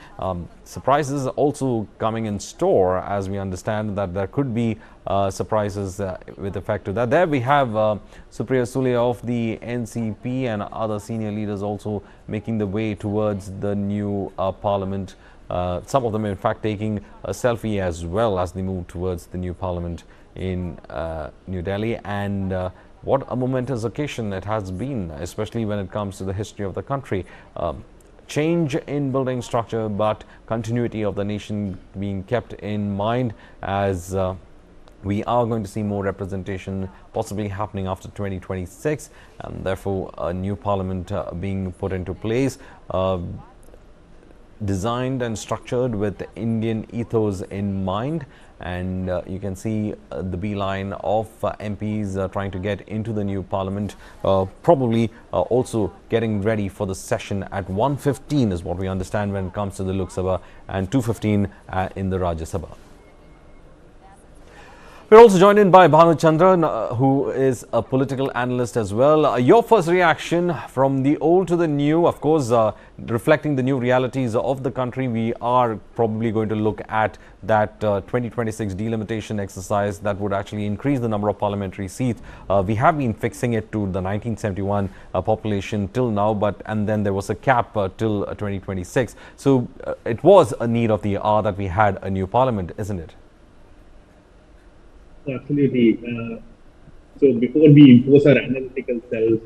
Surprises also coming in store, as we understand that there could be surprises with effect to that. There we have Supriya Sule of the NCP and other senior leaders also making the way towards the new parliament. Some of them, in fact, taking a selfie as well as they move towards the new parliament in New Delhi. And what a momentous occasion it has been, especially when it comes to the history of the country. Change in building structure, but continuity of the nation being kept in mind, as we are going to see more representation possibly happening after 2026, and therefore a new parliament being put into place, designed and structured with Indian ethos in mind. And you can see the beeline of MPs trying to get into the new parliament, probably also getting ready for the session at 1:15 is what we understand when it comes to the Lok Sabha, and 2:15 in the Rajya Sabha. We're also joined in by Bhanu Chandran, who is a political analyst as well. Your first reaction from the old to the new, of course, reflecting the new realities of the country. We are probably going to look at that 2026 delimitation exercise that would actually increase the number of parliamentary seats. We have been fixing it to the 1971 population till now, and then there was a cap till 2026. So it was a need of the hour that we had a new parliament, isn't it? Absolutely. So before we impose our analytical selves,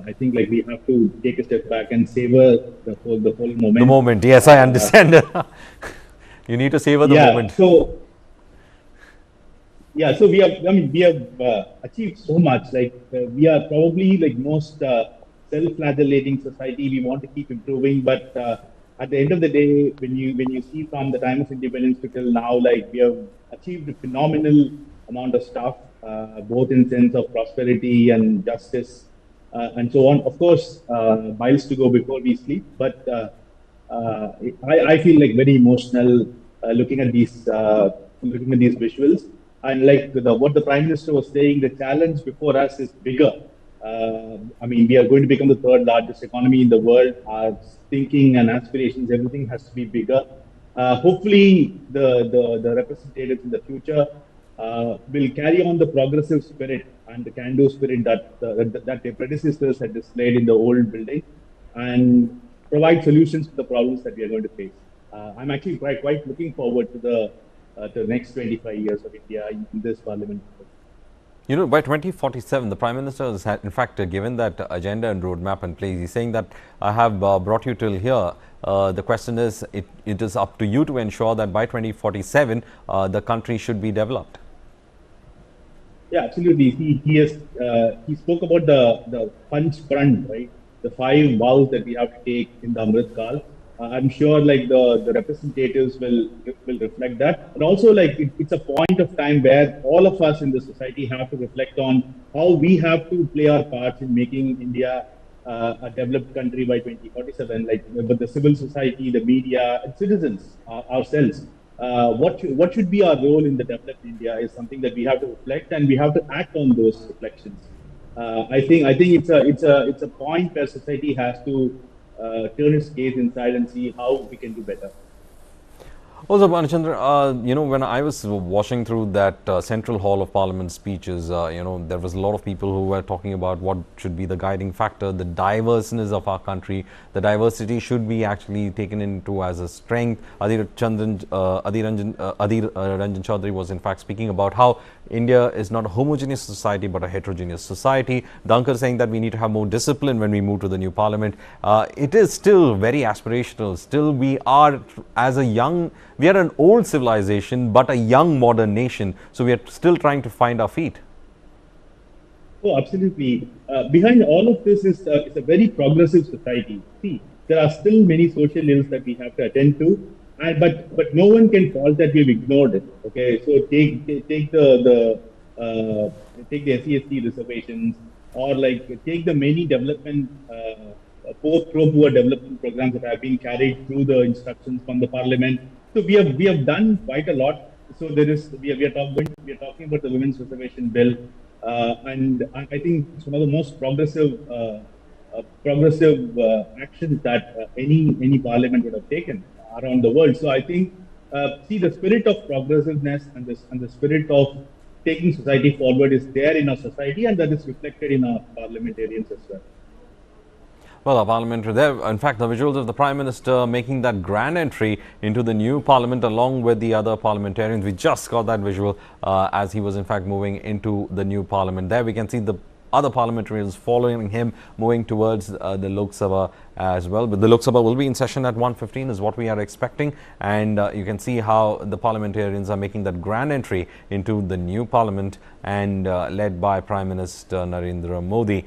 I think like we have to take a step back and savor the whole moment. The moment, yes, I understand. You need to savor the moment. So we have achieved so much. Like we are probably like most self-flagellating society. We want to keep improving, but at the end of the day, when you see from the time of independence to till now, like we have achieved a phenomenal amount of stuff, both in sense of prosperity and justice and so on. Of course, miles to go before we sleep, but I feel like very emotional looking at these visuals. And like what the Prime Minister was saying, the challenge before us is bigger. I mean, we are going to become the third largest economy in the world. Our thinking and aspirations, everything has to be bigger. Hopefully, the representatives in the future will carry on the progressive spirit and the can-do spirit that their predecessors had displayed in the old building, and provide solutions to the problems that we are going to face. I'm actually quite looking forward to the next 25 years of India in this parliament. You know, by 2047, the Prime Minister has in fact given that agenda and roadmap in place. He's saying that I have brought you till here. The question is, it is up to you to ensure that by 2047, the country should be developed. Yeah, absolutely. He spoke about the punch front, right? The 5 vows that we have to take in the Amrit Kal. I'm sure like the representatives will reflect that. And also like it's a point of time where all of us in the society have to reflect on how we have to play our parts in making India a developed country by 2047, like with the civil society, the media, and citizens ourselves. What should be our role in the developed India is something that we have to reflect, and we have to act on those reflections. I think it's a point where society has to turn its gaze inside and see how we can do better. Also, Bhanuchandra, you know, when I was watching through that Central Hall of Parliament speeches, you know, there was a lot of people who were talking about what should be the guiding factor, the diverseness of our country. The diversity should be actually taken into as a strength. Adhir Ranjan Chaudhary was in fact speaking about how India is not a homogeneous society but a heterogeneous society. Dankar saying that we need to have more discipline when we move to the new parliament. It is still very aspirational. Still, we are we are an old civilization but a young modern nation. So we are still trying to find our feet. Oh, absolutely. Behind all of this is it's a very progressive society. See, there are still many social ills that we have to attend to. But no one can fault that we've ignored it. Okay, so take the SC/ST reservations, or like take the many development post-pro-poor development programs that have been carried through the instructions from the parliament. So we have done quite a lot. So we are talking about the women's reservation bill. and I think it's one of the most progressive actions that any parliament would have taken around the world. So I think, see, the spirit of progressiveness and the spirit of taking society forward is there in our society, and that is reflected in our parliamentarians as well. Well, our parliamentary there, in fact, the visuals of the Prime Minister making that grand entry into the new Parliament along with the other parliamentarians. We just got that visual as he was, in fact, moving into the new Parliament. There we can see the other parliamentarians following him, moving towards the Lok Sabha as well. But the Lok Sabha will be in session at 1:15 is what we are expecting. And you can see how the parliamentarians are making that grand entry into the new Parliament and led by Prime Minister Narendra Modi.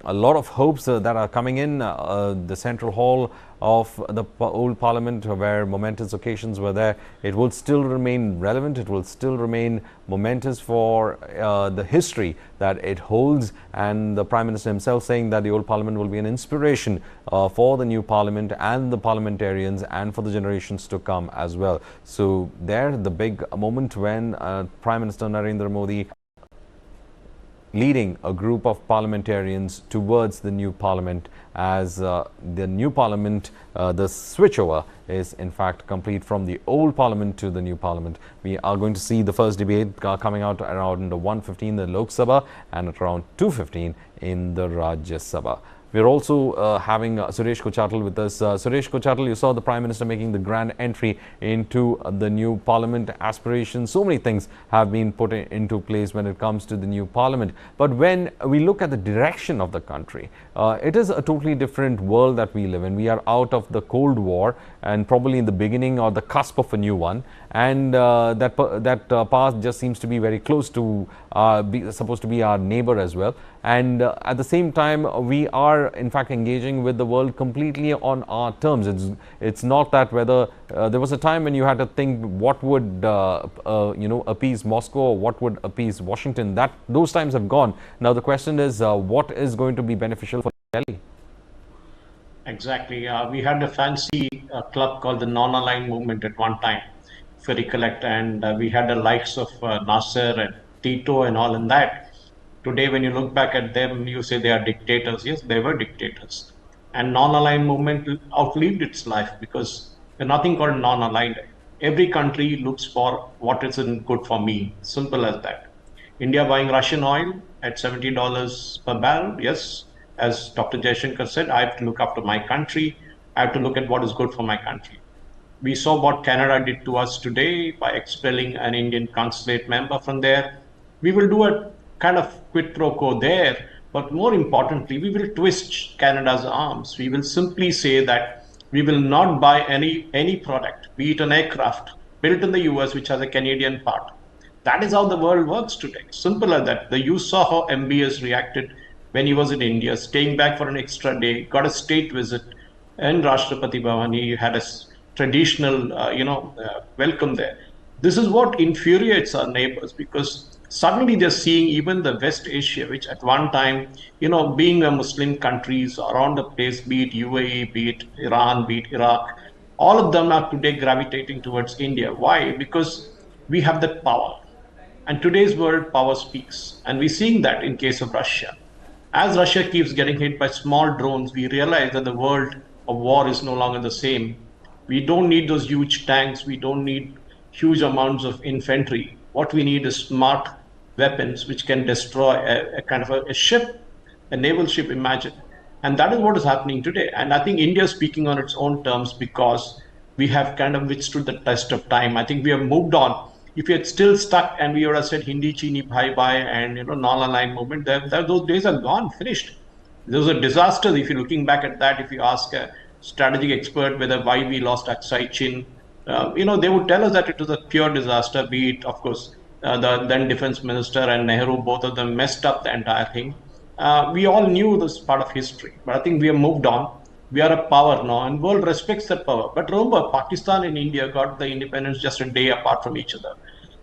A lot of hopes that are coming in. The central hall of the old Parliament, where momentous occasions were there, it will still remain relevant. It will still remain momentous for the history that it holds. And the Prime Minister himself saying that the old Parliament will be an inspiration for the new Parliament and the parliamentarians and for the generations to come as well. So there, the big moment when Prime Minister Narendra Modi leading a group of parliamentarians towards the new Parliament, as the new Parliament, the switchover is in fact complete from the old Parliament to the new Parliament. We are going to see the first debate coming out around 1:15 the Lok Sabha and at around 2:15 in the Rajya Sabha. We're also having Suresh Kochatal with us. Suresh Kochatal, you saw the Prime Minister making the grand entry into the new Parliament aspirations. So many things have been put into place when it comes to the new Parliament. But when we look at the direction of the country, it is a totally different world that we live in. We are out of the Cold War and probably in the beginning or the cusp of a new one. And that path just seems to be very close to supposed to be our neighbor as well. And at the same time, we are in fact engaging with the world completely on our terms. It's not that whether there was a time when you had to think what would appease Moscow or what would appease Washington. Those times have gone. Now the question is, what is going to be beneficial for Delhi? Exactly. We had a fancy club called the Non-Aligned Movement at one time, if you recollect, and we had the likes of Nasser and Tito and all in that. Today, when you look back at them, you say they are dictators. Yes, they were dictators. And non-aligned movement outlived its life because there's nothing called non-aligned. Every country looks for what isn't good for me. Simple as that. India buying Russian oil at $70 per barrel. Yes, as Dr. Jaishankar said, I have to look after my country. I have to look at what is good for my country. We saw what Canada did to us today by expelling an Indian consulate member from there. We will do a kind of quid pro quo there, but more importantly, we will twist Canada's arms. We will simply say that we will not buy any product, be it an aircraft built in the US, which has a Canadian part. That is how the world works today. Simple as that. You saw how MBS reacted when he was in India, staying back for an extra day, got a state visit, and Rashtrapati Bhavan, he had a traditional, welcome there. This is what infuriates our neighbors because suddenly they're seeing even the West Asia, which at one time, being a Muslim countries around the place, be it UAE, be it Iran, be it Iraq, all of them are today gravitating towards India. Why? Because we have that power. And today's world, power speaks. And we're seeing that in case of Russia. As Russia keeps getting hit by small drones, we realize that the world of war is no longer the same. We don't need those huge tanks. We don't need huge amounts of infantry. What we need is smart weapons which can destroy a kind of a ship, a naval ship, imagine. And that is what is happening today. And I think India is speaking on its own terms because we have kind of withstood the test of time. I think we have moved on. If we had still stuck and we would have said Hindi Chini Bhai Bhai and non-aligned movement, those days are gone, finished. There was a disaster. If you're looking back at that, if you ask a strategic expert why we lost Aksai Chin, they would tell us that it was a pure disaster, be it, of course, the then defense minister and Nehru, both of them messed up the entire thing. We all knew this part of history, but I think we have moved on. We are a power now, and world respects that power. But remember, Pakistan and India got the independence just a day apart from each other.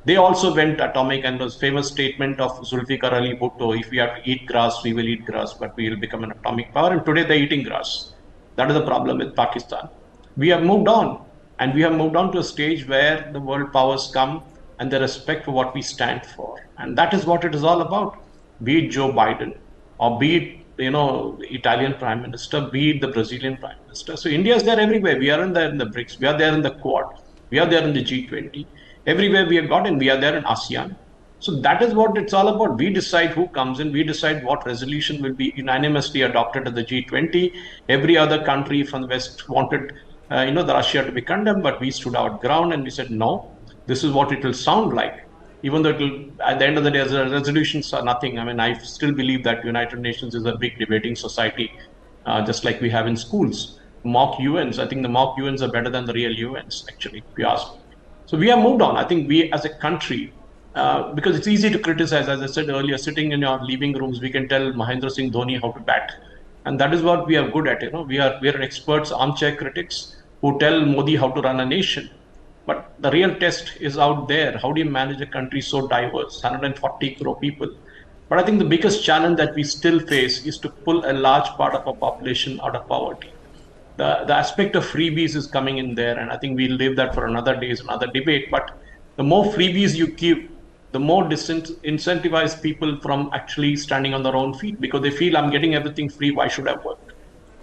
They also went atomic, and those famous statement of Zulfikar Ali Bhutto, if we have to eat grass, we will eat grass, but we will become an atomic power. And today they're eating grass. That is the problem with Pakistan. We have moved on, and we have moved on to a stage where the world powers come. and the respect for what we stand for. And that is what it is all about. Be it Joe Biden, or be it, the Italian Prime Minister, be it the Brazilian Prime Minister. So India is there everywhere. We are there in the BRICS. We are there in the Quad. We are there in the G20. Everywhere we have gotten, we are there in ASEAN. So that is what it's all about. We decide who comes in. We decide what resolution will be unanimously adopted at the G20. Every other country from the West wanted, the Russia to be condemned, but we stood our ground and we said, no, this is what it will sound like. Even though it will, at the end of the day, the resolutions are nothing. I mean, I still believe that United Nations is a big debating society, just like we have in schools. Mock UNs, I think the mock UNs are better than the real UNs, actually, if you ask me. So we have moved on. I think we as a country, because it's easy to criticize, as I said earlier, sitting in your living rooms, we can tell Mahendra Singh Dhoni how to bat. And that is what we are good at. We are experts, armchair critics who tell Modi how to run a nation. But the real test is out there. How do you manage a country so diverse, 140 crore people? But I think the biggest challenge that we still face is to pull a large part of our population out of poverty. The aspect of freebies is coming in there, and I think we'll leave that for another day's another debate. But the more freebies you give, the more incentivize people from actually standing on their own feet, because they feel I'm getting everything free, why should I work?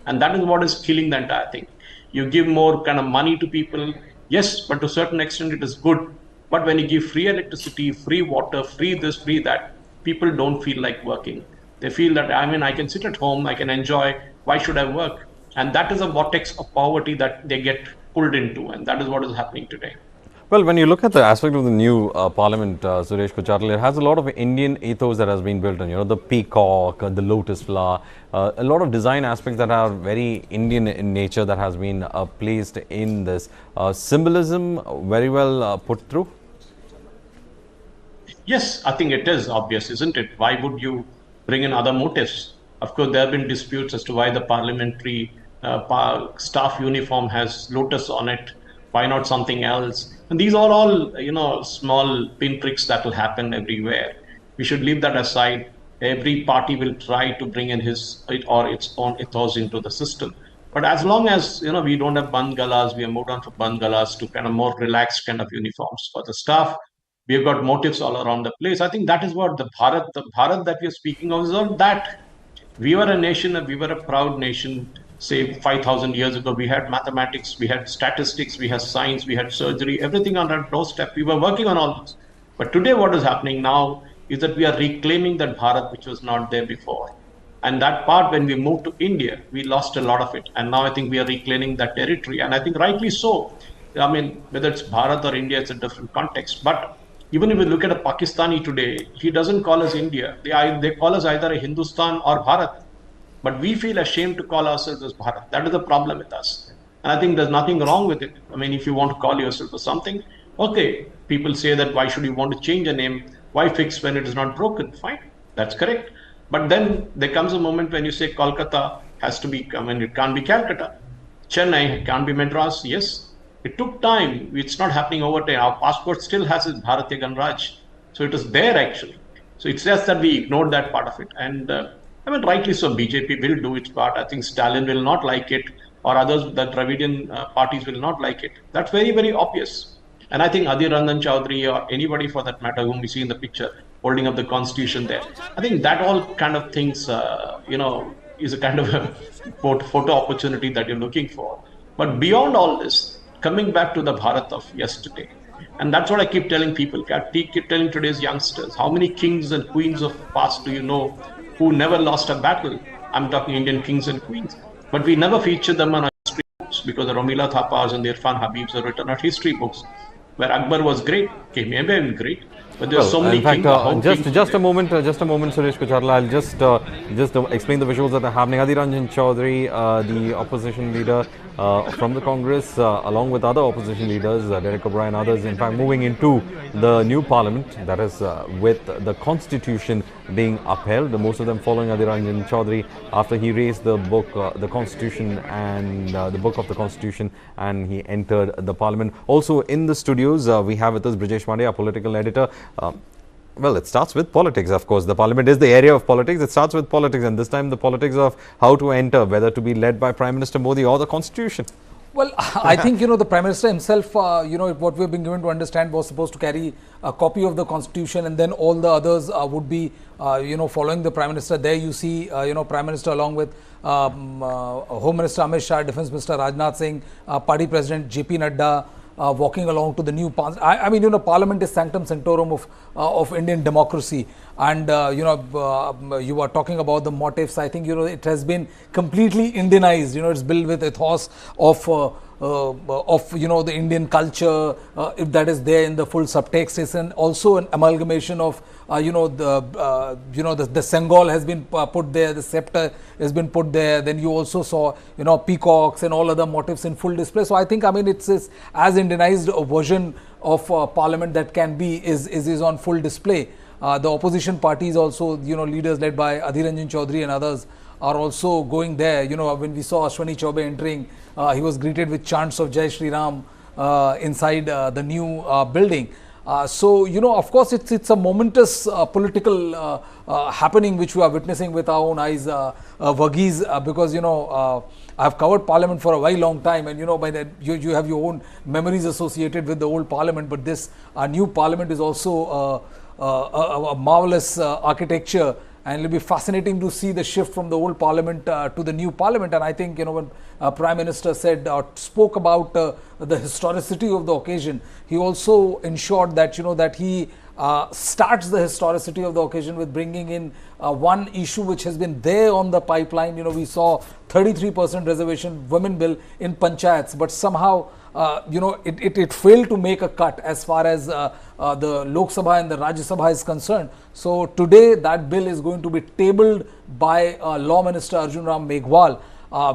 And that is what is killing the entire thing. You give more kind of money to people, yes, but to a certain extent it is good. But when you give free electricity, free water, free this, free that, people don't feel like working. They feel that, I can sit at home, I can enjoy, why should I work? And that is a vortex of poverty that they get pulled into, and that is what is happening today. Well, when you look at the aspect of the new parliament, Suresh Kochatal, it has a lot of Indian ethos that has been built on, the peacock, the lotus flower, a lot of design aspects that are very Indian in nature that has been placed in this. Symbolism very well put through? Yes, I think it is obvious, isn't it? Why would you bring in other motives? Of course, there have been disputes as to why the parliamentary staff uniform has lotus on it. Why not something else? And these are all, small pinpricks that will happen everywhere. We should leave that aside. Every party will try to bring in his or its own ethos into the system. But as long as, we don't have band galas, we have moved on from band galas to kind of more relaxed kind of uniforms for the staff. We have got motifs all around the place. I think that is what the Bharat that we are speaking of is all that. We were a nation, we were a proud nation, say 5,000 years ago. We had mathematics, we had statistics, we had science, we had surgery, everything on our doorstep. We were working on all this. But today what is happening now is that we are reclaiming that Bharat which was not there before. And that part, when we moved to India, we lost a lot of it. And now I think we are reclaiming that territory. And I think rightly so. I mean, whether it's Bharat or India, it's a different context. But even if we look at a Pakistani today, he doesn't call us India. They call us either a Hindustan or Bharat. But we feel ashamed to call ourselves as Bharat. That is the problem with us. And I think there's nothing wrong with it. I mean, if you want to call yourself as something, okay, people say that why should you want to change a name? Why fix when it is not broken? Fine, that's correct. But then there comes a moment when you say Kolkata has to be, it can't be Calcutta. Chennai can't be Madras. Yes, it took time. It's not happening overnight. Our passport still has its Bharatiya Ganraj. So it is there actually. So it's just that we ignored that part of it. And rightly so, BJP will do its part. I think Stalin will not like it, or others, the Dravidian parties will not like it. That's very, very obvious. And I think Adhir Ranjan Chaudhary or anybody for that matter whom we see in the picture holding up the constitution there, I think that all kind of things, is a kind of a photo opportunity that you're looking for. But beyond all this, coming back to the Bharat of yesterday, and that's what I keep telling people, I keep telling today's youngsters, how many kings and queens of past do you know who never lost a battle? I'm talking Indian kings and queens. But we never feature them on our history books because the Romila Thapas and the Irfan Habibs are written on history books. Where Akbar was great, he may have been great, but there are so many kings. In fact, just a moment, Suresh Kochatal. I'll just explain the visuals that are happening. Adhir Ranjan Chaudhary, the opposition leader from the Congress, along with other opposition leaders, Derek O'Brien, others, in fact, moving into the new parliament, that is with the constitution being upheld. Most of them following Adhir Ranjan Chaudhary after he raised the book, the constitution and the book of the constitution, and he entered the parliament. Also in the studios, we have with us Brijesh Pandey, our political editor. Well, it starts with politics, of course. The parliament is the area of politics. It starts with politics, and this time the politics of how to enter, whether to be led by Prime Minister Modi or the constitution. Well, I think, the Prime Minister himself, what we've been given to understand was supposed to carry a copy of the Constitution, and then all the others would be, following the Prime Minister. There you see, Prime Minister along with Home Minister Amit Shah, Defence Minister Rajnath Singh, Party President JP Nadda, walking along to the new Parliament is sanctum sanctorum of Indian democracy, and you are talking about the motifs. I think it has been completely Indianized. It's built with ethos of the Indian culture, if that is there in the full subtext. It's also an amalgamation of the Sengol has been put there, the scepter has been put there. Then you also saw peacocks and all other motifs in full display. So I think it's as Indianized a version of Parliament that can be is on full display. The opposition parties also, leaders led by Adhir Ranjan Chaudhary and others are also going there. When we saw Ashwani Chaubey entering, he was greeted with chants of Jai Shri Ram inside the new building. So, of course, it's a momentous political happening which we are witnessing with our own eyes, Varghese, because, I've covered Parliament for a very long time, and by that you have your own memories associated with the old Parliament, but this new Parliament is also a marvelous architecture, and it will be fascinating to see the shift from the old Parliament to the new Parliament. And I think when Prime Minister spoke about the historicity of the occasion, he also ensured that that he starts the historicity of the occasion with bringing in one issue which has been there on the pipeline. We saw 33% reservation women bill in panchayats, but somehow it failed to make a cut as far as the Lok Sabha and the Rajya Sabha is concerned. So today that bill is going to be tabled by Law Minister Arjun Ram Meghwal.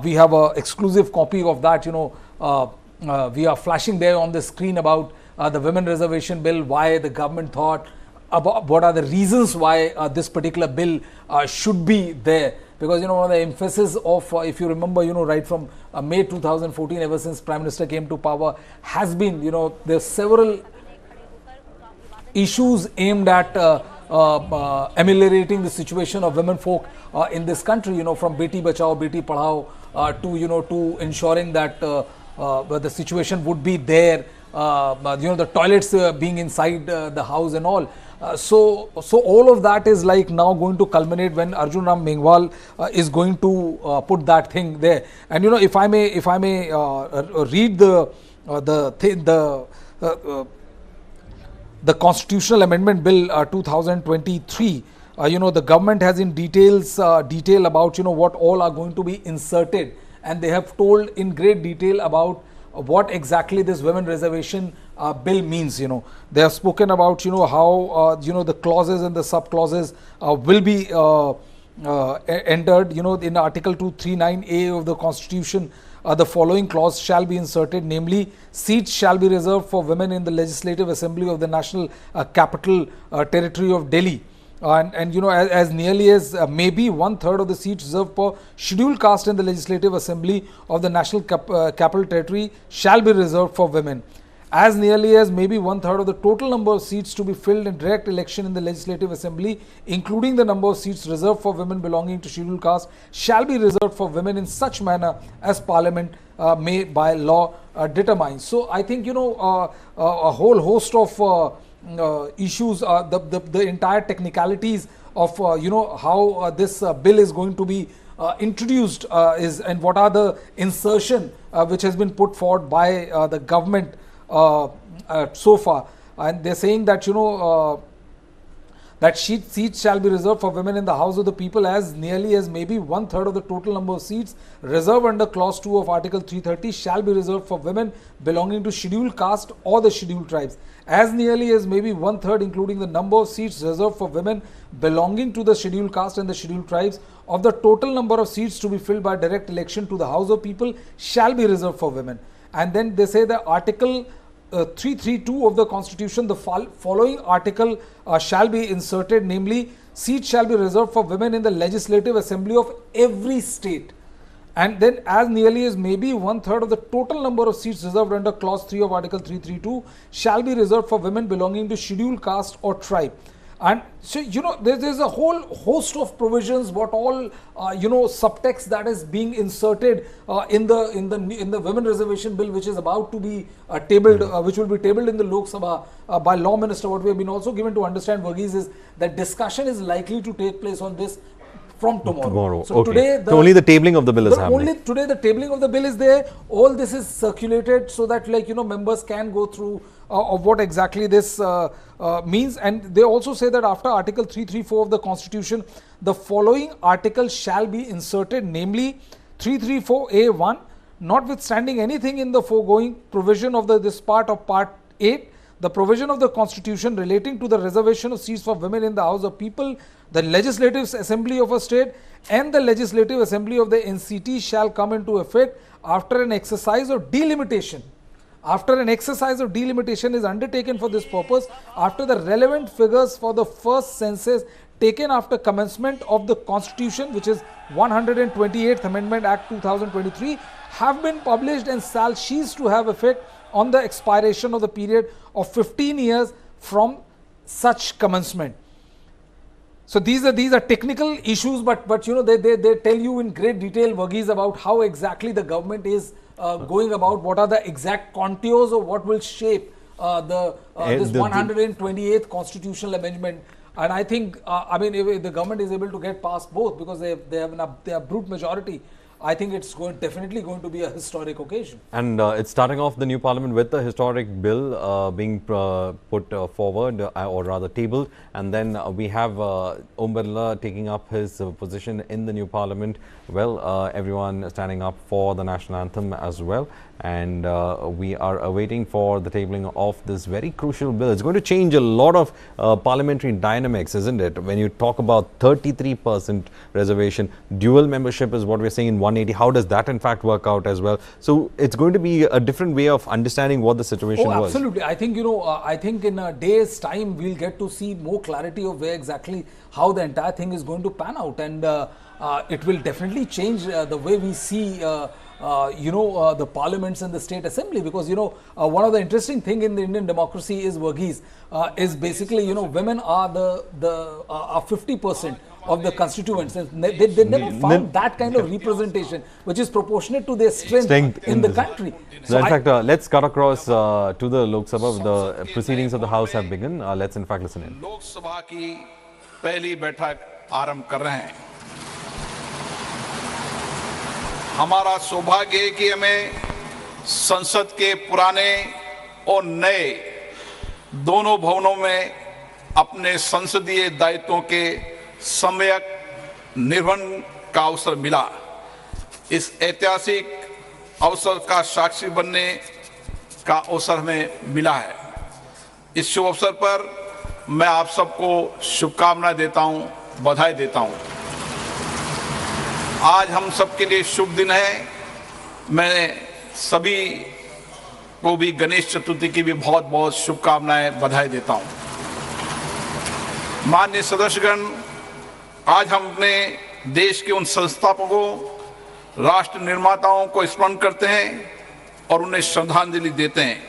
We have an exclusive copy of that. We are flashing there on the screen about the women reservation bill, why the government thought about what are the reasons why this particular bill should be there. Because one of the emphasis of, if you remember, right from May 2014, ever since Prime Minister came to power, has been, there's several issues aimed at ameliorating the situation of women folk in this country. From Beti Bachao, Beti Padhao to ensuring that the situation would be there. The toilets being inside the house and all. So all of that is like now going to culminate when Arjun Ram Meghwal is going to put that thing there. And if I may read the Constitutional Amendment Bill 2023. The government has in detail about what all are going to be inserted, and they have told in great detail about what exactly this women reservation bill means. They have spoken about how the clauses and the sub clauses will be entered. In Article 239A of the Constitution, the following clause shall be inserted, namely, seats shall be reserved for women in the Legislative Assembly of the National Capital Territory of Delhi. As nearly as maybe 1/3 of the seats reserved for scheduled caste in the Legislative Assembly of the National Capital Territory shall be reserved for women. As nearly as maybe 1/3 of the total number of seats to be filled in direct election in the Legislative Assembly, including the number of seats reserved for women belonging to scheduled caste, shall be reserved for women in such manner as Parliament may by law determine. So I think a whole host of issues, the entire technicalities of how this bill is going to be introduced and what are the insertion which has been put forward by the government so far. And they're saying that that seats shall be reserved for women in the House of the People as nearly as maybe 1/3 of the total number of seats reserved under Clause 2 of Article 330 shall be reserved for women belonging to scheduled caste or the scheduled tribes. As nearly as maybe 1/3, including the number of seats reserved for women belonging to the scheduled caste and the scheduled tribes, of the total number of seats to be filled by direct election to the House of People shall be reserved for women. And then they say that Article 332 of the Constitution, the following article shall be inserted, namely, seats shall be reserved for women in the Legislative Assembly of every state. And then as nearly as maybe 1/3 of the total number of seats reserved under Clause 3 of Article 332 shall be reserved for women belonging to scheduled caste or tribe. And so, there's a whole host of provisions, what all, subtext that is being inserted in the women reservation bill, which is about to be tabled, which will be tabled in the Lok Sabha by Law Minister. What we have been also given to understand, Varghese, is that discussion is likely to take place on this from tomorrow. So okay. Today, so only the tabling of the bill is happening. Only today the tabling of the bill is there. All this is circulated so that members can go through of what exactly this means. And they also say that after Article 334 of the Constitution, the following articles shall be inserted, namely 334A1, notwithstanding anything in the foregoing provision of this part of Part 8, the provision of the Constitution relating to the reservation of seats for women in the House of People, the Legislative Assembly of a state and the Legislative Assembly of the NCT shall come into effect after an exercise of delimitation. After an exercise of delimitation is undertaken for this purpose, after the relevant figures for the first census taken after commencement of the Constitution, which is 128th Amendment Act 2023, have been published and shall cease to have effect on the expiration of the period of 15 years from such commencement. So these are technical issues, but they tell you in great detail, Varghese, about how exactly the government is going about, what are the exact contours of what will shape this 128th constitutional amendment. And I think, if the government is able to get past both, because they have a brute majority, I think it's definitely going to be a historic occasion. And it's starting off the new parliament with the historic bill being put forward, or rather tabled. And then we have Om Birla taking up his position in the new parliament. Well, everyone standing up for the national anthem as well. And we are awaiting for the tabling of this very crucial bill. It's going to change a lot of parliamentary dynamics, isn't it? When you talk about 33% reservation, dual membership is what we're saying in 180. How does that in fact work out as well? So it's going to be a different way of understanding what the situation was. Absolutely. I think, I think in a day's time, we'll get to see more clarity of where exactly how the entire thing is going to pan out. And it will definitely change the way we see the parliaments and the state assembly, because one of the interesting thing in the Indian democracy is, Varghese, is basically women are the 50% of the constituents, and they never found that kind of representation which is proportionate to their strength in the country. So in fact, let's cut across to the Lok Sabha. The proceedings of the House have begun. Let's in fact listen in. Lok Sabha की पहली बैठक आरंभ कर रहे हैं। हमारा सौभाग्य है कि हमें संसद के पुराने और नए दोनों भवनों में अपने संसदीय दायित्वों के सम्यक निर्वहन का अवसर मिला। इस ऐतिहासिक अवसर का साक्षी बनने का अवसर हमें मिला है। इस शुभ अवसर पर मैं आप सबको शुभकामनाएं देता हूं, बधाई देता हूं। आज हम सबके लिए शुभ दिन है। मैं सभी को भी गणेश चतुर्थी की भी बहुत बहुत शुभकामनाएं, बधाई देता हूं। माननीय सदस्यगण, आज हम अपने देश के उन संस्थापकों, राष्ट्र निर्माताओं को स्मरण करते हैं और उन्हें श्रद्धांजलि देते हैं,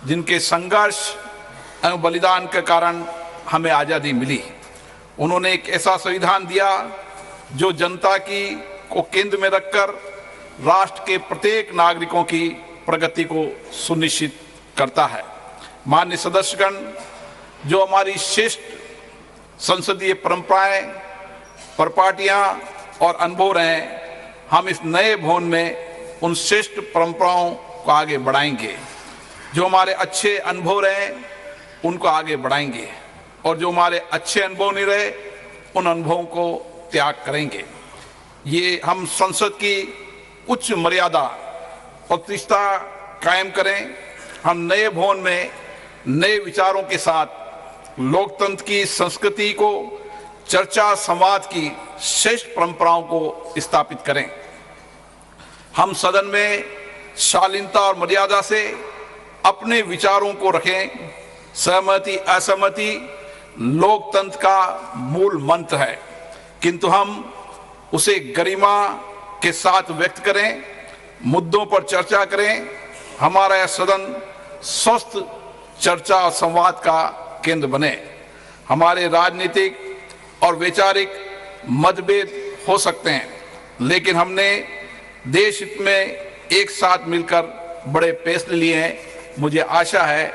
जिनके संघर्ष एवं बलिदान के कारण हमें आज़ादी मिली। उन्होंने एक ऐसा संविधान दिया जो जनता को केंद्र में रखकर राष्ट्र के प्रत्येक नागरिकों की प्रगति को सुनिश्चित करता है। माननीय सदस्यगण, जो हमारी श्रेष्ठ संसदीय परंपराएं, परिपाटियां और अनुभव रहे, हम इस नए भवन में उन श्रेष्ठ परंपराओं को आगे बढ़ाएंगे। जो हमारे अच्छे अनुभव रहे उनको आगे बढ़ाएंगे, और जो हमारे अच्छे अनुभव नहीं रहे उन अनुभवों को त्याग करेंगे। ये हम संसद की उच्च मर्यादा और प्रतिष्ठा कायम करें। हम नए भवन में नए विचारों के साथ लोकतंत्र की संस्कृति को, चर्चा संवाद की श्रेष्ठ परंपराओं को स्थापित करें। हम सदन में शालीनता और मर्यादा से अपने विचारों को रखें। सहमति असहमति लोकतंत्र का मूल मंत्र है, किंतु हम उसे गरिमा के साथ व्यक्त करें, मुद्दों पर चर्चा करें। हमारा यह सदन स्वस्थ चर्चा और संवाद का केंद्र बने। हमारे राजनीतिक और वैचारिक मतभेद हो सकते हैं, लेकिन हमने देश हित में एक साथ मिलकर बड़े फैसले लिए हैं। मुझे आशा है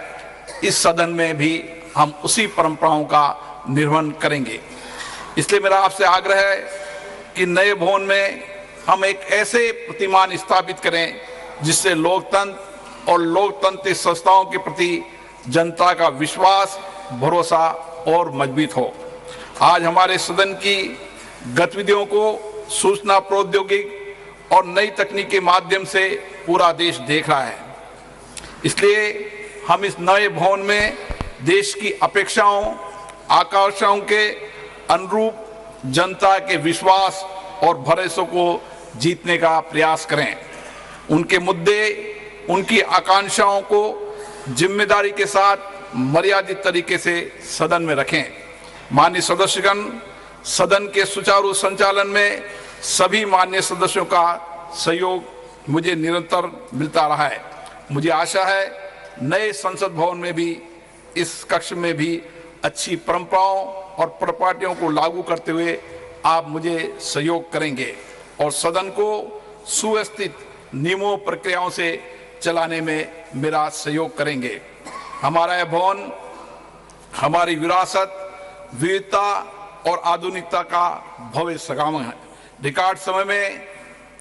इस सदन में भी हम उसी परंपराओं का निर्वहन करेंगे। इसलिए मेरा आपसे आग्रह है कि नए भवन में हम एक ऐसे प्रतिमान स्थापित करें जिससे लोकतंत्र और लोकतांत्रिक संस्थाओं के प्रति जनता का विश्वास, भरोसा और मजबूत हो। आज हमारे सदन की गतिविधियों को सूचना प्रौद्योगिकी और नई तकनीक के माध्यम से पूरा देश देख रहा है। इसलिए हम इस नए भवन में देश की अपेक्षाओं, आकांक्षाओं के अनुरूप जनता के विश्वास और भरोसे को जीतने का प्रयास करें। उनके मुद्दे, उनकी आकांक्षाओं को जिम्मेदारी के साथ मर्यादित तरीके से सदन में रखें। माननीय सदस्यगण, सदन के सुचारू संचालन में सभी माननीय सदस्यों का सहयोग मुझे निरंतर मिलता रहा है। मुझे आशा है नए संसद भवन में भी, इस कक्ष में भी अच्छी परंपराओं और प्रॉपर्टियों को लागू करते हुए आप मुझे सहयोग करेंगे और सदन को सुव्यवस्थित नियमों प्रक्रियाओं से चलाने में मेरा सहयोग करेंगे। हमारा यह भवन हमारी विरासत, विविधता और आधुनिकता का भव्य संगम है। रिकॉर्ड समय में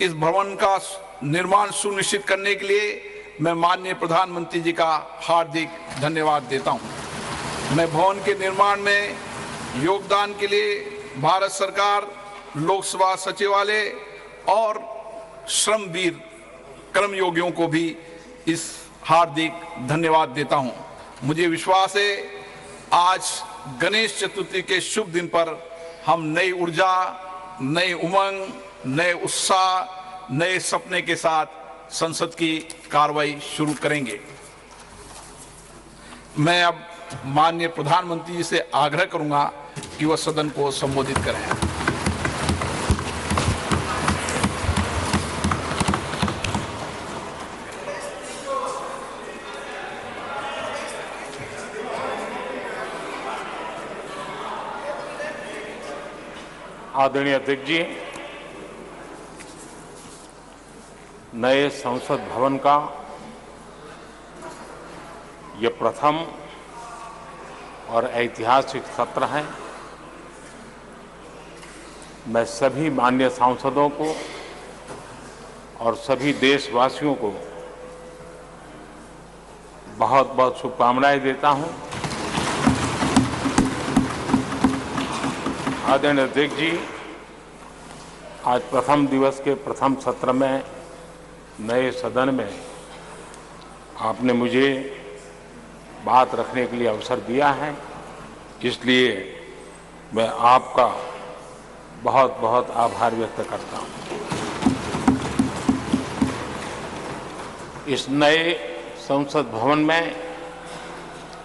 इस भवन का निर्माण सुनिश्चित करने के लिए मैं माननीय प्रधानमंत्री जी का हार्दिक धन्यवाद देता हूं। मैं भवन के निर्माण में योगदान के लिए भारत सरकार, लोकसभा सचिवालय और श्रमवीर कर्मयोगियों को भी इस हार्दिक धन्यवाद देता हूं। मुझे विश्वास है आज गणेश चतुर्थी के शुभ दिन पर हम नई ऊर्जा, नई उमंग, नए उत्साह, नए सपने के साथ संसद की कार्रवाई शुरू करेंगे। मैं अब माननीय प्रधानमंत्री जी से आग्रह करूंगा कि वह सदन को संबोधित करें। आदरणीय अध्यक्ष जी, नए संसद भवन का ये प्रथम और ऐतिहासिक सत्र है। मैं सभी माननीय सांसदों को और सभी देशवासियों को बहुत बहुत शुभकामनाएं देता हूं। आदरणीय अध्यक्ष जी, आज प्रथम दिवस के प्रथम सत्र में नए सदन में आपने मुझे बात रखने के लिए अवसर दिया है, इसलिए मैं आपका बहुत बहुत आभार व्यक्त करता हूं। इस नए संसद भवन में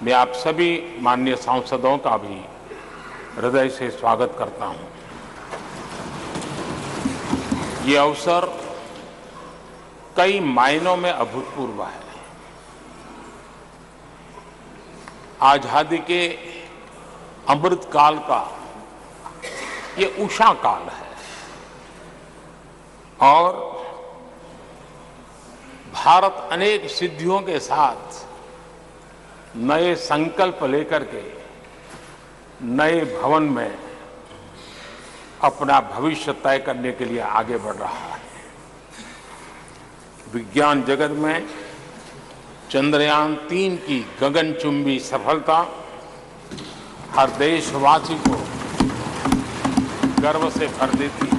मैं आप सभी माननीय सांसदों का भी हृदय से स्वागत करता हूं। ये अवसर कई मायनों में अभूतपूर्व है। आजादी के अमृत काल का ये उषा काल है और भारत अनेक सिद्धियों के साथ नए संकल्प लेकर के नए भवन में अपना भविष्य तय करने के लिए आगे बढ़ रहा है। विज्ञान जगत में चंद्रयान 3 की गगनचुंबी सफलता हर देशवासी को गर्व से भर देती है।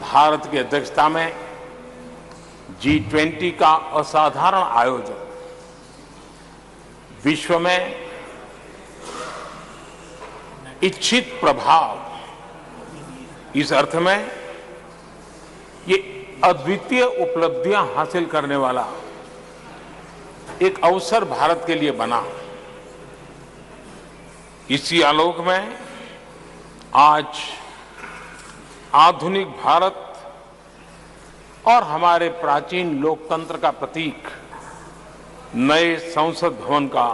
भारत की अध्यक्षता में G20 का असाधारण आयोजन विश्व में इच्छित प्रभाव, इस अर्थ में ये अद्वितीय उपलब्धियां हासिल करने वाला एक अवसर भारत के लिए बना। इसी आलोक में आज आधुनिक भारत और हमारे प्राचीन लोकतंत्र का प्रतीक नए संसद भवन का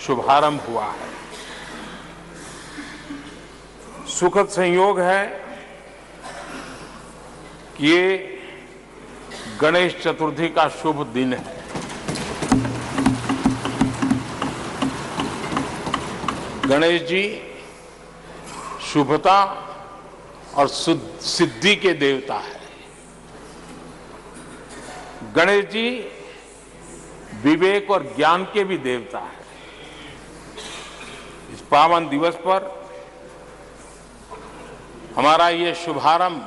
शुभारंभ हुआ है। सुखद संयोग है कि ये गणेश चतुर्थी का शुभ दिन है। गणेश जी शुभता और सिद्धि के देवता है। गणेश जी विवेक और ज्ञान के भी देवता है। इस पावन दिवस पर हमारा ये शुभारंभ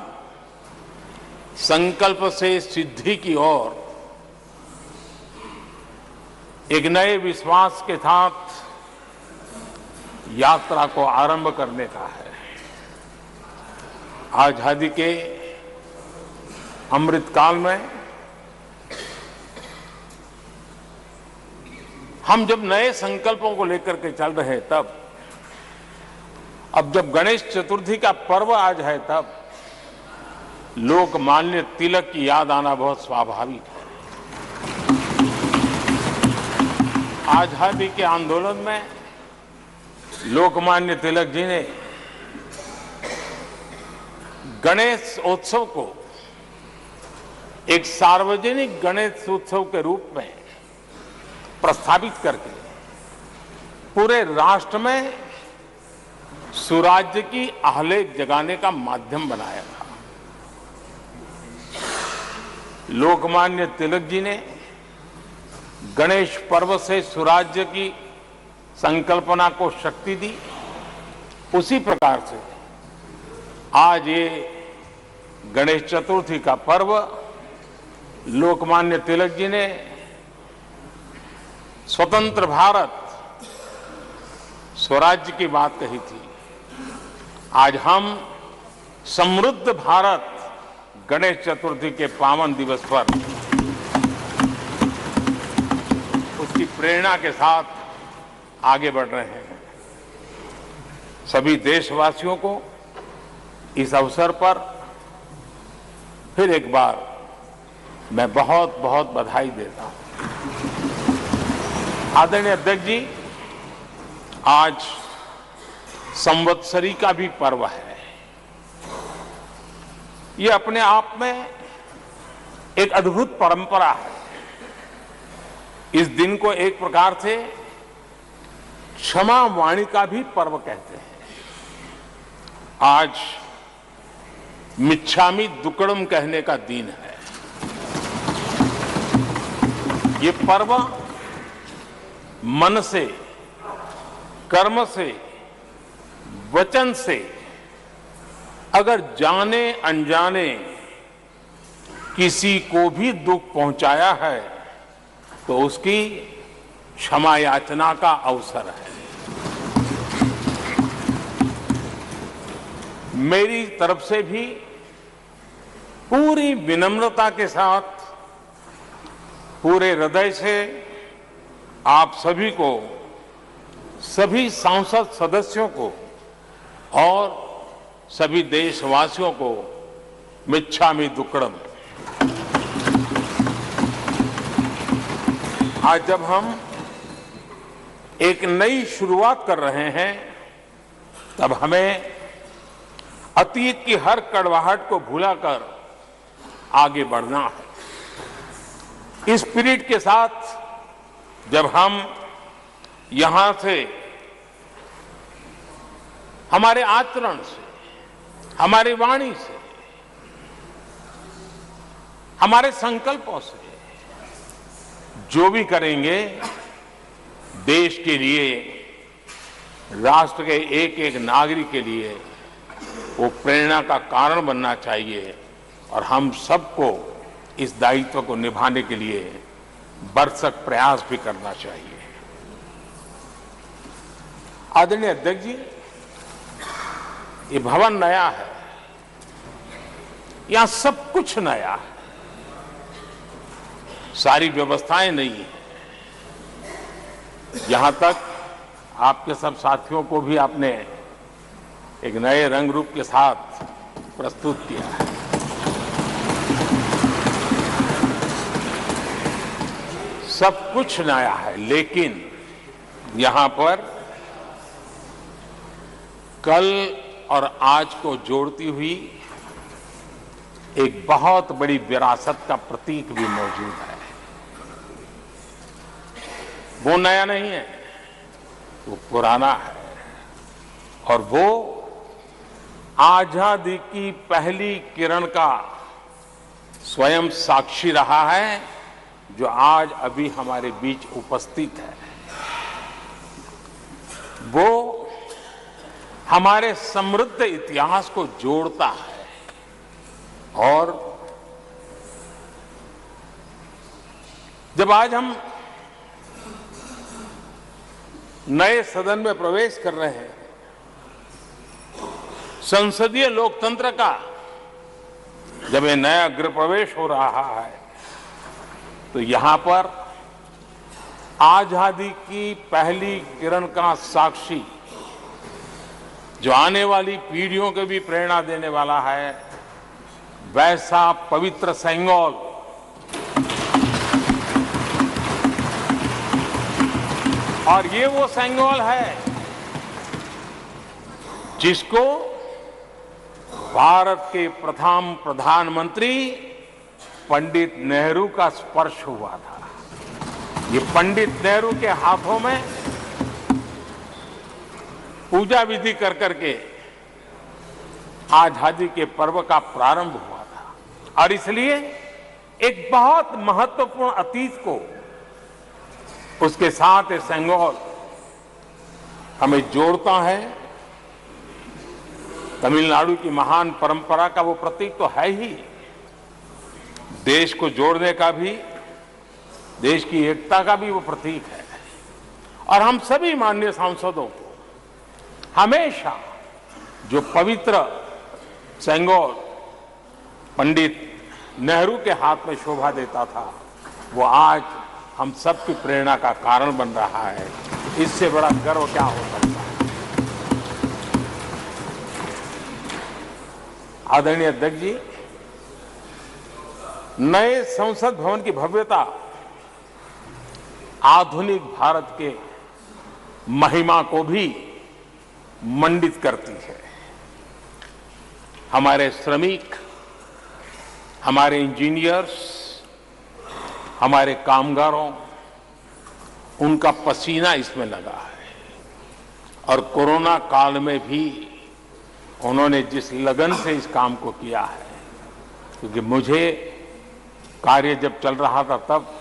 संकल्प से सिद्धि की ओर एक नए विश्वास के साथ यात्रा को आरंभ करने का है। आजादी के अमृत काल में हम जब नए संकल्पों को लेकर के चल रहे हैं, तब अब जब गणेश चतुर्थी का पर्व आज है, तब लोकमान्य तिलक की याद आना बहुत स्वाभाविक है। आजादी के आंदोलन में लोकमान्य तिलक जी ने गणेश उत्सव को एक सार्वजनिक गणेश उत्सव के रूप में प्रस्तावित करके पूरे राष्ट्र में सुराज्य की आहलेख जगाने का माध्यम बनाया था। लोकमान्य तिलक जी ने गणेश पर्व से सुराज्य की संकल्पना को शक्ति दी। उसी प्रकार से आज ये गणेश चतुर्थी का पर्व लोकमान्य तिलक जी ने स्वतंत्र भारत स्वराज्य की बात कही थी। आज हम समृद्ध भारत गणेश चतुर्थी के पावन दिवस पर उसकी प्रेरणा के साथ आगे बढ़ रहे हैं। सभी देशवासियों को इस अवसर पर फिर एक बार मैं बहुत बहुत बधाई देता हूं। आदरणीय अध्यक्ष जी, आज संवत्सरी का भी पर्व है। ये अपने आप में एक अद्भुत परंपरा है। इस दिन को एक प्रकार से क्षमा वाणी का भी पर्व कहते हैं। आज मिच्छामि दुक्कड़म कहने का दिन है। ये पर्व मन से, कर्म से, वचन से अगर जाने अनजाने किसी को भी दुख पहुंचाया है तो उसकी क्षमा याचना का अवसर है। मेरी तरफ से भी पूरी विनम्रता के साथ, पूरे हृदय से आप सभी को, सभी सांसद सदस्यों को और सभी देशवासियों को मिच्छामि दुक्कड़म। आज जब हम एक नई शुरुआत कर रहे हैं, तब हमें अतीत की हर कड़वाहट को भुलाकर आगे बढ़ना है। इस स्पिरिट के साथ जब हम यहां से, हमारे आचरण से, हमारी वाणी से, हमारे संकल्पों से जो भी करेंगे, देश के लिए, राष्ट्र के एक एक नागरिक के लिए वो प्रेरणा का कारण बनना चाहिए और हम सबको इस दायित्व को निभाने के लिए भरसक प्रयास भी करना चाहिए। आदरणीय अध्यक्ष जी, ये भवन नया है, यहां सब कुछ नया है, सारी व्यवस्थाएं नई हैं। यहां तक आपके सब साथियों को भी आपने एक नए रंग रूप के साथ प्रस्तुत किया है। सब कुछ नया है, लेकिन यहां पर कल और आज को जोड़ती हुई एक बहुत बड़ी विरासत का प्रतीक भी मौजूद है। वो नया नहीं है, वो पुराना है और वो आजादी की पहली किरण का स्वयं साक्षी रहा है, जो आज अभी हमारे बीच उपस्थित है। वो हमारे समृद्ध इतिहास को जोड़ता है और जब आज हम नए सदन में प्रवेश कर रहे हैं, संसदीय लोकतंत्र का जब ये नया गृह प्रवेश हो रहा है, तो यहां पर आजादी की पहली किरण का साक्षी, जो आने वाली पीढ़ियों को भी प्रेरणा देने वाला है, वैसा पवित्र सेंगोल और ये वो सेंगोल है जिसको भारत के प्रथम प्रधानमंत्री पंडित नेहरू का स्पर्श हुआ था। ये पंडित नेहरू के हाथों में पूजा विधि कर करके आजादी के पर्व का प्रारंभ हुआ था और इसलिए एक बहुत महत्वपूर्ण अतीत को उसके साथ ये सेंगोल हमें जोड़ता है। तमिलनाडु की महान परंपरा का वो प्रतीक तो है ही, देश को जोड़ने का भी, देश की एकता का भी वो प्रतीक है। और हम सभी माननीय सांसदों को हमेशा जो पवित्र सेंगोल पंडित नेहरू के हाथ में शोभा देता था, वो आज हम सबकी प्रेरणा का कारण बन रहा है। इससे बड़ा गर्व क्या हो सकता है। आदरणीय अध्यक्ष जी, नए संसद भवन की भव्यता आधुनिक भारत के महिमा को भी मंडित करती है। हमारे श्रमिक, हमारे इंजीनियर्स, हमारे कामगारों, उनका पसीना इसमें लगा है और कोरोना काल में भी उन्होंने जिस लगन से इस काम को किया है, क्योंकि मुझे कार्य जब चल रहा था तब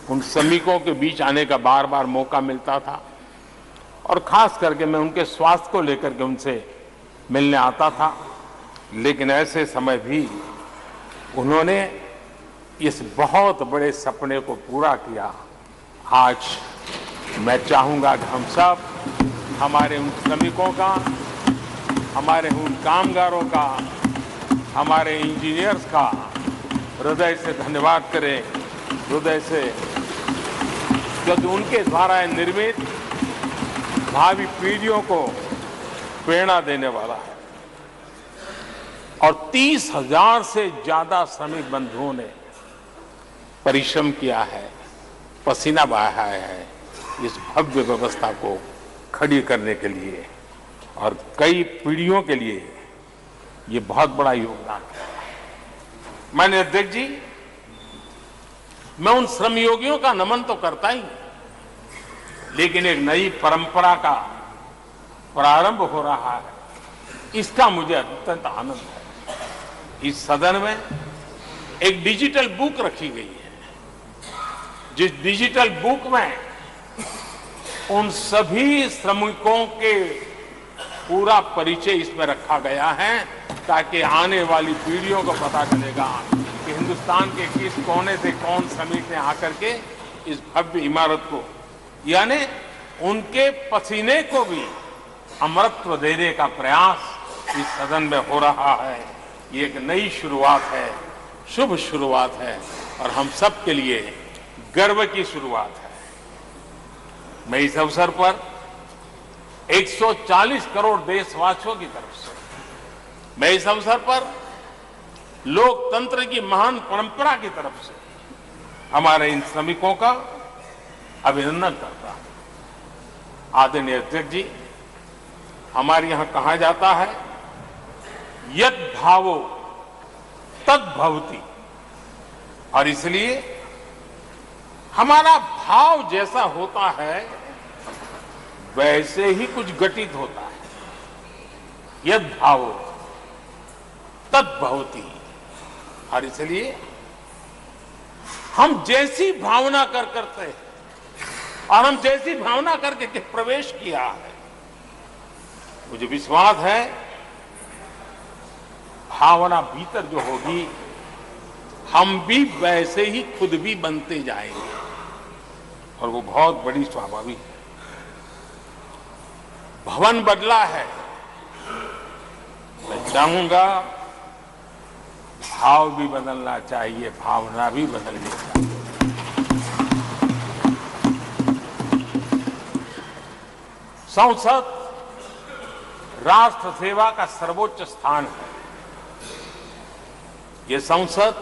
उन श्रमिकों के बीच आने का बार बार मौका मिलता था और खास करके मैं उनके स्वास्थ्य को लेकर के उनसे मिलने आता था। लेकिन ऐसे समय भी उन्होंने इस बहुत बड़े सपने को पूरा किया। आज मैं चाहूंगा कि हम सब हमारे उन श्रमिकों का, हमारे उन कामगारों का, हमारे इंजीनियर्स का हृदय से धन्यवाद करें, हृदय से, क्योंकि उनके द्वारा निर्मित भावी पीढ़ियों को प्रेरणा देने वाला है। और 30,000 से ज्यादा श्रमिक बंधुओं ने परिश्रम किया है, पसीना बहाया है इस भव्य व्यवस्था को खड़ी करने के लिए और कई पीढ़ियों के लिए ये बहुत बड़ा योगदान है। माननीय अध्यक्ष जी, मैं उन श्रमयोगियों का नमन तो करता ही, लेकिन एक नई परंपरा का प्रारंभ हो रहा है, इसका मुझे अत्यंत आनंद है। इस सदन में एक डिजिटल बुक रखी गई है, जिस डिजिटल बुक में उन सभी श्रमिकों के पूरा परिचय इसमें रखा गया है, ताकि आने वाली पीढ़ियों को पता चलेगा कि हिंदुस्तान के किस कोने से कौन श्रमिक ने आकर के इस भव्य इमारत को, यानी उनके पसीने को भी अमरत्व देने का प्रयास इस सदन में हो रहा है। ये एक नई शुरुआत है, शुभ शुरुआत है और हम सब के लिए गर्व की शुरुआत है। मैं इस अवसर पर 140 करोड़ देशवासियों की तरफ से, मैं इस अवसर पर लोकतंत्र की महान परंपरा की तरफ से हमारे इन श्रमिकों का अभिनंदन करता हूं। आदरणीय अध्यक्ष जी, हमारे यहाँ कहा जाता है यत् भावो तद भवति, और इसलिए हमारा भाव जैसा होता है वैसे ही कुछ घटित होता है। यद भावो तद भवति, और इसलिए हम जैसी भावना करते हैं और हम जैसी भावना करके प्रवेश किया है, मुझे विश्वास है भावना भीतर जो होगी हम भी वैसे ही खुद भी बनते जाएंगे, और वो बहुत बड़ी स्वाभाविक है। भवन बदला है, मैं चाहूंगा भाव भी बदलना चाहिए, भावना भी बदलनी चाहिए। संसद राष्ट्र सेवा का सर्वोच्च स्थान है। ये संसद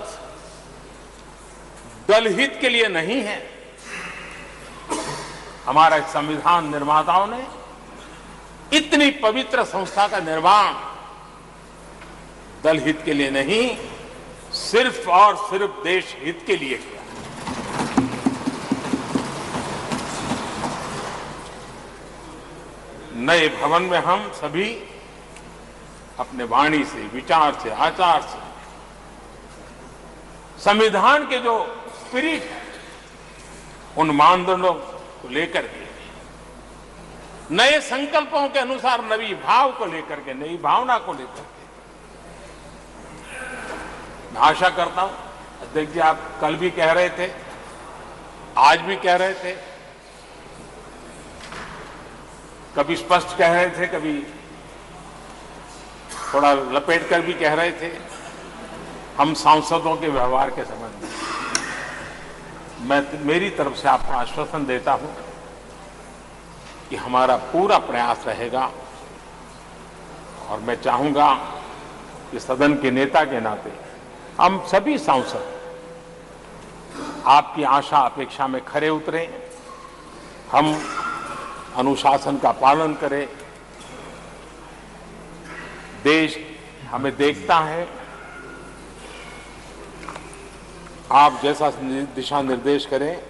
दलहित के लिए नहीं है। हमारे संविधान निर्माताओं ने इतनी पवित्र संस्था का निर्माण दलहित के लिए नहीं, सिर्फ और सिर्फ देश हित के लिए किया। नए भवन में हम सभी अपने वाणी से, विचार से, आचार से संविधान के जो स्पिरिट है उन मानदंडों को लेकर के, नए संकल्पों के अनुसार नई भाव को लेकर के, नई भावना को लेकर के मैं आशा करता हूं, अध्यक्ष जी आप कल भी कह रहे थे, आज भी कह रहे थे, कभी स्पष्ट कह रहे थे, कभी थोड़ा लपेट कर भी कह रहे थे, हम सांसदों के व्यवहार के संबंध में मैं मेरी तरफ से आपको आश्वासन देता हूं कि हमारा पूरा प्रयास रहेगा, और मैं चाहूंगा कि सदन के नेता के नाते हम सभी सांसद आपकी आशा अपेक्षा में खरे उतरें, हम अनुशासन का पालन करें। देश हमें देखता है, आप जैसा दिशा निर्देश करें।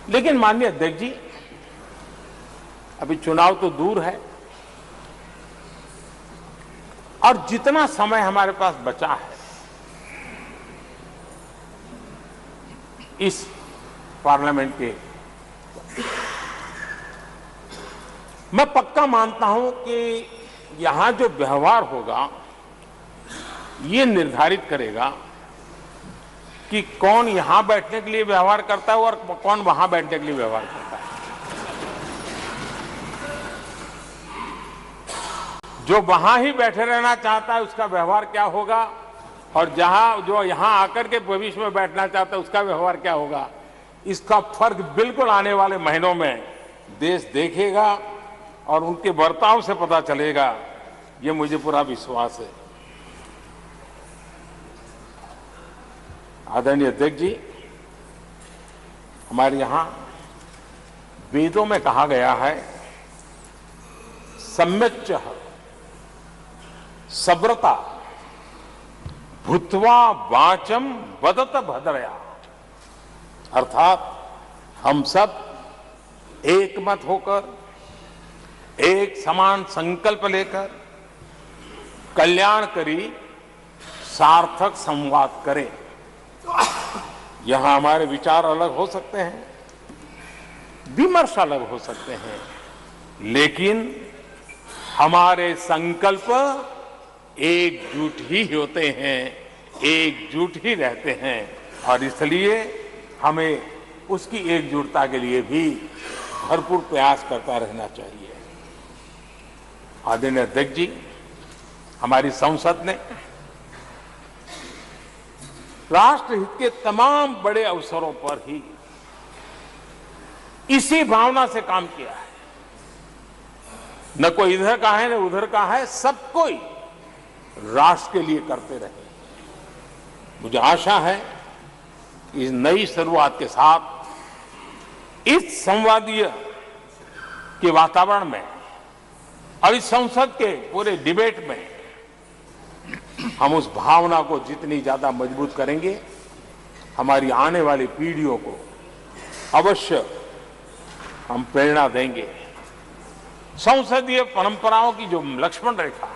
लेकिन माननीय अध्यक्ष जी, अभी चुनाव तो दूर है, और जितना समय हमारे पास बचा है इस पार्लियामेंट के, मैं पक्का मानता हूं कि यहां जो व्यवहार होगा ये निर्धारित करेगा कि कौन यहां बैठने के लिए व्यवहार करता है और कौन वहां बैठने के लिए व्यवहार करता है। जो वहां ही बैठे रहना चाहता है उसका व्यवहार क्या होगा, और जो यहां आकर के भविष्य में बैठना चाहता है उसका व्यवहार क्या होगा, इसका फर्क बिल्कुल आने वाले महीनों में देश देखेगा और उनके बर्ताव से पता चलेगा, ये मुझे पूरा विश्वास है। आदरणीय अध्यक्ष जी, हमारे यहां वेदों में कहा गया है सम्यच्च सब्रता भूत्वा वाचम वदत भद्रया, अर्थात हम सब एक मत होकर, एक समान संकल्प लेकर कल्याणकारी सार्थक संवाद करें। यहां हमारे विचार अलग हो सकते हैं, विमर्श अलग हो सकते हैं, लेकिन हमारे संकल्प एकजुट ही होते हैं, एकजुट ही रहते हैं, और इसलिए हमें उसकी एकजुटता के लिए भी भरपूर प्रयास करता रहना चाहिए। आदरणीय अध्यक्ष जी, हमारी संसद ने राष्ट्रहित के तमाम बड़े अवसरों पर ही इसी भावना से काम किया है। न कोई इधर का है न उधर का है, सब कोई राष्ट्र के लिए करते रहे। मुझे आशा है कि इस नई शुरुआत के साथ इस संवादीय के वातावरण में और इस संसद के पूरे डिबेट में हम उस भावना को जितनी ज्यादा मजबूत करेंगे, हमारी आने वाली पीढ़ियों को अवश्य हम प्रेरणा देंगे। संसदीय परंपराओं की जो लक्ष्मण रेखा है,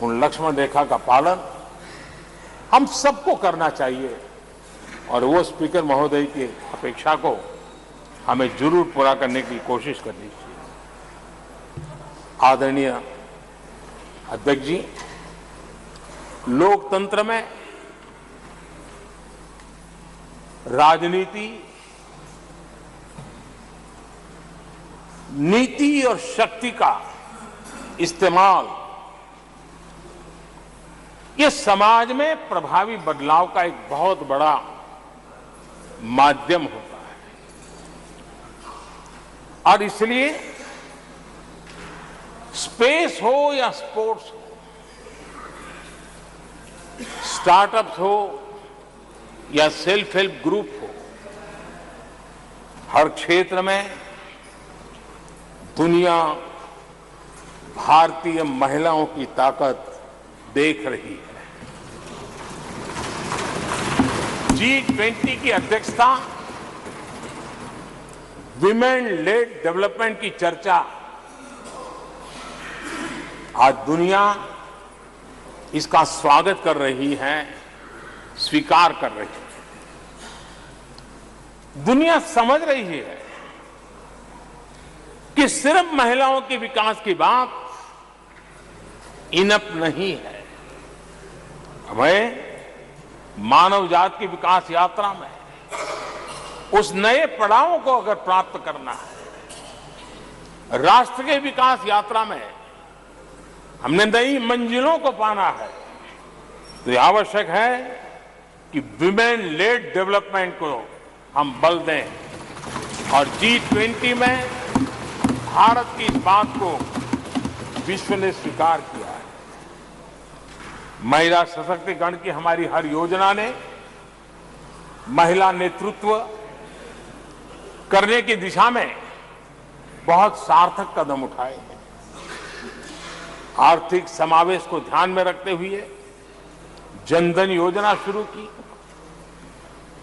उन लक्ष्मण रेखा का पालन हम सबको करना चाहिए और वो स्पीकर महोदय की अपेक्षा को हमें जरूर पूरा करने की कोशिश करनी चाहिए। आदरणीय अध्यक्ष जी, लोकतंत्र में राजनीति, नीति और शक्ति का इस्तेमाल ये समाज में प्रभावी बदलाव का एक बहुत बड़ा माध्यम होता है और इसलिए स्पेस हो या स्पोर्ट्स हो, स्टार्टअप्स हो या सेल्फ हेल्प ग्रुप हो, हर क्षेत्र में दुनिया भारतीय महिलाओं की ताकत देख रही है। G20 की अध्यक्षता, विमेन लेड डेवलपमेंट की चर्चा, आज दुनिया इसका स्वागत कर रही है, स्वीकार कर रही है। दुनिया समझ रही है कि सिर्फ महिलाओं के विकास की बात इनफ नहीं है। हमें मानव जाति की विकास यात्रा में उस नए पड़ाव को अगर प्राप्त करना है, राष्ट्र के विकास यात्रा में हमने नई मंजिलों को पाना है, तो यह आवश्यक है कि विमेन लेड डेवलपमेंट को हम बल दें और G20 में भारत की इस बात को विश्व ने स्वीकार किया है। महिला सशक्तिकरण की हमारी हर योजना ने महिला नेतृत्व करने की दिशा में बहुत सार्थक कदम उठाए हैं। आर्थिक समावेश को ध्यान में रखते हुए जनधन योजना शुरू की,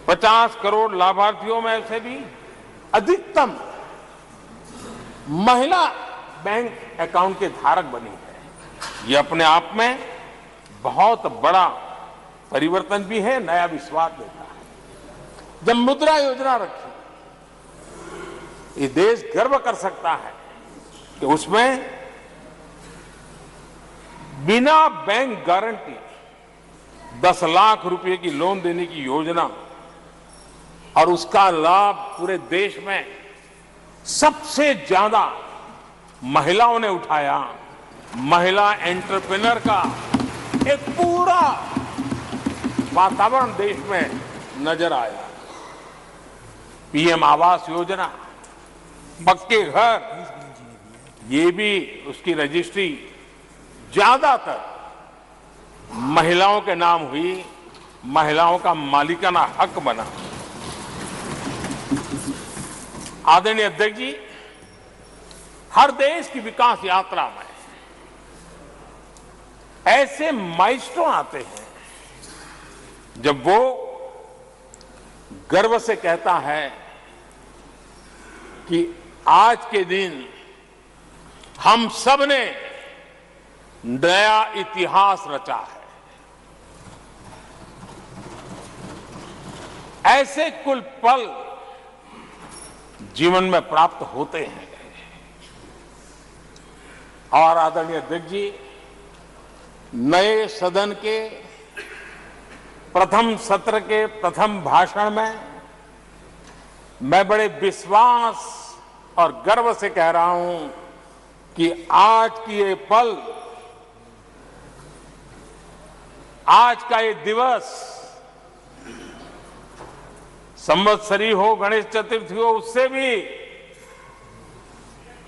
50 करोड़ लाभार्थियों में से भी अधिकतम महिला बैंक अकाउंट के धारक बनी है। यह अपने आप में बहुत बड़ा परिवर्तन भी है, नया विश्वास देता है। जब मुद्रा योजना रखी, ये देश गर्व कर सकता है कि उसमें बिना बैंक गारंटी 10 लाख रुपए की लोन देने की योजना और उसका लाभ पूरे देश में सबसे ज्यादा महिलाओं ने उठाया। महिला एंटरप्रेन्योर का एक पूरा वातावरण देश में नजर आया। पीएम आवास योजना, पक्के घर, ये भी उसकी रजिस्ट्री ज्यादातर महिलाओं के नाम हुई, महिलाओं का मालिकाना हक बना। आदरणीय अध्यक्ष जी, हर देश की विकास यात्रा में ऐसे माइलस्टोन आते हैं जब वो गर्व से कहता है कि आज के दिन हम सब ने नया इतिहास रचा है। ऐसे कुल पल जीवन में प्राप्त होते हैं। और आदरणीय अध्यक्ष जी, नए सदन के प्रथम सत्र के प्रथम भाषण में मैं बड़े विश्वास और गर्व से कह रहा हूं कि आज की ये पल, आज का ये दिवस, संवत्सरी हो, गणेश चतुर्थी हो, उससे भी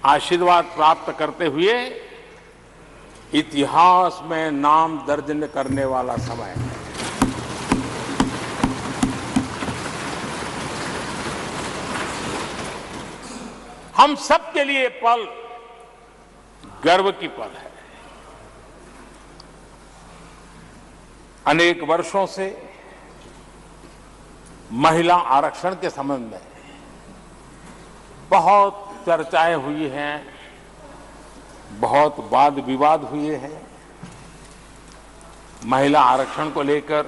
आशीर्वाद प्राप्त करते हुए इतिहास में नाम दर्ज करने वाला समय है। हम सब के लिए पल गर्व की पल है। अनेक वर्षों से महिला आरक्षण के संबंध में बहुत चर्चाएं हुई हैं, बहुत वाद विवाद हुए हैं। महिला आरक्षण को लेकर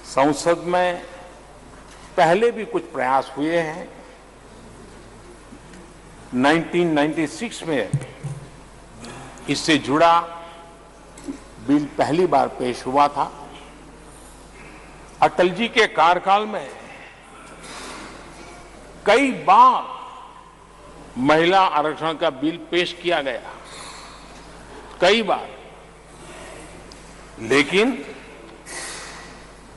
संसद में पहले भी कुछ प्रयास हुए हैं। 1996 में इससे जुड़ा बिल पहली बार पेश हुआ था। अटल जी के कार्यकाल में कई बार महिला आरक्षण का बिल पेश किया गया, कई बार, लेकिन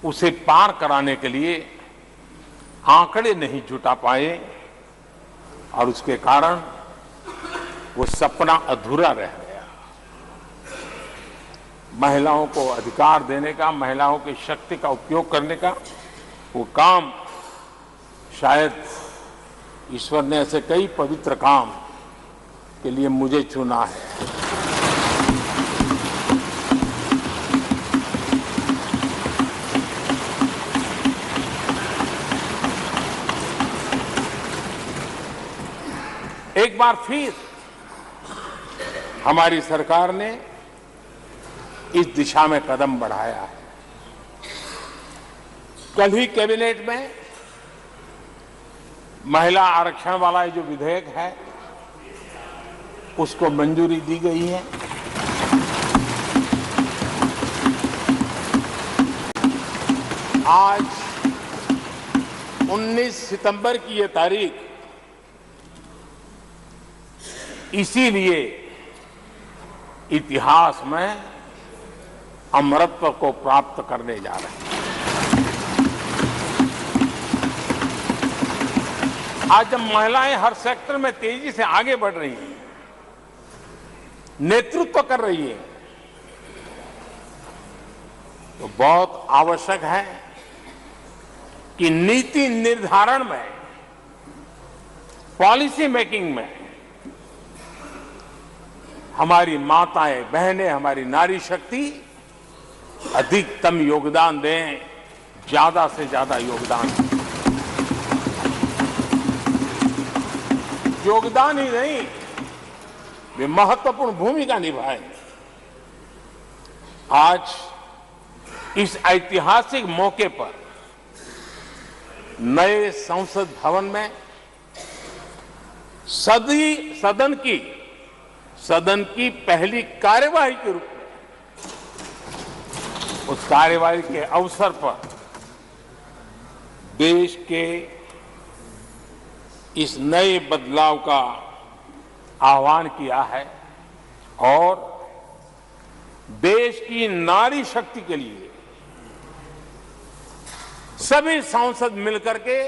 उसे पार कराने के लिए आंकड़े नहीं जुटा पाए और उसके कारण वो सपना अधूरा रह गया। महिलाओं को अधिकार देने का, महिलाओं की शक्ति का उपयोग करने का वो काम, शायद ईश्वर ने ऐसे कई पवित्र काम के लिए मुझे चुना है। एक बार फिर हमारी सरकार ने इस दिशा में कदम बढ़ाया है। कल ही कैबिनेट में महिला आरक्षण वाला जो विधेयक है उसको मंजूरी दी गई है। आज 19 सितंबर की ये तारीख इसीलिए इतिहास में अमरत्व को प्राप्त करने जा रहे हैं। आज जब महिलाएं हर सेक्टर में तेजी से आगे बढ़ रही हैं, नेतृत्व कर रही हैं, तो बहुत आवश्यक है कि नीति निर्धारण में, पॉलिसी मेकिंग में हमारी माताएं, बहनें, हमारी नारी शक्ति अधिकतम योगदान दें, ज्यादा से ज्यादा योगदान दें। योगदान ही नहीं, वे महत्वपूर्ण भूमिका निभाएं। आज इस ऐतिहासिक मौके पर नए संसद भवन में सदन की पहली कार्यवाही के रूप में, उस कार्यवाही के अवसर पर देश के इस नए बदलाव का आह्वान किया है और देश की नारी शक्ति के लिए सभी सांसद मिलकर के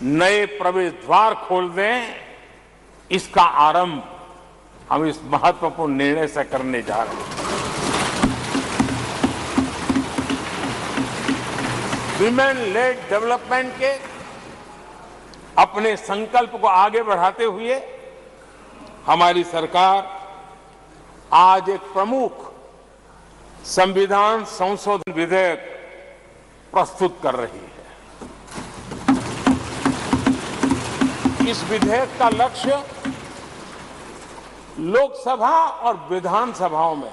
नए प्रवेश द्वार खोल दें, इसका आरंभ हम इस महत्वपूर्ण निर्णय से करने जा रहे हैं। विमेन लेड डेवलपमेंट के अपने संकल्प को आगे बढ़ाते हुए हमारी सरकार आज एक प्रमुख संविधान संशोधन विधेयक प्रस्तुत कर रही है। इस विधेयक का लक्ष्य लोकसभा और विधानसभाओं में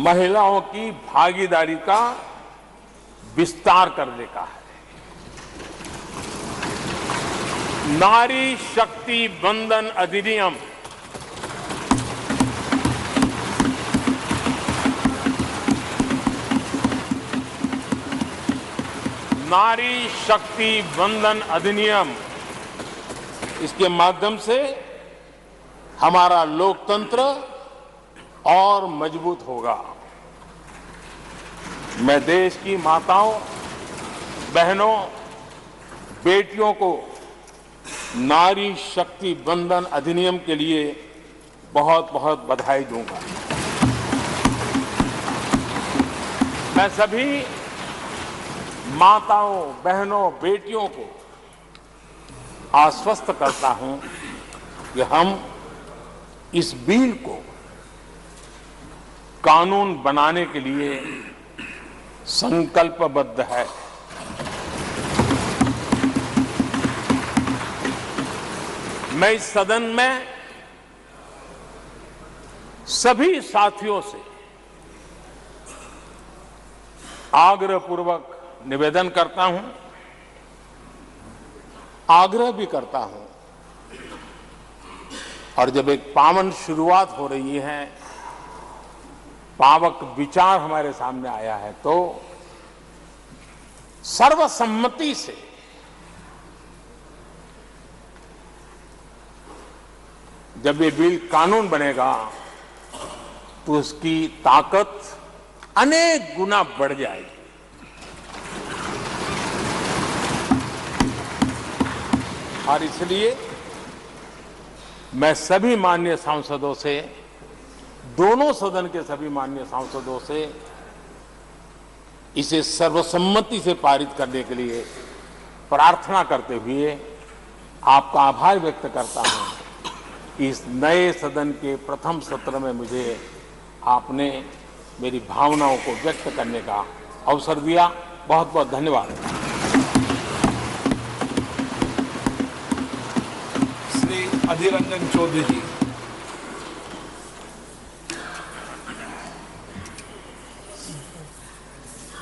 महिलाओं की भागीदारी का विस्तार करने का है। नारी शक्ति बंधन अधिनियम नारी शक्ति बंधन अधिनियम, इसके माध्यम से हमारा लोकतंत्र और मजबूत होगा। मैं देश की माताओं, बहनों, बेटियों को नारी शक्ति बंधन अधिनियम के लिए बहुत बहुत बधाई दूंगा। मैं सभी माताओं, बहनों, बेटियों को आश्वस्त करता हूं कि हम इस बिल को कानून बनाने के लिए संकल्पबद्ध है। मैं इस सदन में सभी साथियों से आग्रहपूर्वक निवेदन करता हूं, आग्रह भी करता हूं, और जब एक पावन शुरुआत हो रही है, पावक विचार हमारे सामने आया है, तो सर्वसम्मति से जब ये बिल कानून बनेगा तो उसकी ताकत अनेक गुना बढ़ जाएगी। और इसलिए मैं सभी माननीय सांसदों से, दोनों सदन के सभी माननीय सांसदों से इसे सर्वसम्मति से पारित करने के लिए प्रार्थना करते हुए आपका आभार व्यक्त करता हूं कि इस नए सदन के प्रथम सत्र में मुझे आपने मेरी भावनाओं को व्यक्त करने का अवसर दिया। बहुत बहुत धन्यवाद। श्री अधीर रंजन चौधरी जी।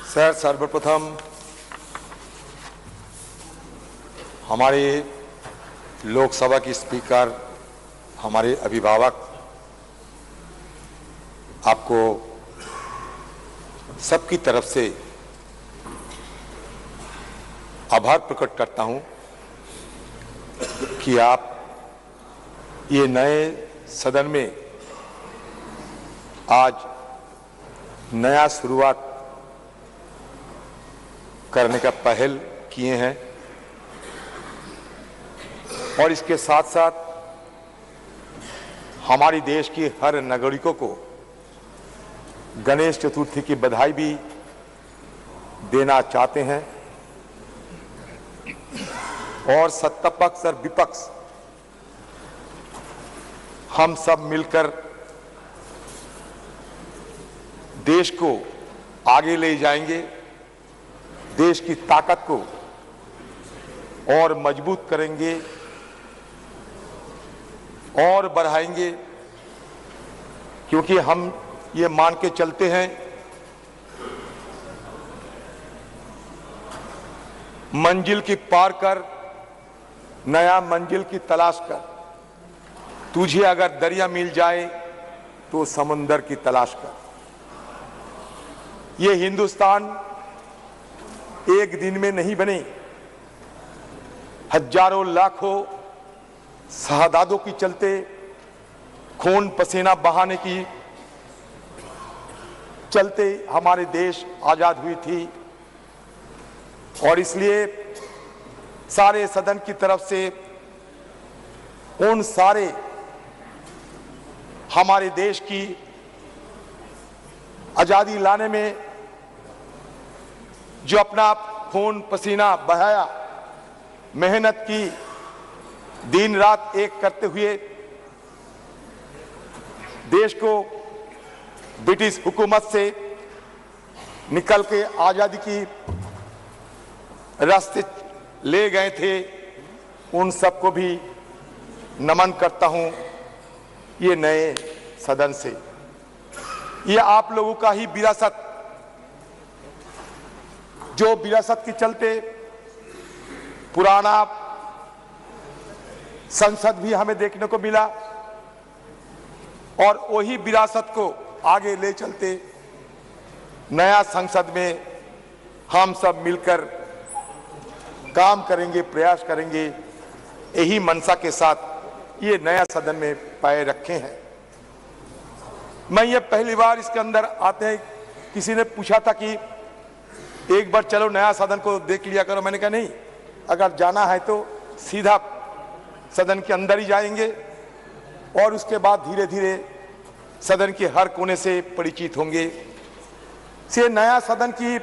सर, सर्वप्रथम हमारे लोकसभा की स्पीकर, हमारे अभिभावक, आपको सबकी तरफ से आभार प्रकट करता हूं कि आप ये नए सदन में आज नया शुरुआत करने का पहल किए हैं, और इसके साथ साथ हमारी देश के हर नागरिकों को गणेश चतुर्थी की बधाई भी देना चाहते हैं। और सत्ता पक्ष और विपक्ष हम सब मिलकर देश को आगे ले जाएंगे, देश की ताकत को और मजबूत करेंगे और बढ़ाएंगे, क्योंकि हम ये मान के चलते हैं मंजिल की पार कर, नया मंजिल की तलाश कर। तुझे अगर दरिया मिल जाए तो समुंदर की तलाश कर। ये हिंदुस्तान एक दिन में नहीं बने, हजारों लाखों शहादातों की चलते, खून पसीना बहाने की चलते हमारे देश आजाद हुई थी। और इसलिए सारे सदन की तरफ से उन सारे हमारे देश की आजादी लाने में जो अपना खून पसीना बहाया, मेहनत की, दिन रात एक करते हुए देश को ब्रिटिश हुकूमत से निकल के आजादी की रास्ते ले गए थे, उन सबको भी नमन करता हूं। ये नए सदन से, ये आप लोगों का ही विरासत, जो विरासत के चलते पुराना संसद भी हमें देखने को मिला, और वही विरासत को आगे ले चलते नया संसद में हम सब मिलकर काम करेंगे, प्रयास करेंगे। यही मंशा के साथ ये नया सदन में पाए रखे हैं। मैं ये पहली बार इसके अंदर आते हैं, किसी ने पूछा था कि एक बार चलो नया सदन को देख लिया करो। मैंने कहा नहीं, अगर जाना है तो सीधा सदन के अंदर ही जाएंगे और उसके बाद धीरे धीरे सदन के हर कोने से परिचित होंगे। से नया सदन की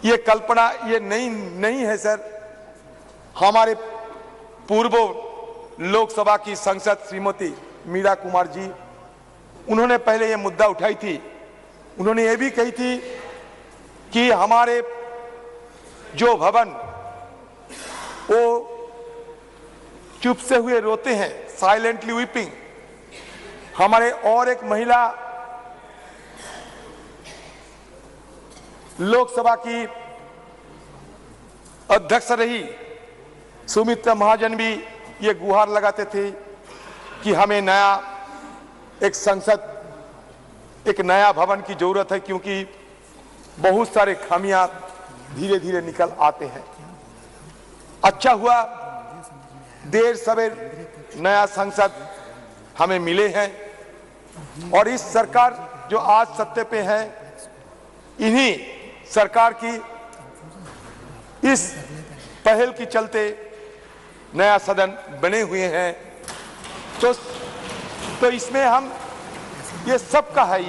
ये कल्पना ये नहीं है सर। हमारे पूर्व लोकसभा की सांसद श्रीमती मीरा कुमार जी, उन्होंने पहले ये मुद्दा उठाई थी। उन्होंने ये भी कही थी कि हमारे जो भवन वो चुप से हुए रोते हैं, साइलेंटली वीपिंग। हमारे और एक महिला लोकसभा की अध्यक्ष रही सुमित्रा महाजन भी ये गुहार लगाते थे कि हमें नया एक संसद, एक नया भवन की जरूरत है, क्योंकि बहुत सारे खामियां धीरे धीरे निकल आते हैं। अच्छा हुआ देर सवेर नया संसद हमें मिले हैं, और इस सरकार जो आज सत्ते पे है, इन्हीं सरकार की इस पहल की चलते नया सदन बने हुए हैं। तो इसमें हम ये सबका है,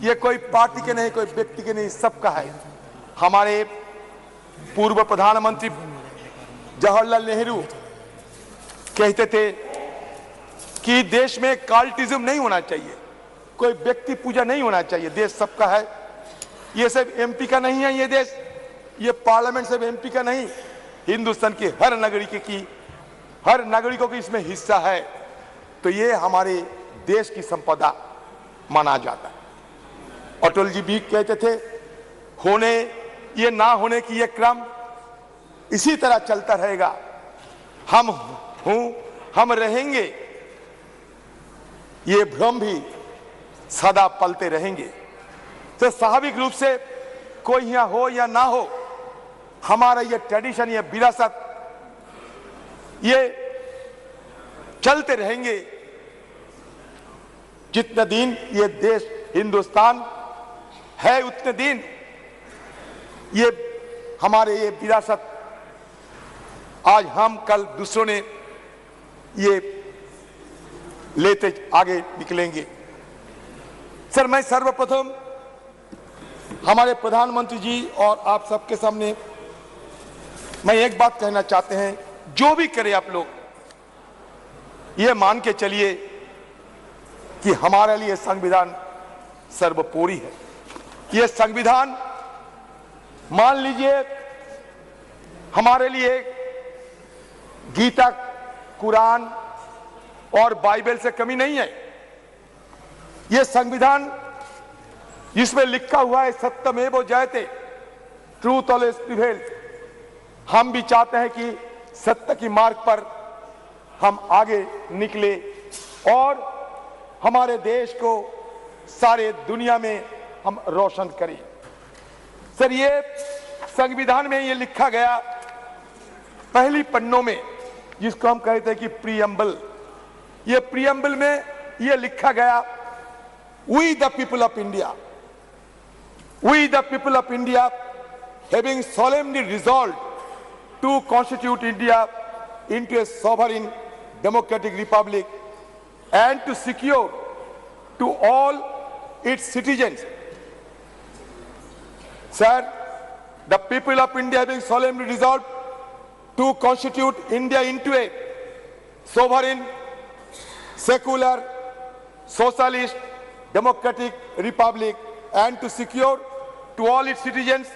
ये कोई पार्टी के नहीं, कोई व्यक्ति के नहीं, सबका है। हमारे पूर्व प्रधानमंत्री जवाहरलाल नेहरू कहते थे कि देश में कार्टिज्म नहीं होना चाहिए, कोई व्यक्ति पूजा नहीं होना चाहिए, देश सबका है। ये सिर्फ एमपी का नहीं है, ये देश, ये पार्लियामेंट सिर्फ एमपी का नहीं, हिंदुस्तान के हर नागरिकों की इसमें हिस्सा है। तो ये हमारे देश की संपदा माना जाता है। अटल जी भी कहते थे, होने ये ना होने की ये क्रम इसी तरह चलता रहेगा, हम रहेंगे, ये भ्रम भी सदा पलते रहेंगे। तो स्वाभाविक रूप से कोई यहां हो या ना हो, हमारा ये ट्रेडिशन, ये विरासत, ये चलते रहेंगे जितने दिन ये देश हिंदुस्तान है, उतने दिन ये हमारे ये विरासत आज हम कल दूसरों ने ये लेते आगे निकलेंगे। सर, मैं सर्वप्रथम हमारे प्रधानमंत्री जी और आप सबके सामने मैं एक बात कहना चाहते हैं, जो भी करें आप लोग ये मान के चलिए कि हमारे लिए संविधान सर्वोपरि है। ये संविधान मान लीजिए हमारे लिए गीता, कुरान और बाइबल से कमी नहीं है। ये संविधान जिसमें लिखा हुआ है सत्यमेव जयते, ट्रूथ ऑलवेज प्रिवेल्स। हम भी चाहते हैं कि सत्य की मार्ग पर हम आगे निकले और हमारे देश को सारे दुनिया में हम रोशन करें। सर, ये संविधान में ये लिखा गया पहली पन्नों में, जिसको हम कहते हैं कि प्रीएम्बल, ये प्रीएम्बल में ये लिखा गया, we the people of India, we the people of India having solemnly resolved to constitute India into a sovereign democratic republic and to secure to all its citizens. Sir, the people of India having solemnly resolved to constitute India into a sovereign, secular, socialist, democratic republic and to secure to all its citizens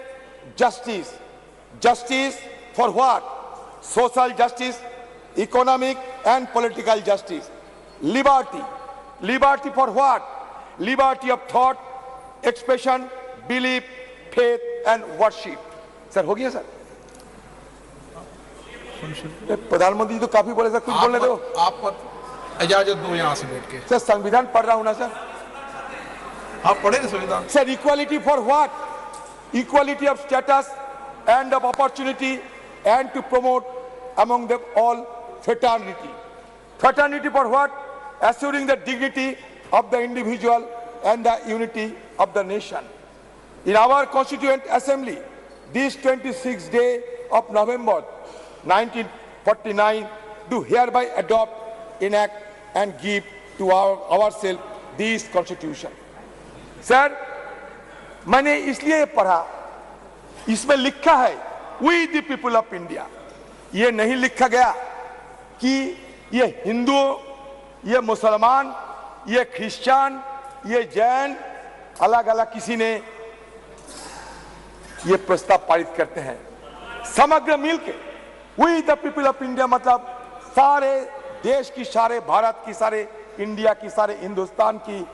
justice. Justice for what? Social justice, economic and political justice. Liberty. Liberty for what? Liberty of thought, expression, belief, faith and worship. Sir, हो गया sir? प्रधानमंत्री तो काफी बोले sir, कुछ बोलने दो। आप इजाजत दो यहाँ से बैठ के। सर, संविधान पढ़ रहा हूं ना सर। आप पढ़े ना संविधान? Sir, equality for what? Equality of status and of opportunity and to promote among them all fraternity. Fraternity for what? Assuring the dignity of the individual and the unity of the nation. In our Constituent Assembly, this 26th day of November 1949, do hereby adopt, enact and give to ourselves this Constitution. Sir, मैंने इसलिए पढ़ा इसमें लिखा है we the people of India. ये नहीं लिखा गया कि ये हिंदू, ये मुसलमान, ये क्रिश्चियन, ये जैन, अलग अलग किसी ने ये प्रस्ताव पारित करते हैं। समग्र मिलके we the people of India मतलब सारे देश की, सारे भारत की, सारे इंडिया की, सारे हिंदुस्तान की,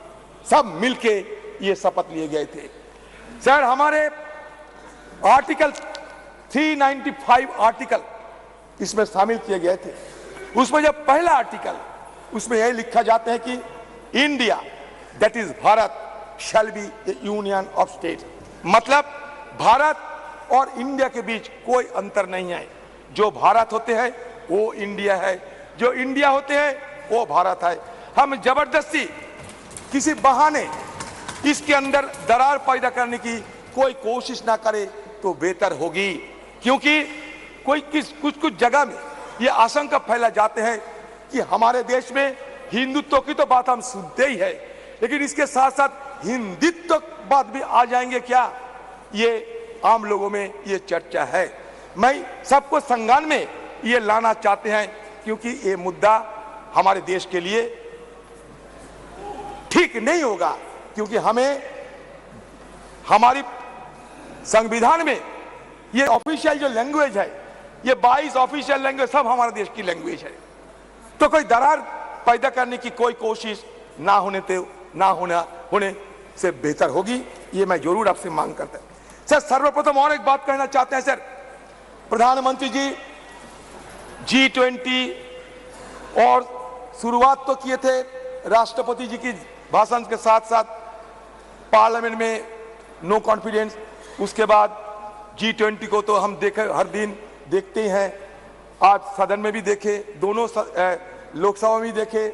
सब मिलके ये शपथ लिए गए थे। सर हमारे आर्टिकल 395 आर्टिकल इसमें शामिल किए गए थे। उसमें जब पहला आर्टिकल, उसमें यही लिखा जाता है कि India that is Bharat shall be A union of state, मतलब भारत और इंडिया के बीच कोई अंतर नहीं है। जो भारत होते हैं वो इंडिया है, जो इंडिया होते हैं वो भारत है। हम जबरदस्ती किसी बहाने इसके अंदर दरार पैदा करने की कोई कोशिश ना करे तो बेहतर होगी, क्योंकि कुछ जगह में ये आशंका फैला जाते हैं कि हमारे देश में हिंदुत्व की तो बात हम सुनते ही है, लेकिन इसके साथ साथ हिंदुत्व बात भी आ जाएंगे क्या, ये आम लोगों में ये चर्चा है। मैं सबको संज्ञान में ये लाना चाहते हैं, क्योंकि ये मुद्दा हमारे देश के लिए ठीक नहीं होगा, क्योंकि हमें हमारी संविधान में ये ऑफिशियल जो लैंग्वेज है, ये 22 ऑफिशियल लैंग्वेज सब हमारे देश की लैंग्वेज है, तो कोई दरार पैदा करने की कोई कोशिश ना होने से बेहतर होगी, ये मैं जरूर आपसे मांग करता हूं। सर सर्वप्रथम और एक बात कहना चाहते हैं। सर प्रधानमंत्री जी G20 और शुरुआत तो किए थे राष्ट्रपति जी की भाषण के साथ साथ पार्लियामेंट में नो कॉन्फिडेंस, उसके बाद G20 को तो हम देखे, हर दिन देखते ही हैं, आज सदन में भी देखे, दोनों लोकसभा में भी देखे,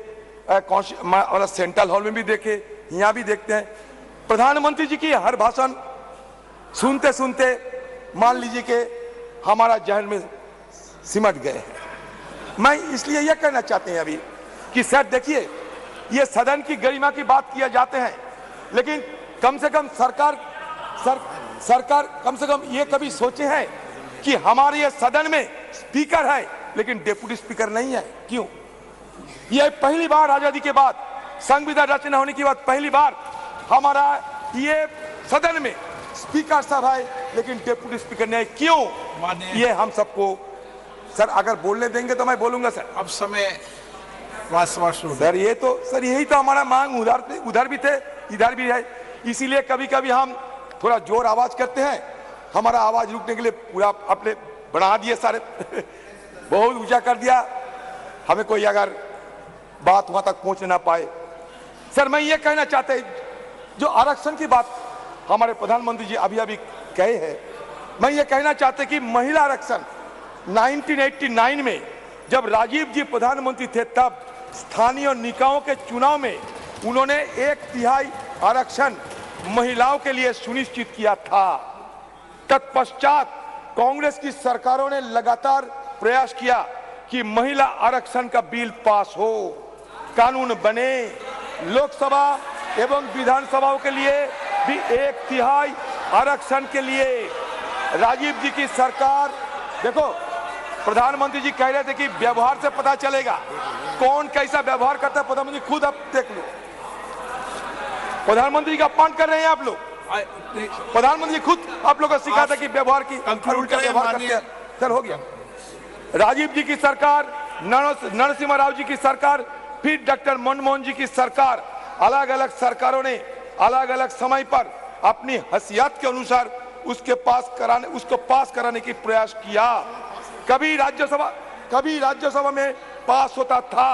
सेंट्रल हॉल में भी देखे, यहाँ भी देखते हैं। प्रधानमंत्री जी की हर भाषण सुनते सुनते मान लीजिए कि हमारा जहन में सिमट गए हैं। मैं इसलिए यह कहना चाहते हैं अभी कि सर देखिए, ये सदन की गरिमा की बात किया जाते हैं, लेकिन कम से कम सरकार कम से कम ये कभी सोचे हैं कि हमारे ये सदन में स्पीकर है लेकिन डेप्यूटी स्पीकर नहीं है, क्यों? यह पहली बार आजादी के बाद, संविधान रचना होने के बाद पहली बार हमारा ये सदन में स्पीकर साहब है लेकिन डेप्यूटी स्पीकर नहीं, क्यों? ये हम सबको सर अगर बोलने देंगे तो मैं बोलूंगा सर। अब समय सर ये तो सर यही तो हमारा मांग उधर भी थे, इधर भी है, इसीलिए कभी कभी हम थोड़ा जोर आवाज करते हैं, हमारा आवाज रुकने के लिए पूरा अपने बढ़ा दिए सारे बहुत ऊंचा कर दिया, हमें कोई अगर बात वहां तक पहुंच ना पाए। सर मैं ये कहना चाहते, जो आरक्षण की बात हमारे प्रधानमंत्री जी अभी अभी कहे हैं, मैं ये कहना चाहते कि महिला आरक्षण 1989 में जब राजीव जी प्रधानमंत्री थे, तब स्थानीय निकायों के चुनाव में उन्होंने 1/3 आरक्षण महिलाओं के लिए सुनिश्चित किया था। तत्पश्चात कांग्रेस की सरकारों ने लगातार प्रयास किया कि महिला आरक्षण का बिल पास हो, कानून बने, लोकसभा एवं विधानसभाओं के लिए भी 1/3 आरक्षण के लिए राजीव जी की सरकार, देखो प्रधानमंत्री जी कह रहे थे कि व्यवहार से पता चलेगा कौन कैसा व्यवहार करता है, प्रधानमंत्री खुद अब देख लो, प्रधानमंत्री का अपमान कर रहे हैं आप लोग, प्रधानमंत्री खुद आप लोगों को सिखाता कि व्यवहार की उल्टा व्यवहार करते हैं। सर हो गया, राजीव जी की सरकार, नरसिम्हा राव जी की सरकार, फिर डॉक्टर मनमोहन जी की सरकार, अलग अलग सरकारों ने अलग अलग समय पर अपनी हैसियत के अनुसार उसको पास कराने की प्रयास किया। कभी राज्यसभा में पास होता था,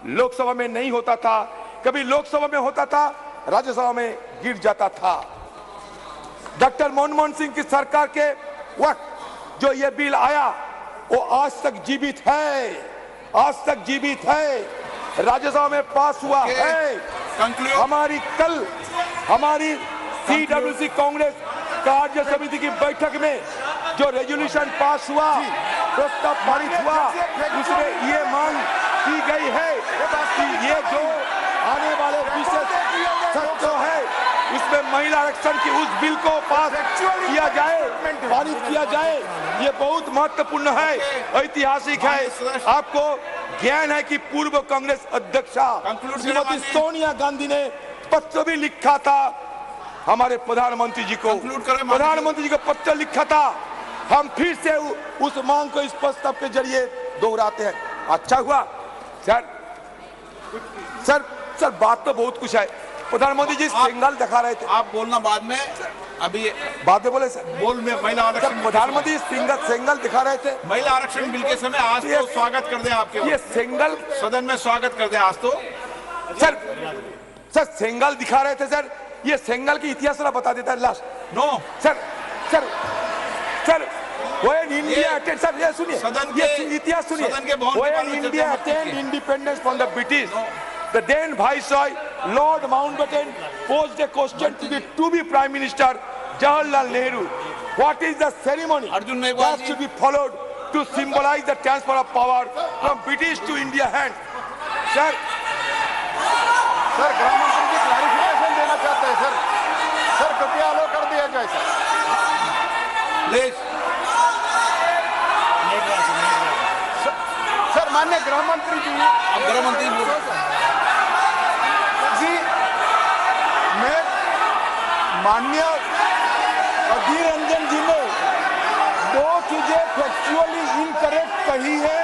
लोकसभा में नहीं होता था, कभी लोकसभा में होता था, राज्यसभा में गिर जाता था। डॉक्टर मनमोहन सिंह की सरकार के वक्त जो ये बिल आया वो आज तक जीवित है, आज तक जीवित है, राज्यसभा में पास हुआ है। हमारी CWC कांग्रेस कार्य समिति की बैठक में जो रेजोल्यूशन पास हुआ, प्रस्ताव पारित हुआ, उसमें ये मांग की गई है कि ये जो आने वाले विशेष सत्र जो है इसमें महिला आरक्षण की उस बिल को पास किया जाए, पारित किया जाए, ये बहुत महत्वपूर्ण है, ऐतिहासिक है। आपको ज्ञान है कि पूर्व कांग्रेस अध्यक्षा श्रीमती सोनिया गांधी ने पत्र भी लिखा था हमारे प्रधानमंत्री जी को, पत्र लिखा था। हम फिर से उस मांग को इस प्रस्ताव के जरिए दोहराते हैं। अच्छा हुआ सर बात तो बहुत कुछ है। प्रधानमंत्री जी सिंगल दिखा रहे थे, आप बोलना बाद में, अभी बाद में बोले सर। बोल में महिला आरक्षण, प्रधानमंत्री सिंगल दिखा रहे थे महिला आरक्षण बिल के समय। आज तो स्वागत कर दें आपके, ये सिंगल सदन में स्वागत कर दें आज तो। सर सिंगल दिखा रहे थे सर, ये सिंगल की इतिहास बता देता है last. No sir when India attained, sir ये सुनिए, इतिहास सुनिए, when India attained independence from the British, the then Viceroy Lord Mountbatten posed a question to the to-be Prime Minister Jawaharlal Nehru. What is the ceremony that should be followed to symbolize the transfer of power from British to India hand? Sir गृह मंत्री जी clarification देना चाहते हैं sir कृपया अलो कर दिया जाए please. Sir माननीय गृह मंत्री जी, गृह मंत्री जी, मैं माननीय अधीर रंजन जी ने दो चीजें फैक्चुअली इनकरेक्ट कही है,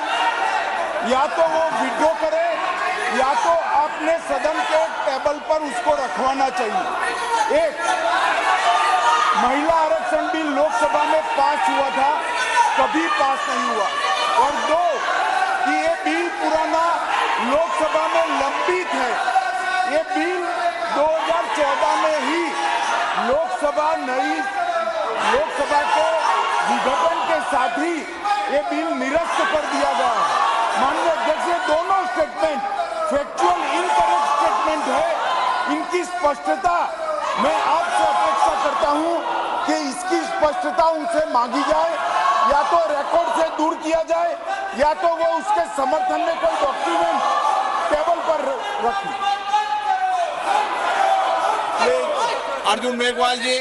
या तो वो विड्रॉ करे या तो आपने सदन के टेबल पर उसको रखवाना चाहिए। एक, महिला आरक्षण बिल लोकसभा में पास हुआ था, कभी पास नहीं हुआ। और दो, कि ये बिल पुराना लोकसभा में लंबित है। ये बिल 2014 में ही लोकसभा के विघटन के साथ ही ये बिल निरस्त कर दिया गया है। माननीय अध्यक्ष, दोनों स्टेटमेंट फैक्चुअल इनकरेक्ट स्टेटमेंट है, इनकी स्पष्टता मैं आपसे अपेक्षा करता हूं कि इसकी स्पष्टता उनसे मांगी जाए, या तो रिकॉर्ड से दूर किया जाए या तो वो उसके समर्थन में कोई डॉक्यूमेंट टेबल पर रखें। अर्जुन मेघवाल जी,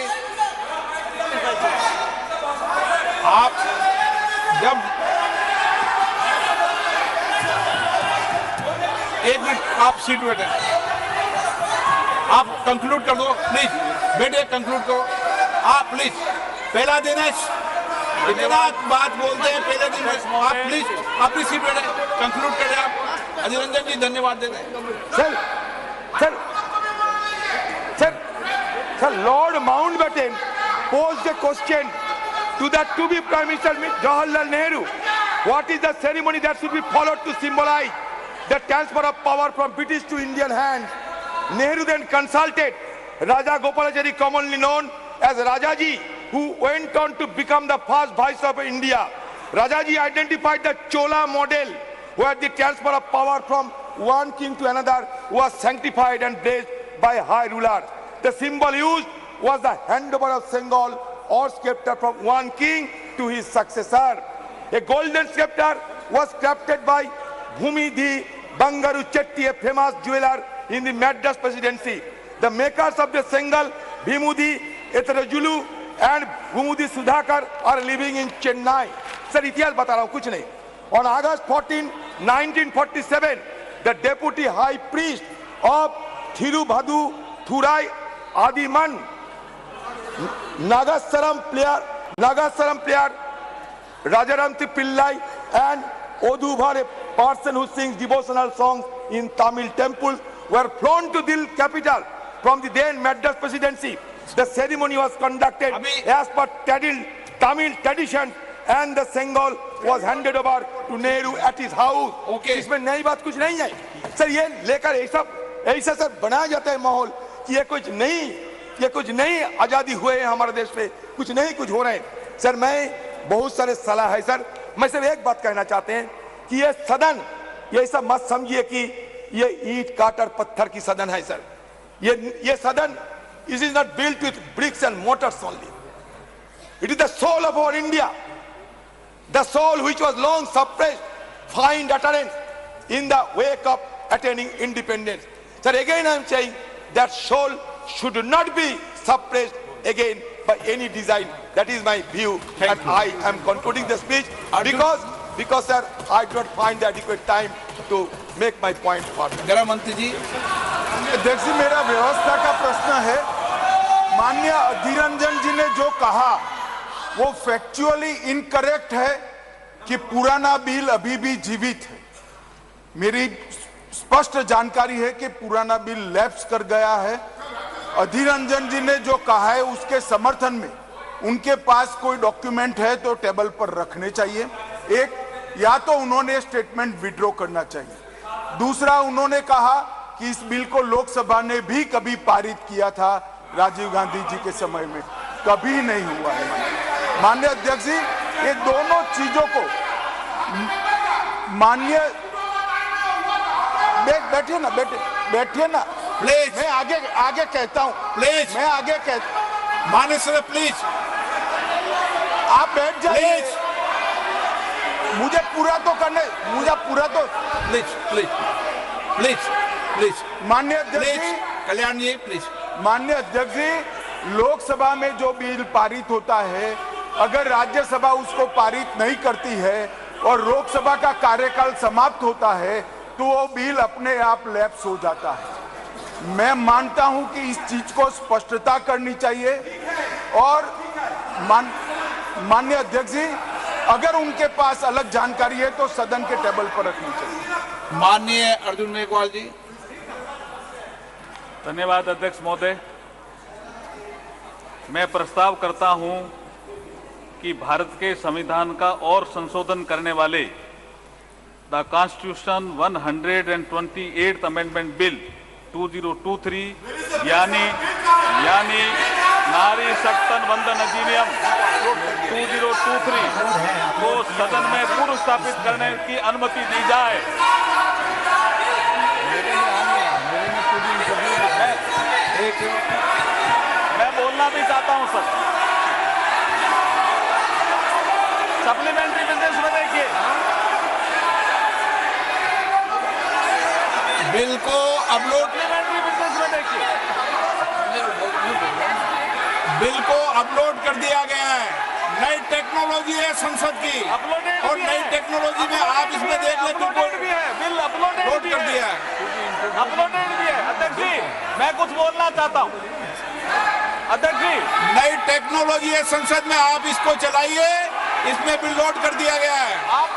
आप जब एक मिनट, आप सीट बैठे, आप कंक्लूड कर दो प्लीज, बैठे कंक्लूड करो आप प्लीज। पहला दिन है, इतना बात बोलते हैं पहले दिन, आप प्लीज अपनी सीट बैठे कंक्लूड करें आप। अधीर रंजन जी धन्यवाद देते हैं। Sir Lord Mountbatten posed a question to the to-be Prime Minister Jawaharlal Nehru. What is the ceremony that should be followed to symbolize the transfer of power from British to Indian hands? Nehru then consulted Raja Gopalachari, commonly known as Rajaji, who went on to become the first Viceroy of India. Rajaji identified the Chola model, where the transfer of power from one king to another was sanctified and blessed by high rulers. The symbol used was the handover of Sengal or scepter from one king to his successor. A golden scepter was crafted by Bhumidhi Bangaru Chetty, a famous jeweler in the Madras presidency. The makers of the Sengal, Bhimudhi Etarajulu and Bhumudhi Sudhakar, are living in Chennai. Sir, इतिहास बता रहा हूँ, कुछ नहीं। On August 14, 1947, the deputy high priest of Thirubhadu Thurai Adiman, Nagasaram player Rajaramti Pillai and Odhuvar, a person who sings devotional songs in Tamil temples, were flown to Delhi capital from the then Madras presidency. The ceremony was conducted as per Tamil tradition, and the Sengal was handed over to Nehru at his house. इसमें नई बात कुछ नहीं है sir. ये लेकर ऐसा sir बनाया जाता है माहौल कि ये कुछ नई आजादी हुए हैं हमारे देश पे, कुछ हो रहे हैं। सर मैं बहुत सारे सलाह है सर, मैं सिर्फ एक बात कहना चाहते हैं कि ये सदन, ये सब मत समझिए कि ये ईंट काटर पत्थर की सदन है सर। ये सदन, it is not built with bricks and mortars only. It is the soul of our India, the soul which was long suppressed, find utterance in the wake of attaining independence. Sir, again I am saying that soul should not be suppressed again by any design. That is my view, and I am concluding the speech because sir, I do not find the adequate time to make my point further. गृह मंत्री जी, अध्यक्ष जी, मेरा व्यवस्था का प्रश्न है। माननीय अधीर रंजन जी ने जो कहा वो फैक्चुअली इनकरेक्ट है कि पुराना बिल अभी भी जीवित है। मेरी स्पष्ट जानकारी है कि पुराना बिल लैप्स कर गया है। अधीर रंजन जी ने जो कहा है उसके समर्थन में उनके पास कोई डॉक्यूमेंट है तो टेबल पर रखने चाहिए। एक, या तो उन्होंने स्टेटमेंट विड्रॉ करना चाहिए। दूसरा, उन्होंने कहा कि इस बिल को लोकसभा ने भी कभी पारित किया था राजीव गांधी जी के समय में, कभी नहीं हुआ है। माननीय अध्यक्ष जी, ये दोनों चीजों को माननीय बैठिए ना प्लीज, मैं आगे कहता हूँ, प्लीज, मैं आगे कहता, माननीय सर प्लीज, आप बैठ जाइए, मुझे पूरा तो प्लीज, माननीय अध्यक्ष जी, कल्याण जी प्लीज। माननीय अध्यक्ष जी, लोकसभा में जो बिल पारित होता है, अगर राज्यसभा उसको पारित नहीं करती है और लोकसभा का कार्यकाल समाप्त होता है तो वो बिल अपने आप लैप्स हो जाता है। मैं मानता हूं कि इस चीज को स्पष्टता करनी चाहिए और माननीय अध्यक्ष जी, अगर उनके पास अलग जानकारी है तो सदन के टेबल पर रखनी चाहिए। माननीय अर्जुन मेघवाल जी। धन्यवाद अध्यक्ष महोदय। मैं प्रस्ताव करता हूं कि भारत के संविधान का और संशोधन करने वाले the constitution 128th amendment bill 2023 यानी नारी शक्तन वंदन अधिनियम 2023 को सदन में पूर्व स्थापित करने की अनुमति दी जाए। मैं बोलना भी चाहता हूं सर। सप्लीमेंट्री बिजनेस में देखिए, बिल को अपलोड, सप्लीमेंट्री बिजनेस में देखिए, बिल को अपलोड कर दिया गया है। नई टेक्नोलॉजी है संसद की, और नई टेक्नोलॉजी में आप इसमें देख ले, अपलोडेड भी है, बिल अपलोडेड कर दिया है, अपलोडेड भी है। अध्यक्ष जी, मैं कुछ बोलना चाहता हूं। अध्यक्ष जी, नई टेक्नोलॉजी है संसद में, आप इसको चलाइए, इसमें बिल लोड कर दिया गया है। आप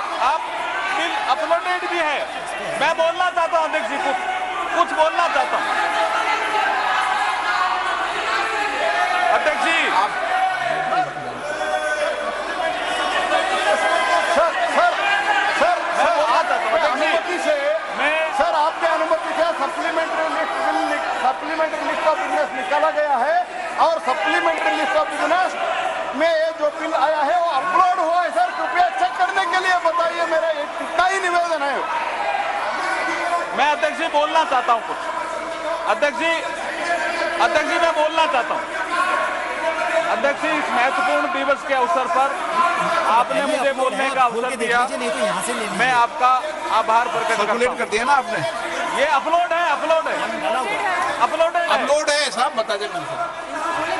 बिल अपलोडेड भी है। मैं बोलना चाहता हूं अध्यक्ष जी, कुछ बोलना चाहता हूं अध्यक्ष जी। सर आपके अनुमति से सप्लीमेंट्री लिस्ट ऑफ बिजनेस निकाला गया है और सप्लीमेंट्री लिस्ट ऑफ बिजनेस में ये जो बिल आया है वो अपलोड हुआ है। सर कृपया चेक करने के लिए बताइए, मेरा इतना ही निवेदन है। मैं अध्यक्ष जी बोलना चाहता हूं कुछ। अध्यक्ष जी मैं बोलना चाहता हूं। अध्यक्ष जी, इस महत्वपूर्ण दिवस के अवसर पर आपने मुझे बोलने का अवसर दिया, मैं आपका आभार प्रकट करता हूं। कर दिया ना आपने, ये अपलोड है साहब, बता दें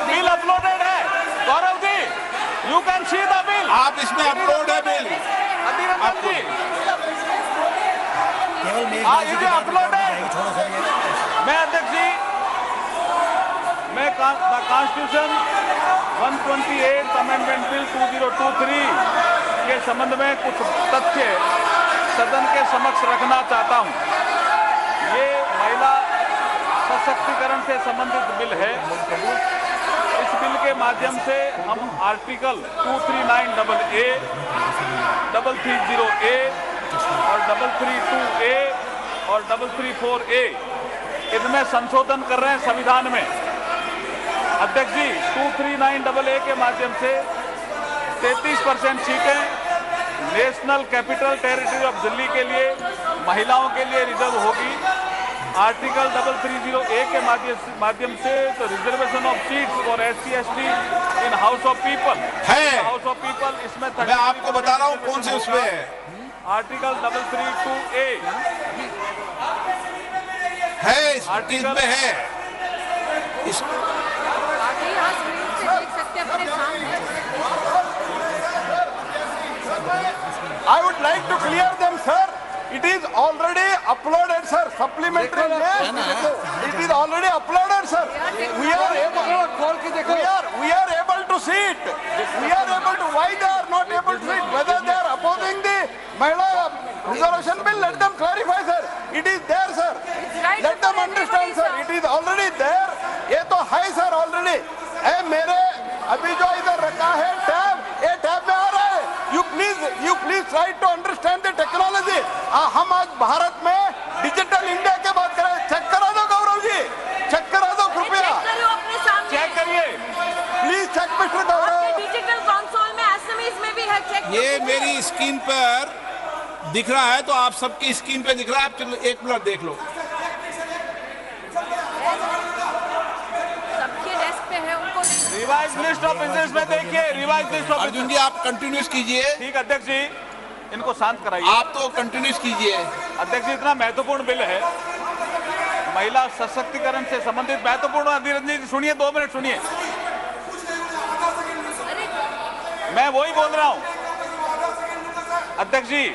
बिल अपलोडेड है। Gaurav ji, you can see the bill, आप इसमें अपलोड है बिल। अधीर रंजन जी, ये अपलोड है। मैं अध्यक्ष जी, मैं कॉन्स्टिट्यूशन 128th अमेंडमेंट बिल 2023 के संबंध में कुछ तथ्य सदन के समक्ष रखना चाहता हूं। ये महिला सशक्तिकरण से संबंधित बिल है। इस बिल के माध्यम से हम आर्टिकल 239AA, 330A और 332A और 334A इनमें संशोधन कर रहे हैं संविधान में। अध्यक्ष जी, 239AA के माध्यम से 33% सीटें national capital territory of Delhi के लिए महिलाओं के लिए रिजर्व होगी। आर्टिकल 330A के माध्यम से तो reservation of seats for SC/ST in house of people है। हाउस ऑफ पीपल इसमें मैं आपको बता रहा हूँ कौन से उसमें है। आर्टिकल 332A है, इस चीज में है। I would like to clear them, sir. It is already uploaded, sir. Supplementary list. It is already uploaded, sir. We are able to see it. We are able to. Why they are not able to see it? Whether they are opposing the Mahila Reservation bill, let them clarify, sir. It is there, sir. Let them understand, sir. It is already there. ये तो है, sir, already. ए मेरे अभी जो इधर रखा है tab, ये टैब में आ रहा है. You please try to understand the technology. हम आज भारत में डिजिटल इंडिया के बात करें. चेक करा दो गौरव जी, चेक करा दो कृपया. चेक करिए, please check mister Gaurav. Digital console में एसएमएस में भी है. चेक. ये मेरी स्क्रीन पर दिख रहा है, तो आप सबकी स्क्रीन पे दिख रहा है. आप चलो 1 मिनट देख लो. रिवाइज लिस्ट ऑफ बिजनेस में देखिए. Revise list of. Arjun ji आप कंटिन्यूस कीजिए. ठीक अध्यक्ष जी, इनको शांत कराइए. आप तो कंटिन्यूस कीजिए. अध्यक्ष जी, इतना महत्वपूर्ण बिल है, महिला सशक्तिकरण से संबंधित महत्वपूर्ण. अधीर जी सुनिए, 2 मिनट सुनिए. मैं वही बोल रहा हूं अध्यक्ष जी.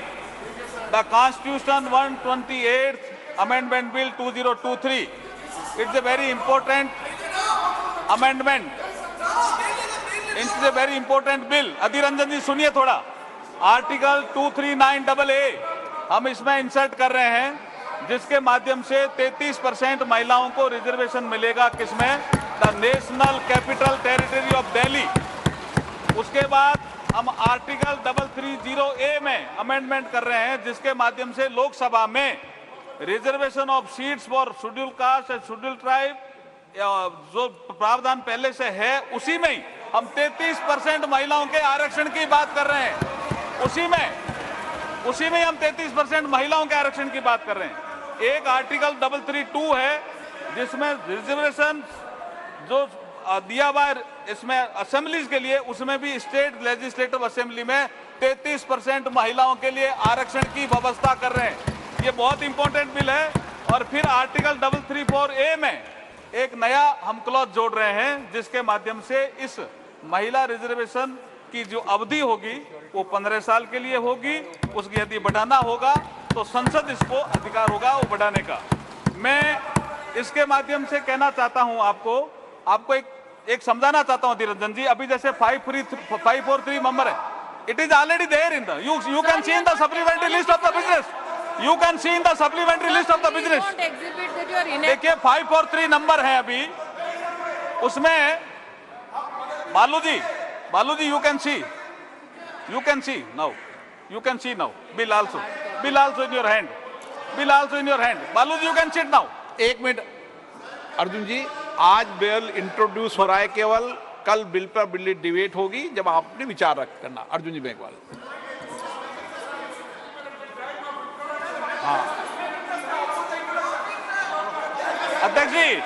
The constitution 128 amendment bill 2023. It's a very important amendment. It's a very important bill. Adhir Ranjan ji सुनिए थोड़ा. आर्टिकल 239AA हम इसमें इंसर्ट कर रहे हैं, जिसके माध्यम से 33% महिलाओं को रिजर्वेशन मिलेगा. किसमें? The national capital territory of Delhi. उसके बाद हम आर्टिकल 330A में अमेंडमेंट कर रहे हैं, जिसके माध्यम से लोकसभा में reservation of seats for schedule caste and schedule tribe जो प्रावधान पहले से है, उसी में ही हम 33% महिलाओं के आरक्षण की बात कर रहे हैं. उसी में हम 33% महिलाओं के आरक्षण की बात कर रहे हैं. एक आर्टिकल 332 है, जिसमें रिजर्वेशन जो दिया हुआ है इसमें असेंबलीज के लिए, उसमें भी स्टेट लेजिस्लेटिव असेंबली में 33% महिलाओं के लिए आरक्षण की व्यवस्था कर रहे हैं. ये बहुत इंपॉर्टेंट बिल है. और फिर आर्टिकल 334A में एक नया हम क्लॉज जोड़ रहे हैं, जिसके माध्यम से इस महिला रिजर्वेशन की जो अवधि होगी वो 15 साल के लिए होगी. उसकी यदि बढ़ाना होगा तो संसद इसको अधिकार होगा वो बढ़ाने का. मैं इसके माध्यम से कहना चाहता हूं आपको एक समझाना चाहता हूं धीरजन जी. अभी जैसे 543 नंबर है, it is already there in the you can see in the supplementary list of the business. You can see in the supplementary list of the business. देखिए 543 नंबर है अभी उसमें. Balu ji you can see now. You can see now. Bill also in your hand. Balu ji, you can sit now. 1 minute Arjun ji. आज bill introduce हो रहा है केवल. कल बिल पर बिल डिबेट होगी, जब आपने विचार रख करना. अर्जुन जी बेगवाल. हाँ अध्यक्ष जी,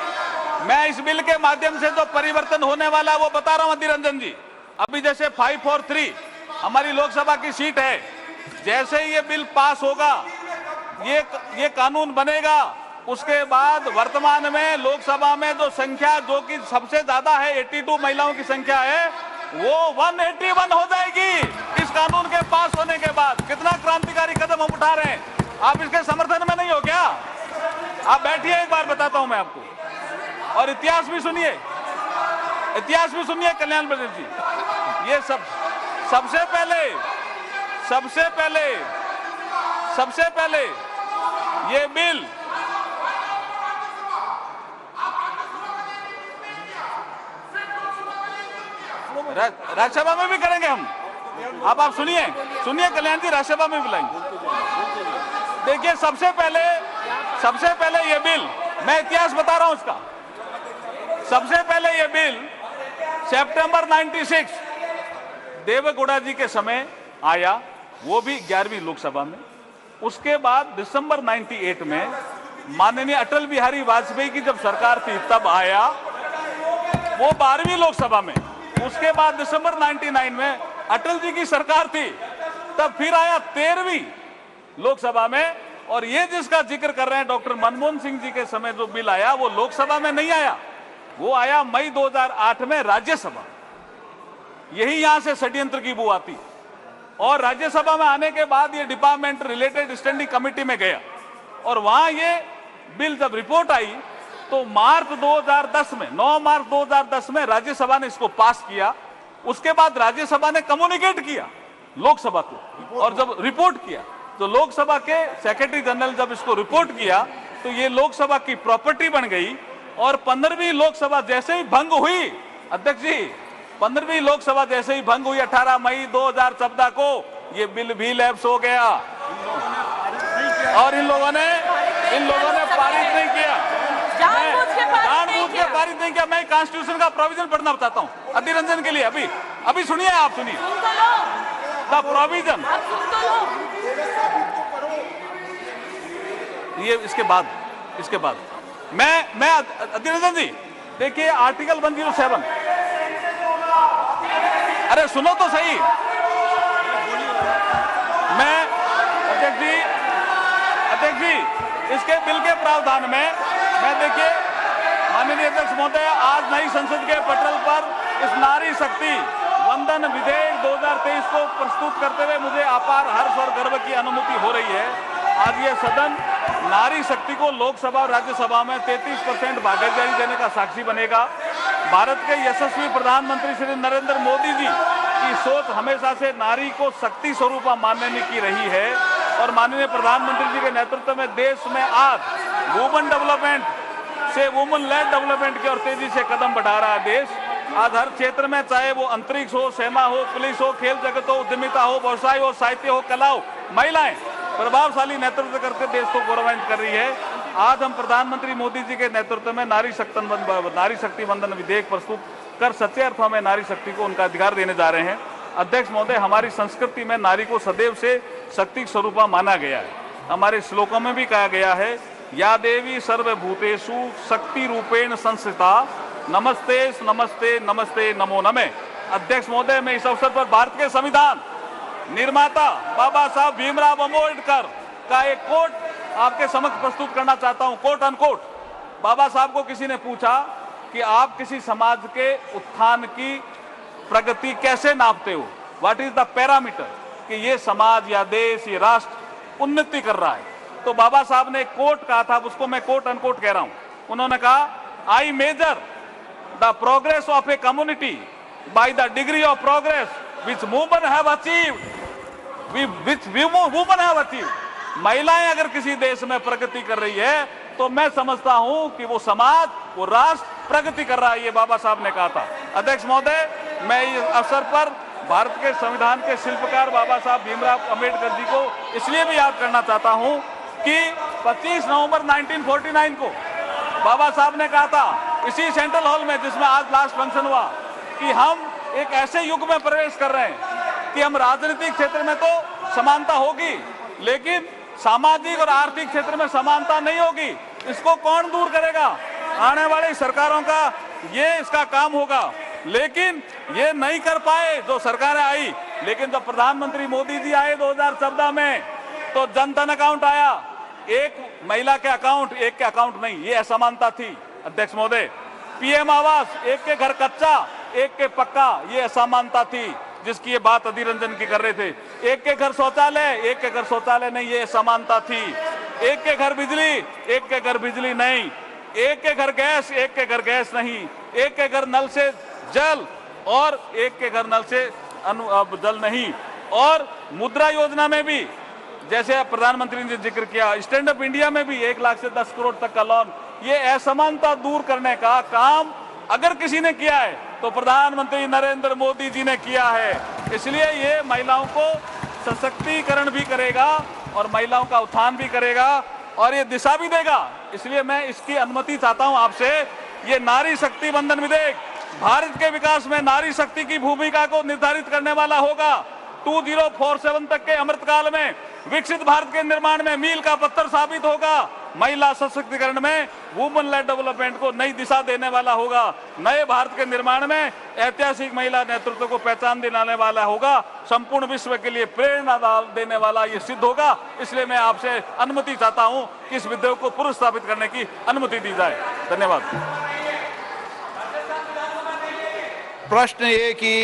मैं इस बिल के माध्यम से जो परिवर्तन होने वाला है वो बता रहा हूं अधीर रंजन जी. अभी जैसे 543 हमारी लोकसभा की सीट है, जैसे ही ये बिल पास होगा, ये कानून बनेगा, उसके बाद वर्तमान में लोकसभा में जो संख्या जो कि सबसे ज्यादा है 82 महिलाओं की संख्या है, वो 181 हो जाएगी इस कानून के पास होने के बाद. कितना क्रांतिकारी कदम हम उठा रहे हैं. आप इसके समर्थन में नहीं हो क्या? आप बैठिए, एक बार बताता हूं मैं आपको. और इतिहास भी सुनिए कल्याण बजट जी. ये सबसे पहले ये बिल राज्यसभा में भी करेंगे हम. अब आप सुनिए कल्याण जी, राज्यसभा में भी लाएंगे. देखिए सबसे पहले ये बिल, मैं इतिहास बता रहा हूं इसका. सबसे पहले ये बिल सितंबर 96 देवेगौड़ा जी के समय आया, वो भी 11वीं लोकसभा में. उसके बाद दिसंबर 98 में माननीय अटल बिहारी वाजपेयी की जब सरकार थी तब आया, वो 12वीं लोकसभा में. उसके बाद दिसंबर 99 में अटल जी की सरकार थी, तब फिर आया 13वीं लोकसभा में. और ये जिसका जिक्र कर रहे हैं डॉक्टर मनमोहन सिंह जी के समय जो बिल आया वो लोकसभा में नहीं आया, वो आया मई 2008 में राज्यसभा। यही यहां से षड्यंत्र की बू आती और राज्यसभा में आने के बाद ये डिपार्टमेंट रिलेटेड स्टैंडिंग कमेटी में गया और वहां ये बिल जब रिपोर्ट आई तो मार्च 2010 में 9 मार्च 2010 में राज्यसभा ने इसको पास किया। उसके बाद राज्यसभा ने कम्युनिकेट किया लोकसभा को और जब रिपोर्ट किया तो लोकसभा के सेक्रेटरी जनरल जब इसको रिपोर्ट किया तो ये लोकसभा की प्रॉपर्टी बन गई और 15वीं लोकसभा जैसे ही भंग हुई, अध्यक्ष जी 15वीं लोकसभा जैसे ही भंग हुई 18 मई 2014 को ये बिल भी लैप्स हो गया और इन लोगों ने पारित नहीं किया, जानबूझ के पारित नहीं किया। मैं कॉन्स्टिट्यूशन का प्रोविजन पढ़ना बताता हूँ अधीर रंजन के लिए। अभी सुनिए, आप सुनिए द प्रोविजन। ये इसके बाद मैं अधीर रंजन जी देखिए आर्टिकल 107। अरे सुनो तो सही। मैं अध्यक्ष जी इसके बिल के प्रावधान में मैं देखिए माननीय अध्यक्ष महोदय, आज नई संसद के पटल पर इस नारी शक्ति वंदन विधेयक 2023 को प्रस्तुत करते हुए मुझे अपार हर्ष और गर्व की अनुभूति हो रही है। आज ये सदन नारी शक्ति को लोकसभा और राज्यसभा में 33% भागीदारी देने का साक्षी बनेगा। भारत के यशस्वी प्रधानमंत्री श्री नरेंद्र मोदी जी की सोच हमेशा से नारी को शक्ति स्वरूप मानने की रही है और माननीय प्रधानमंत्री जी के नेतृत्व में देश में आज वुमन डेवलपमेंट से वुमन लेड डेवलपमेंट की ओर तेजी से कदम बढ़ा रहा है देश। आज हर क्षेत्र में, चाहे वो अंतरिक्ष हो, सेना हो, पुलिस हो, खेल जगत हो, उद्यमिता हो, व्यवसाय हो, साहित्य हो, कला हो, महिलाएं प्रभावशाली नेतृत्व करके देश को गौरवान्वित कर रही है। आज हम प्रधानमंत्री मोदी जी के नेतृत्व में नारी शक्ति वंदन विधेयक प्रस्तुत कर सच्चे अर्थों में नारी शक्ति को उनका अधिकार देने जा रहे हैं। अध्यक्ष महोदय, हमारी संस्कृति में नारी को सदैव से शक्ति स्वरूपा माना गया है। हमारे श्लोकों में भी कहा गया है, या देवी सर्वभूतेषु शक्ति रूपेण संस्थिता, नमस्ते नमस्ते नमस्ते नमो नमे। अध्यक्ष महोदय, मैं इस अवसर पर भारत के संविधान निर्माता बाबा साहब भीमराव अम्बेडकर का एक कोट आपके समक्ष प्रस्तुत करना चाहता हूं, कोट अनकोट। बाबा साहब को किसी ने पूछा कि आप किसी समाज के उत्थान की प्रगति कैसे नापते हो, व्हाट इज द पैरामीटर कि ये समाज या देश, ये राष्ट्र उन्नति कर रहा है। तो बाबा साहब ने एक कोट कहा था, उसको मैं कोट अनकोट कह रहा हूं। उन्होंने कहा, I measure the progress of a community by the degree of progress which women have achieved, महिलाएं अगर किसी देश में प्रगति कर रही है तो मैं समझता हूं कि वो समाज, वो राष्ट्र प्रगति कर रहा है। ये बाबा साहब ने कहा था। अध्यक्ष महोदय, मैं इस अवसर पर भारत के संविधान के शिल्पकार बाबा साहब भीमराव अम्बेडकर जी को इसलिए भी याद करना चाहता हूं कि 25 नवंबर 1949 को बाबा साहब ने कहा था इसी सेंट्रल हॉल में, जिसमें आज लास्ट फंक्शन हुआ, कि हम एक ऐसे युग में प्रवेश कर रहे हैं कि हम राजनीतिक क्षेत्र में तो समानता होगी लेकिन सामाजिक और आर्थिक क्षेत्र में समानता नहीं होगी। इसको कौन दूर करेगा? आने वाली सरकारों का ये इसका काम होगा। लेकिन ये नहीं कर पाए जो सरकारें आई। लेकिन जब प्रधानमंत्री मोदी जी आए 2014 में तो जन धन अकाउंट आया, एक महिला के अकाउंट, एक के अकाउंट नहीं, ये असमानता थी। अध्यक्ष महोदय, पीएम आवास, एक के घर कच्चा एक के पक्का, ये असमानता थी जिसकी ये बात अधीर रंजन की कर रहे थे। एक के घर शौचालय, एक के घर शौचालय नहीं, ये असमानता थी। एक के घर बिजली, एक के घर बिजली नहीं। एक के घर गैस, एक के घर गैस नहीं। एक के घर नल से जल और एक के घर नल से जल नहीं। और मुद्रा योजना में भी जैसे प्रधानमंत्री ने जिक्र किया, स्टैंड अप इंडिया में भी 1 लाख से 10 करोड़ तक का लोन। ये असमानता दूर करने का काम अगर किसी ने किया है तो प्रधानमंत्री नरेंद्र मोदी जी ने किया है। इसलिए ये महिलाओं को सशक्तिकरण भी करेगा और महिलाओं का उत्थान भी करेगा और ये दिशा भी देगा। इसलिए मैं इसकी अनुमति चाहता हूं आपसे। ये नारी शक्ति वंदन विधेयक भारत के विकास में नारी शक्ति की भूमिका को निर्धारित करने वाला होगा। 2047 तक के अमृतकाल में विकसित भारत के निर्माण में मील का पत्थर साबित होगा। महिला सशक्तिकरण में, वुमेन लेड डेवलपमेंट को नई दिशा देने वाला होगा। नए भारत के निर्माण में ऐतिहासिक महिला नेतृत्व को पहचान दिलाने वाला होगा। संपूर्ण विश्व के लिए प्रेरणा देने वाला ये सिद्ध होगा। इसलिए मैं आपसे अनुमति चाहता हूं कि इस विधेयक को पुनर्स्थापित करने की अनुमति दी जाए। धन्यवाद। प्रश्न ये कि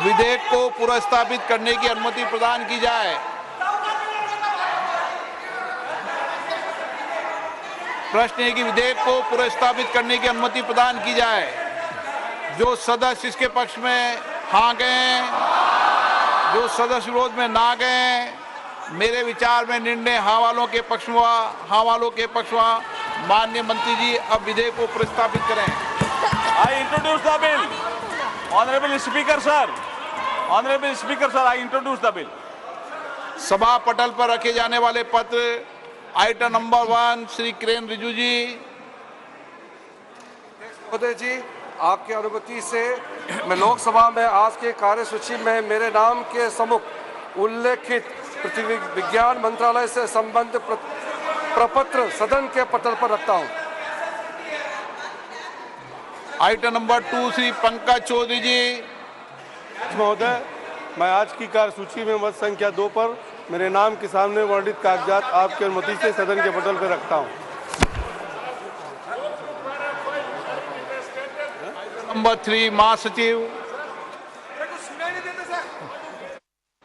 विधेयक को पुनर्स्थापित करने की अनुमति प्रदान की जाए। प्रश्न है कि विधेयक को पुनर्स्थापित करने की अनुमति प्रदान की जाए। जो सदस्य इसके पक्ष में हाँ गए, जो सदस्य विरोध में ना गए, मेरे विचार में निर्णय हाँ वालों के पक्ष में हुआ। हाँ वालों के पक्ष में हुआ। माननीय मंत्री जी अब विधेयक को प्रस्तावित करें। I introduce the bill. Honorable Speaker sir. Honorable Speaker sir, I introduce the bill. सभा पटल पर रखे जाने वाले पत्र आइटम नंबर 1 श्री किरेन रिजिजू जी। महोदय जी, आपकी अनुमति से मैं लोकसभा में आज के कार्यसूची में मेरे नाम के सम्मुख उल्लेखित पृथ्वी विज्ञान मंत्रालय से संबंधित प्रपत्र सदन के पटल पर रखता हूं। आइटम नंबर 2 श्री पंकज चौधरी जी। महोदय, मैं आज की कार्यसूची में मत संख्या 2 पर मेरे नाम के सामने वर्णित कागजात आपकी अनुमति से सदन के पटल पर रखता हूं। नंबर 3 महासचिव।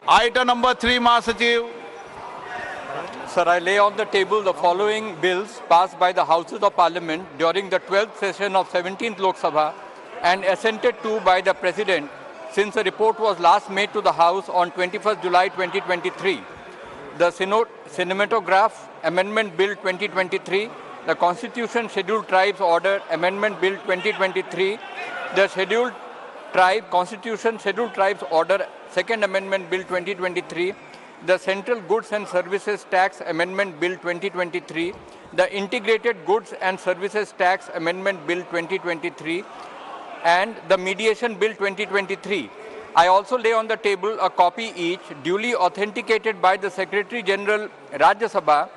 आइटम नंबर 3 महासचिव। Sir, I lay on the table the following bills passed by the Houses of Parliament during the 12th session of 17th Lok Sabha and assented to by the President since a report was last made to the House on 21st July 2023. The Cinematograph Amendment Bill 2023, the Constitution Scheduled Tribes Order Amendment Bill 2023, the Scheduled Tribe Constitution Scheduled Tribes Order Second Amendment Bill 2023, the Central Goods and Services Tax Amendment Bill 2023, the Integrated Goods and Services Tax Amendment Bill 2023, and the Mediation Bill 2023. I also lay on the table a copy each, duly authenticated by the Secretary General Rajya Sabha,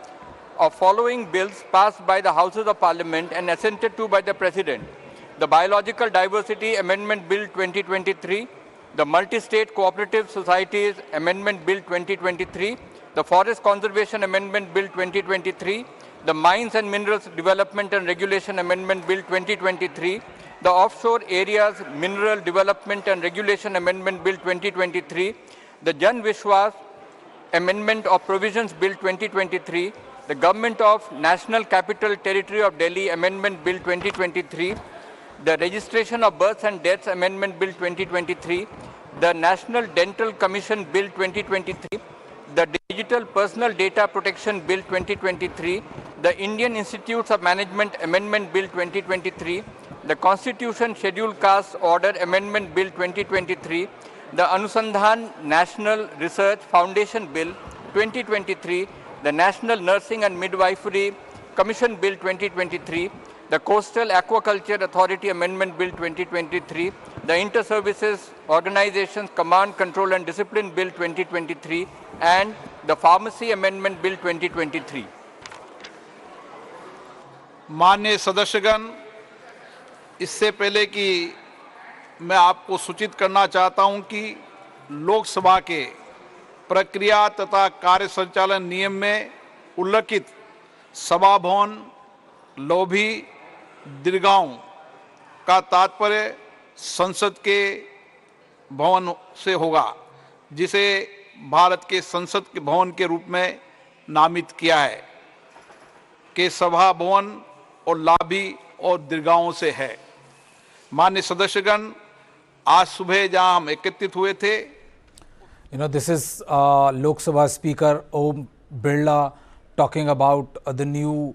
of following bills passed by the Houses of Parliament and assented to by the President: the Biological Diversity Amendment Bill 2023, the Multi-State Cooperative Societies Amendment Bill 2023, the Forest Conservation Amendment Bill 2023, the Mines and Minerals Development and Regulation Amendment Bill 2023, the Offshore Areas Mineral Development and Regulation Amendment Bill 2023, the Jan Vishwas Amendment of Provisions Bill 2023, the Government of National Capital Territory of Delhi Amendment Bill 2023, the Registration of Births and Deaths Amendment Bill 2023, the National Dental Commission Bill 2023, the Digital Personal Data Protection Bill 2023, the Indian Institutes of Management Amendment Bill 2023, the Constitution Scheduled Caste Order Amendment Bill 2023, the Anusandhan National Research Foundation Bill 2023, the National Nursing and Midwifery Commission Bill 2023, the Coastal Aquaculture Authority Amendment Bill 2023, the Inter-Services Organizations Command, Control and Discipline Bill 2023, and the Pharmacy Amendment Bill 2023. माननीय सदस्यगण, इससे पहले कि मैं आपको सूचित करना चाहता हूं कि लोकसभा के प्रक्रिया तथा कार्य संचालन नियम में उल्लिखित सभा भवन, लॉबी, दीर्घाओं का तात्पर्य संसद के भवन से होगा, जिसे भारत के संसद के भवन के रूप में नामित किया है, के सभा भवन और लॉबी और दीर्घाओं से है। माननीय सदस्यगण, आज सुबह जहां हम एकत्रित हुए थे, this is Lok Sabha Speaker Om Birla talking about the new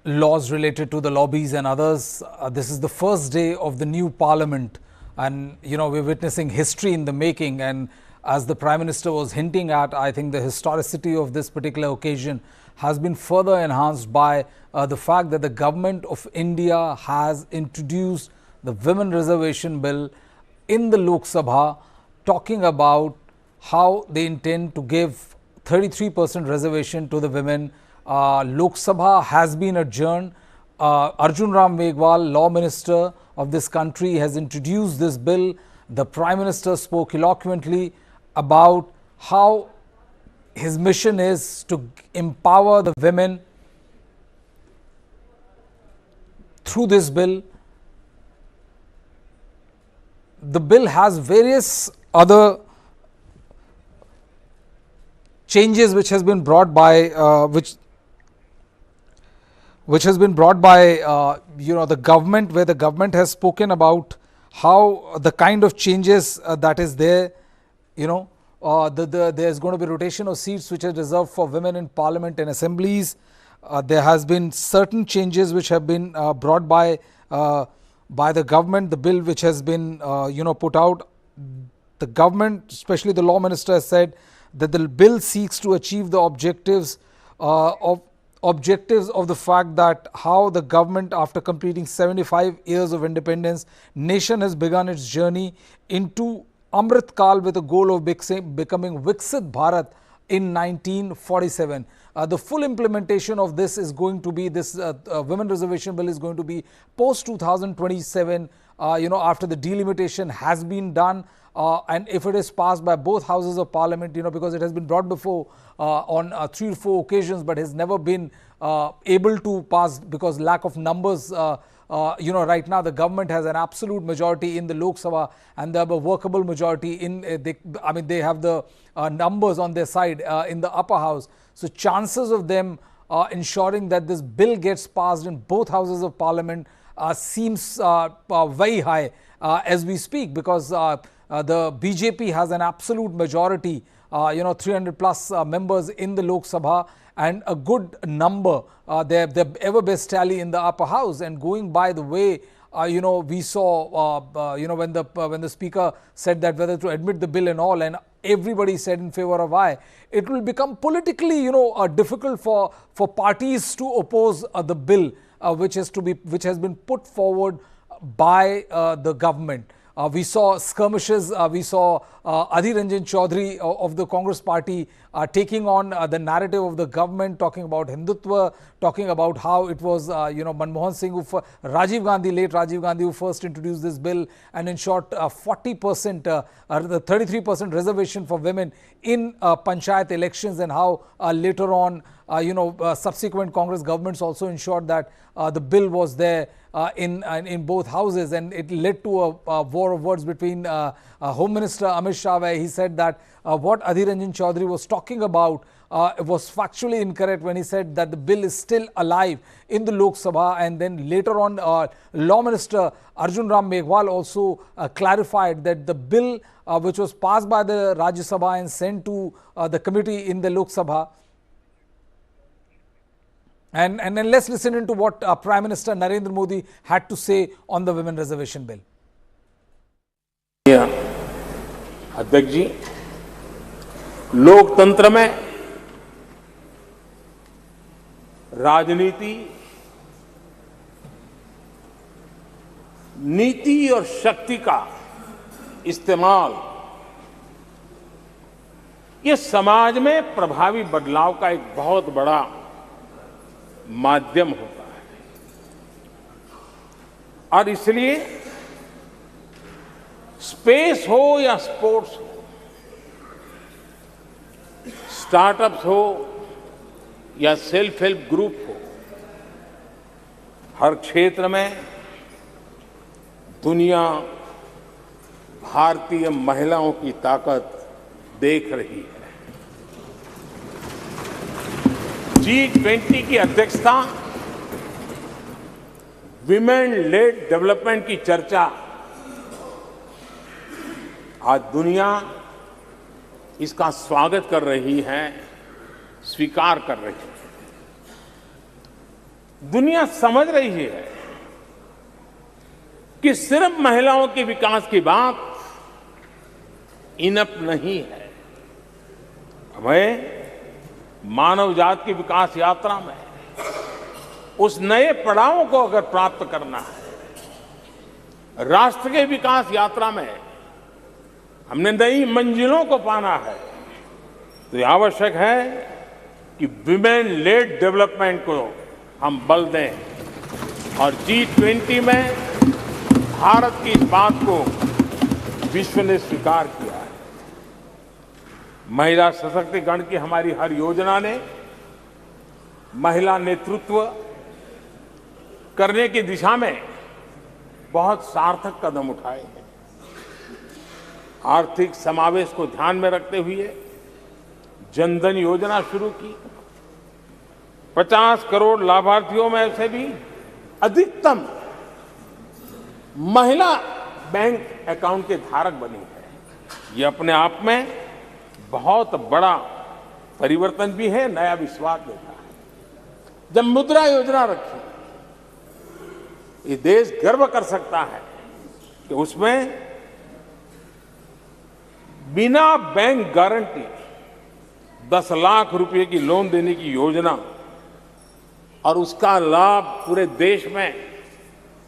laws related to the lobbies and others. This is the first day of the new parliament, and we're witnessing history in the making. And as the Prime Minister was hinting at, I think the historicity of this particular occasion has been further enhanced by the fact that the government of India has introduced the Women Reservation Bill in the Lok Sabha, talking about how they intend to give 33% reservation to the women. Lok Sabha has been adjourned. Arjun Ram Meghwal, Law Minister of this country, has introduced this bill. The Prime Minister spoke eloquently about how his mission is to empower the women through this bill. The bill has various other changes which has been brought by which has been brought by the government, where the government has spoken about how the kind of changes that is there. There's going to be rotation of seats which is reserved for women in parliament and assemblies. There has been certain changes which have been brought by the government. The bill which has been put out, the government, especially the law minister, has said that the bill seeks to achieve the objectives of the fact that how the government, after completing 75 years of independence, nation has begun its journey into Amrit Kal with a goal of becoming Viksit Bharat in 1947. The full implementation of this is going to be, this women reservation bill is going to be post 2027, after the delimitation has been done. And if it is passed by both houses of parliament, because it has been brought before on 3 or 4 occasions, but has never been able to pass because lack of numbers. Right now the government has an absolute majority in the Lok Sabha, and they have a workable majority in, they have the numbers on their side in the upper house. So chances of them ensuring that this bill gets passed in both houses of parliament seems very high as we speak, because the BJP has an absolute majority, 300 plus members in the Lok Sabha, and a good number, their ever best tally in the upper house. And going by the way, we saw, when the speaker said that whether to admit the bill and all, and everybody said in favor of aye, it will become politically, difficult for parties to oppose the bill, which has been put forward by the government. We saw skirmishes. We saw Adhir Ranjan Chaudhary of the Congress party taking on the narrative of the government, talking about Hindutva, talking about how it was, Manmohan Singh, Rajiv Gandhi, late Rajiv Gandhi, who first introduced this bill and ensured 40%, the 33% reservation for women in panchayat elections, and how later on, subsequent Congress governments also ensured that the bill was there in both houses, and it led to a war of words between Home Minister Amit Shah, where he said that what Adhir Ranjan Chaudhary was talking about was factually incorrect when he said that the bill is still alive in the Lok Sabha. And then later on, Law Minister Arjun Ram Meghwal also clarified that the bill which was passed by the Rajya Sabha and sent to the committee in the Lok Sabha. And then let's listen into what Prime Minister Narendra Modi had to say on the women reservation bill. अध्यक्ष जी, लोकतंत्र में राजनीति, नीति और शक्ति का इस्तेमाल, ये समाज में प्रभावी बदलाव का एक बहुत बड़ा माध्यम होता है। और इसलिए स्पेस हो या स्पोर्ट्स हो, स्टार्टअप्स हो या सेल्फ हेल्प ग्रुप हो, हर क्षेत्र में दुनिया भारतीय महिलाओं की ताकत देख रही है। G20 की अध्यक्षता, विमेन लेड डेवलपमेंट की चर्चा, आज दुनिया इसका स्वागत कर रही है, स्वीकार कर रही है। दुनिया समझ रही है कि सिर्फ महिलाओं के विकास की बात इनफ नहीं है। हमें मानव जाति की विकास यात्रा में उस नए पड़ावों को अगर प्राप्त करना है, राष्ट्र के विकास यात्रा में हमने नई मंजिलों को पाना है, तो तो आवश्यक है कि विमेन लेड डेवलपमेंट को हम बल दें और G20 में भारत की इस बात को विश्व ने स्वीकार किया है। महिला सशक्तिकरण की हमारी हर योजना ने महिला नेतृत्व करने की दिशा में बहुत सार्थक कदम उठाए हैं। आर्थिक समावेश को ध्यान में रखते हुए जनधन योजना शुरू की। 50 करोड़ लाभार्थियों में से भी अधिकतम महिला बैंक अकाउंट के धारक बनी है। ये अपने आप में बहुत बड़ा परिवर्तन भी है, नया विश्वास देता है। जब मुद्रा योजना रखी, ये देश गर्व कर सकता है कि उसमें बिना बैंक गारंटी 10 लाख रुपए की लोन देने की योजना और उसका लाभ पूरे देश में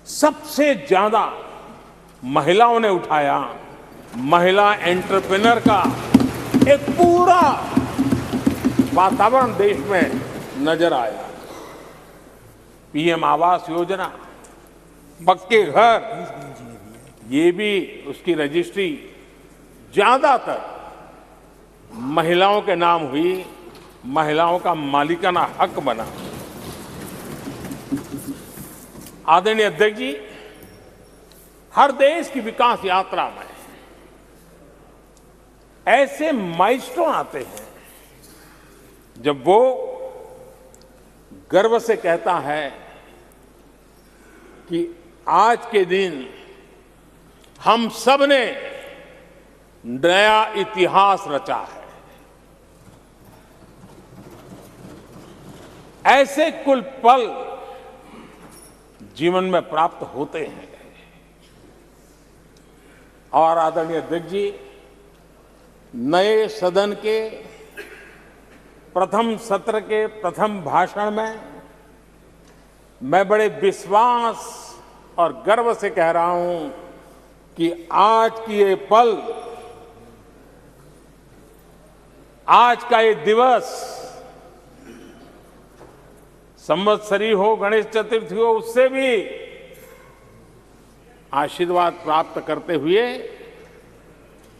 सबसे ज्यादा महिलाओं ने उठाया। महिला एंटरप्रेन्योर का एक पूरा वातावरण देश में नजर आया। पीएम आवास योजना, पक्के घर, ये भी उसकी रजिस्ट्री ज्यादातर महिलाओं के नाम हुई, महिलाओं का मालिकाना हक बना। आदरणीय अध्यक्ष जी, हर देश की विकास यात्रा में ऐसे माइलस्टोन आते हैं जब वो गर्व से कहता है कि आज के दिन हम सब ने नया इतिहास रचा है। ऐसे कुल पल जीवन में प्राप्त होते हैं। और आदरणीय अध्यक्ष जी, नए सदन के प्रथम सत्र के प्रथम भाषण में मैं बड़े विश्वास और गर्व से कह रहा हूं कि आज की ये पल, आज का ये दिवस, संवत्सरी हो, गणेश चतुर्थी हो, उससे भी आशीर्वाद प्राप्त करते हुए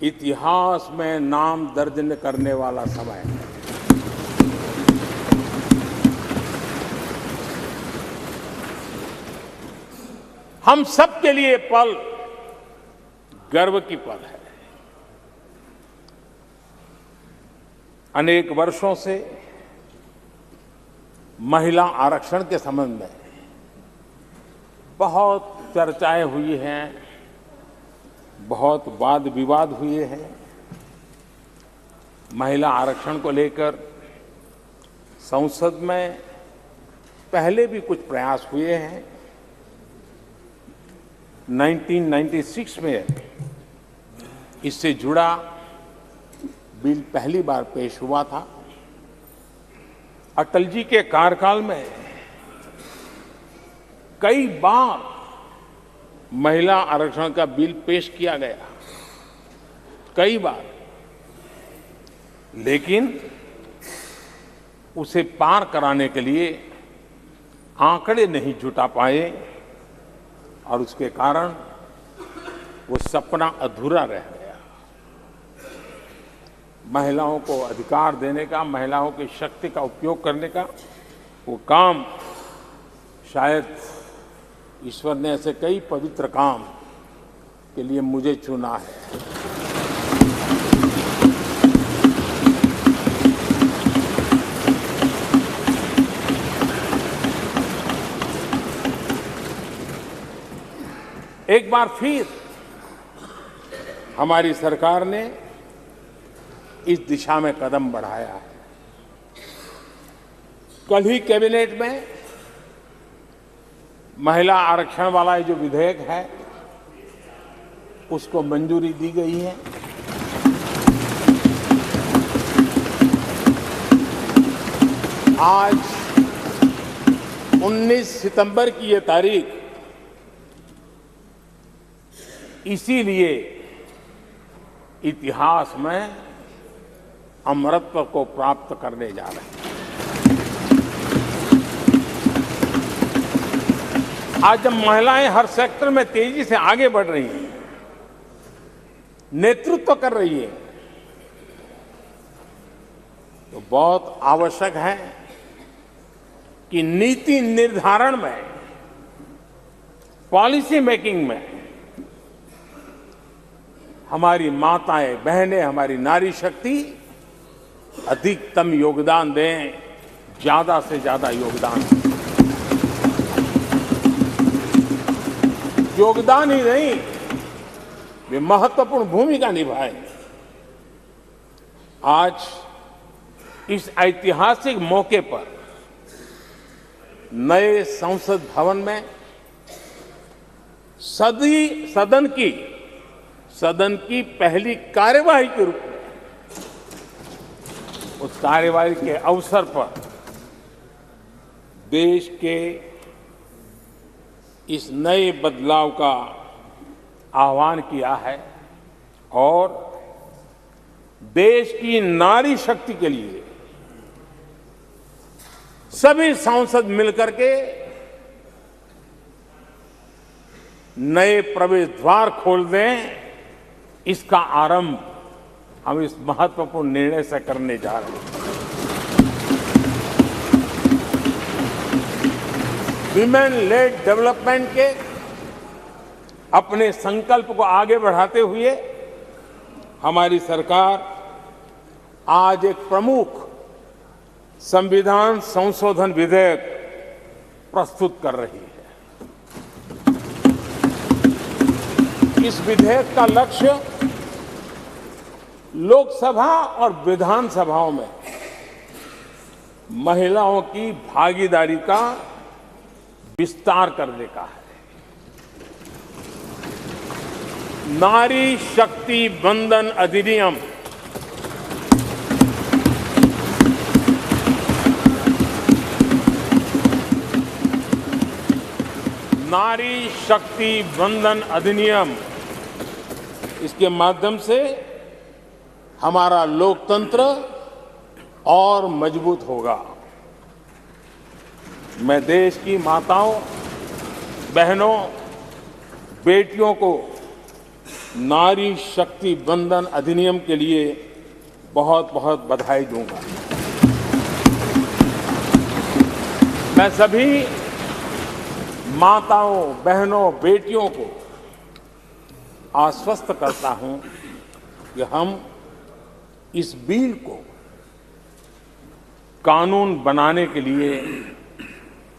इतिहास में नाम दर्ज करने वाला समय है। हम सब के लिए पल गर्व की पल है। अनेक वर्षों से महिला आरक्षण के संबंध में बहुत चर्चाएं हुई हैं, बहुत वाद विवाद हुए हैं। महिला आरक्षण को लेकर संसद में पहले भी कुछ प्रयास हुए हैं। 1996 में इससे जुड़ा बिल पहली बार पेश हुआ था। अटल जी के कार्यकाल में कई बार महिला आरक्षण का बिल पेश किया गया, कई बार, लेकिन उसे पार कराने के लिए आंकड़े नहीं जुटा पाए और उसके कारण वो सपना अधूरा रह गया। महिलाओं को अधिकार देने का, महिलाओं की शक्ति का उपयोग करने का वो काम, शायद ईश्वर ने ऐसे कई पवित्र काम के लिए मुझे चुना है। एक बार फिर हमारी सरकार ने इस दिशा में कदम बढ़ाया है। कल ही कैबिनेट में महिला आरक्षण वाला जो विधेयक है उसको मंजूरी दी गई है। आज 19 सितंबर की ये तारीख इसीलिए इतिहास में अमरत्व को प्राप्त करने जा रहे हैं। आज जब महिलाएं हर सेक्टर में तेजी से आगे बढ़ रही हैं, नेतृत्व कर रही है, तो बहुत आवश्यक है कि नीति निर्धारण में, पॉलिसी मेकिंग में हमारी माताएं, बहनें, हमारी नारी शक्ति अधिकतम योगदान दें, ज्यादा से ज्यादा योगदान दें। योगदान ही नहीं, वे महत्वपूर्ण भूमिका निभाएं। आज इस ऐतिहासिक मौके पर नए संसद भवन में सदन की पहली कार्यवाही के रूप में, उस कार्यवाही के अवसर पर देश के इस नए बदलाव का आह्वान किया है और देश की नारी शक्ति के लिए सभी सांसद मिलकर के नए प्रवेश द्वार खोल दें, इसका आरंभ हम इस महत्वपूर्ण निर्णय से करने जा रहे हैं। विमेन लेड डेवलपमेंट के अपने संकल्प को आगे बढ़ाते हुए हमारी सरकार आज एक प्रमुख संविधान संशोधन विधेयक प्रस्तुत कर रही है। इस विधेयक का लक्ष्य लोकसभा और विधानसभाओं में महिलाओं की भागीदारी का विस्तार करने का है। नारी शक्ति बंधन अधिनियम नारी शक्ति बंधन अधिनियम, इसके माध्यम से हमारा लोकतंत्र और मजबूत होगा। मैं देश की माताओं, बहनों, बेटियों को नारी शक्ति बंधन अधिनियम के लिए बहुत बहुत बधाई दूंगा। मैं सभी माताओं, बहनों, बेटियों को आश्वस्त करता हूं कि हम इस बिल को कानून बनाने के लिए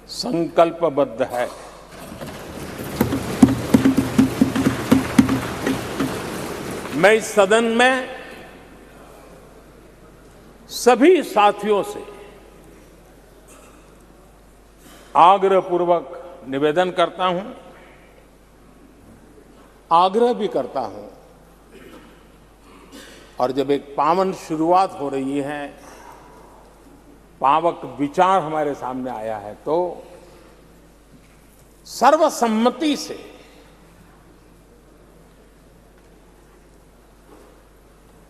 संकल्पबद्ध है। मैं इस सदन में सभी साथियों से आग्रहपूर्वक निवेदन करता हूं, आग्रह भी करता हूं, और जब एक पावन शुरुआत हो रही है, पावक विचार हमारे सामने आया है, तो सर्वसम्मति से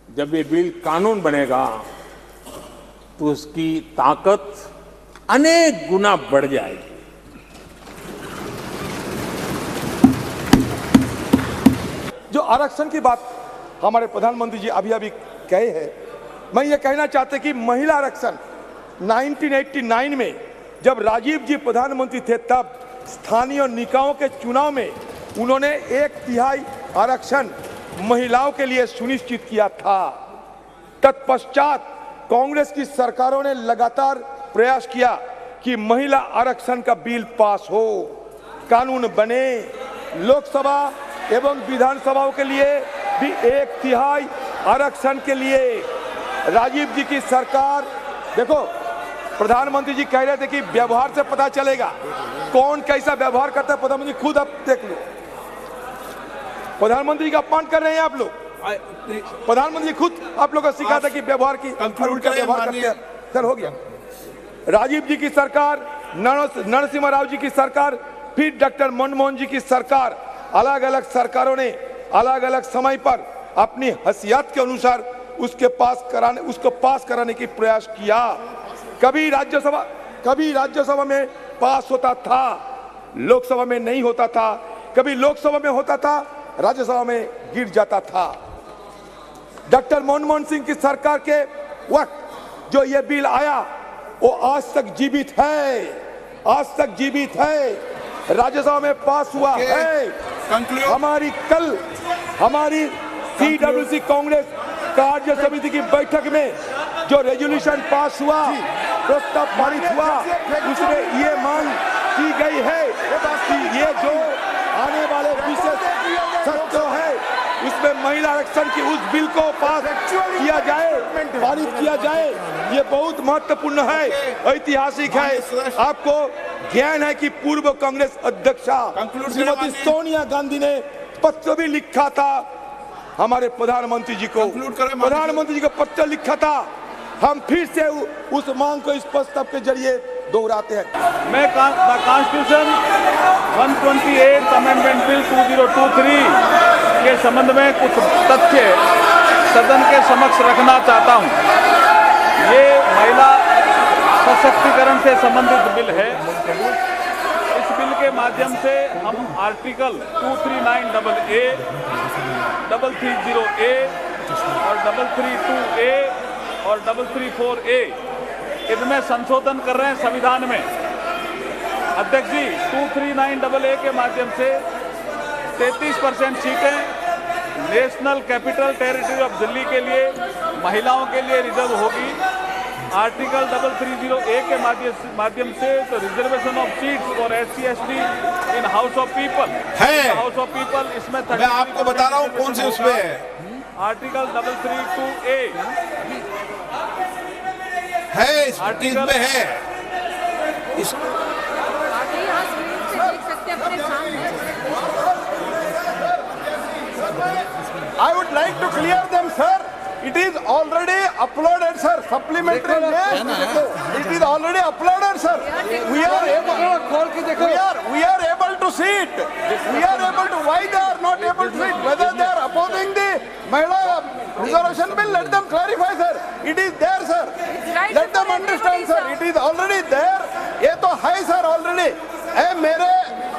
जब ये बिल कानून बनेगा तो उसकी ताकत अनेक गुना बढ़ जाएगी। जो आरक्षण की बात हमारे प्रधानमंत्री जी अभी अभी कहे हैं, मैं ये कहना चाहते कि महिला आरक्षण 1989 में जब राजीव जी प्रधानमंत्री थे, तब स्थानीय निकायों के चुनाव में उन्होंने 1/3 आरक्षण महिलाओं के लिए सुनिश्चित किया था। तत्पश्चात कांग्रेस की सरकारों ने लगातार प्रयास किया कि महिला आरक्षण का बिल पास हो, कानून बने। लोकसभा एवं विधानसभाओं के लिए भी 1/3 आरक्षण के लिए राजीव जी की सरकार, देखो प्रधानमंत्री जी कह रहे थे कि व्यवहार से पता चलेगा कौन कैसा व्यवहार करता है। प्रधानमंत्री खुद आप देख लो, प्रधानमंत्री का अपमान कर रहे हैं आप लोग। प्रधानमंत्री खुद आप लोगों को सिखाता कि व्यवहार की उल्टा व्यवहार करते हैं। सर हो गया। राजीव जी की सरकार, नरसिम्हा राव जी की सरकार, फिर डॉक्टर मनमोहन जी की सरकार, अलग अलग सरकारों ने अलग अलग समय पर अपनी हैसियत के अनुसार उसको पास कराने की प्रयास किया। कभी राज्यसभा में पास होता था, लोकसभा में नहीं होता था, कभी लोकसभा में होता था, राज्यसभा में गिर जाता था। डॉक्टर मनमोहन सिंह की सरकार के वक्त जो ये बिल आया वो आज तक जीवित है, राज्यसभा में पास हुआ है। हमारी CWC कांग्रेस कार्य समिति की बैठक में जो रेजोल्यूशन पास हुआ, प्रस्ताव पारित हुआ, उसमें ये मांग की गई है कि ये जो आने वाले विशेष सत्र है उसमें महिला आरक्षण की उस बिल को पास किया जाए, पारित किया जाए। ये बहुत महत्वपूर्ण है, ऐतिहासिक है। आपको ज्ञान है कि पूर्व कांग्रेस अध्यक्षा श्रीमती सोनिया गांधी ने पत्र भी लिखा था हमारे प्रधानमंत्री जी को, पत्र लिखा था। हम फिर से उस मांग को इस प्रस्ताव के जरिए दोहराते हैं। मैं कॉन्स्टिट्यूशन 128 अमेंडमेंट बिल 2023 के संबंध में कुछ तथ्य सदन के समक्ष रखना चाहता हूं। ये महिला सशक्तिकरण से संबंधित बिल है। इस बिल के माध्यम से हम आर्टिकल 239AA, 330A और 332A और 334A इनमें संशोधन कर रहे हैं संविधान में। अध्यक्ष जी, 239AA के माध्यम से 33% सीटें national capital territory of Delhi के लिए महिलाओं के लिए रिजर्व होगी। आर्टिकल 330A के माध्यम से तो reservation of seats for SC/ST in house of people है। इसमें मैं आपको बता रहा हूँ कौन से उसमें है। आर्टिकल 332A है, इस आर्टिकल में है। I would like to clear them, sir. It is already uploaded, sir. Supplementary list. It is already uploaded, sir. We are able to see it. We are able to. Why they are not able to see it? Whether they are opposing the Mahila reservation bill, let them clarify, sir. It is there, sir. Let them understand, sir. It is already there. ये तो है, sir, already. मेरे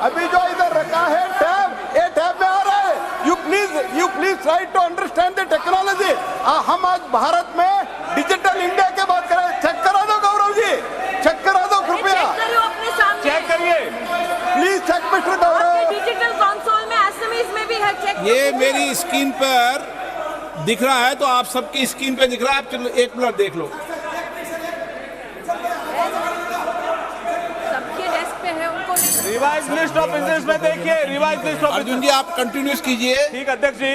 अभी जो इधर रखा है tab, ये टैब में आ रहा है। You please try to understand the technology. हम आज भारत में डिजिटल इंडिया के बात कर रहे हैं। चेक करा दो गौरव जी, चेक करा दो कृपया। चेक करिए please, check mister Gaurav. Digital console में एसएमएस में भी है, चेक। ये मेरी स्क्रीन पर दिख रहा है, तो आप सबकी स्क्रीन पे दिख रहा है। आप चलो एक मिनट देख लो। रिवाइज लिस्ट ऑफ बिजनेस में देखिए, revise list of. Arjun ji, आप कंटिन्यूस कीजिए। ठीक, अध्यक्ष जी,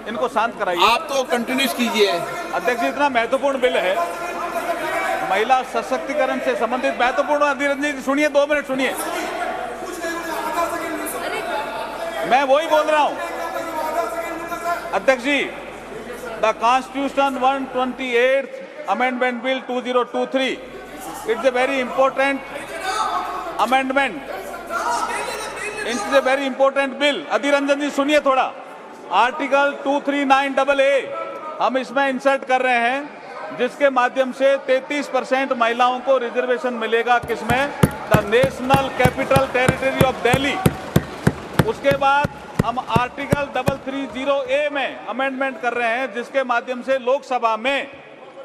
इनको शांत कराइए। आप तो कंटिन्यूस कीजिए। अध्यक्ष जी, इतना महत्वपूर्ण बिल है, महिला सशक्तिकरण से संबंधित महत्वपूर्ण। अधीर जी सुनिए, 2 मिनट सुनिए। मैं वही बोल रहा हूं अध्यक्ष जी। The constitution 128 amendment bill 2023, it's a very important amendment, it's a very important bill. Adhir Ranjan ji सुनिए थोड़ा। आर्टिकल 239AA हम इसमें इंसर्ट कर रहे हैं, जिसके माध्यम से 33% महिलाओं को रिजर्वेशन मिलेगा। किसमें? The national capital territory of Delhi. उसके बाद हम आर्टिकल 330A में अमेंडमेंट कर रहे हैं, जिसके माध्यम से लोकसभा में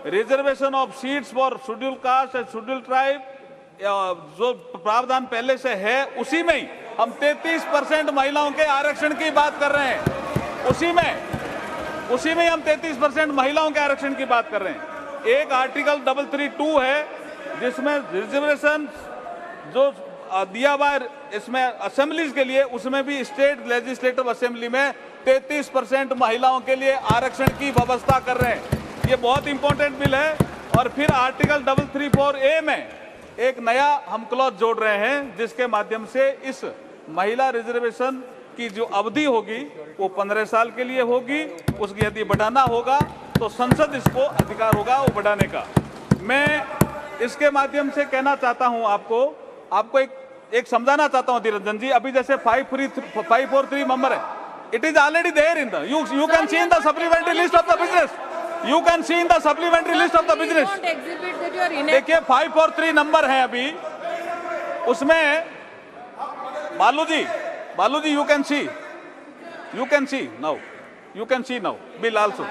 reservation of seats for schedule caste and schedule tribe, जो प्रावधान पहले से है उसी में ही हम 33% महिलाओं के आरक्षण की बात कर रहे हैं। उसी में हम 33% महिलाओं के आरक्षण की बात कर रहे हैं। एक आर्टिकल 332 है, जिसमें रिजर्वेशन जो दिया हुआ है इसमें असेंबलीज के लिए, उसमें भी स्टेट लेजिस्लेटिव असेंबली में 33% महिलाओं के लिए आरक्षण की व्यवस्था कर रहे हैं। ये बहुत इंपॉर्टेंट बिल है। और फिर आर्टिकल 334A में एक नया हम क्लॉज जोड़ रहे हैं, जिसके माध्यम से इस महिला रिजर्वेशन की जो अवधि होगी वो 15 साल के लिए होगी। उसकी यदि बढ़ाना होगा तो संसद इसको अधिकार होगा वो बढ़ाने का। मैं इसके माध्यम से कहना चाहता हूं, आपको एक समझाना चाहता हूं धीरजन जी। अभी जैसे 543 नंबर है, it is already there in the, you can see in the supplementary list of the business. You can see in the supplementary list of the business. देखिए 543 नंबर है अभी उसमें Balu ji you can see now bill also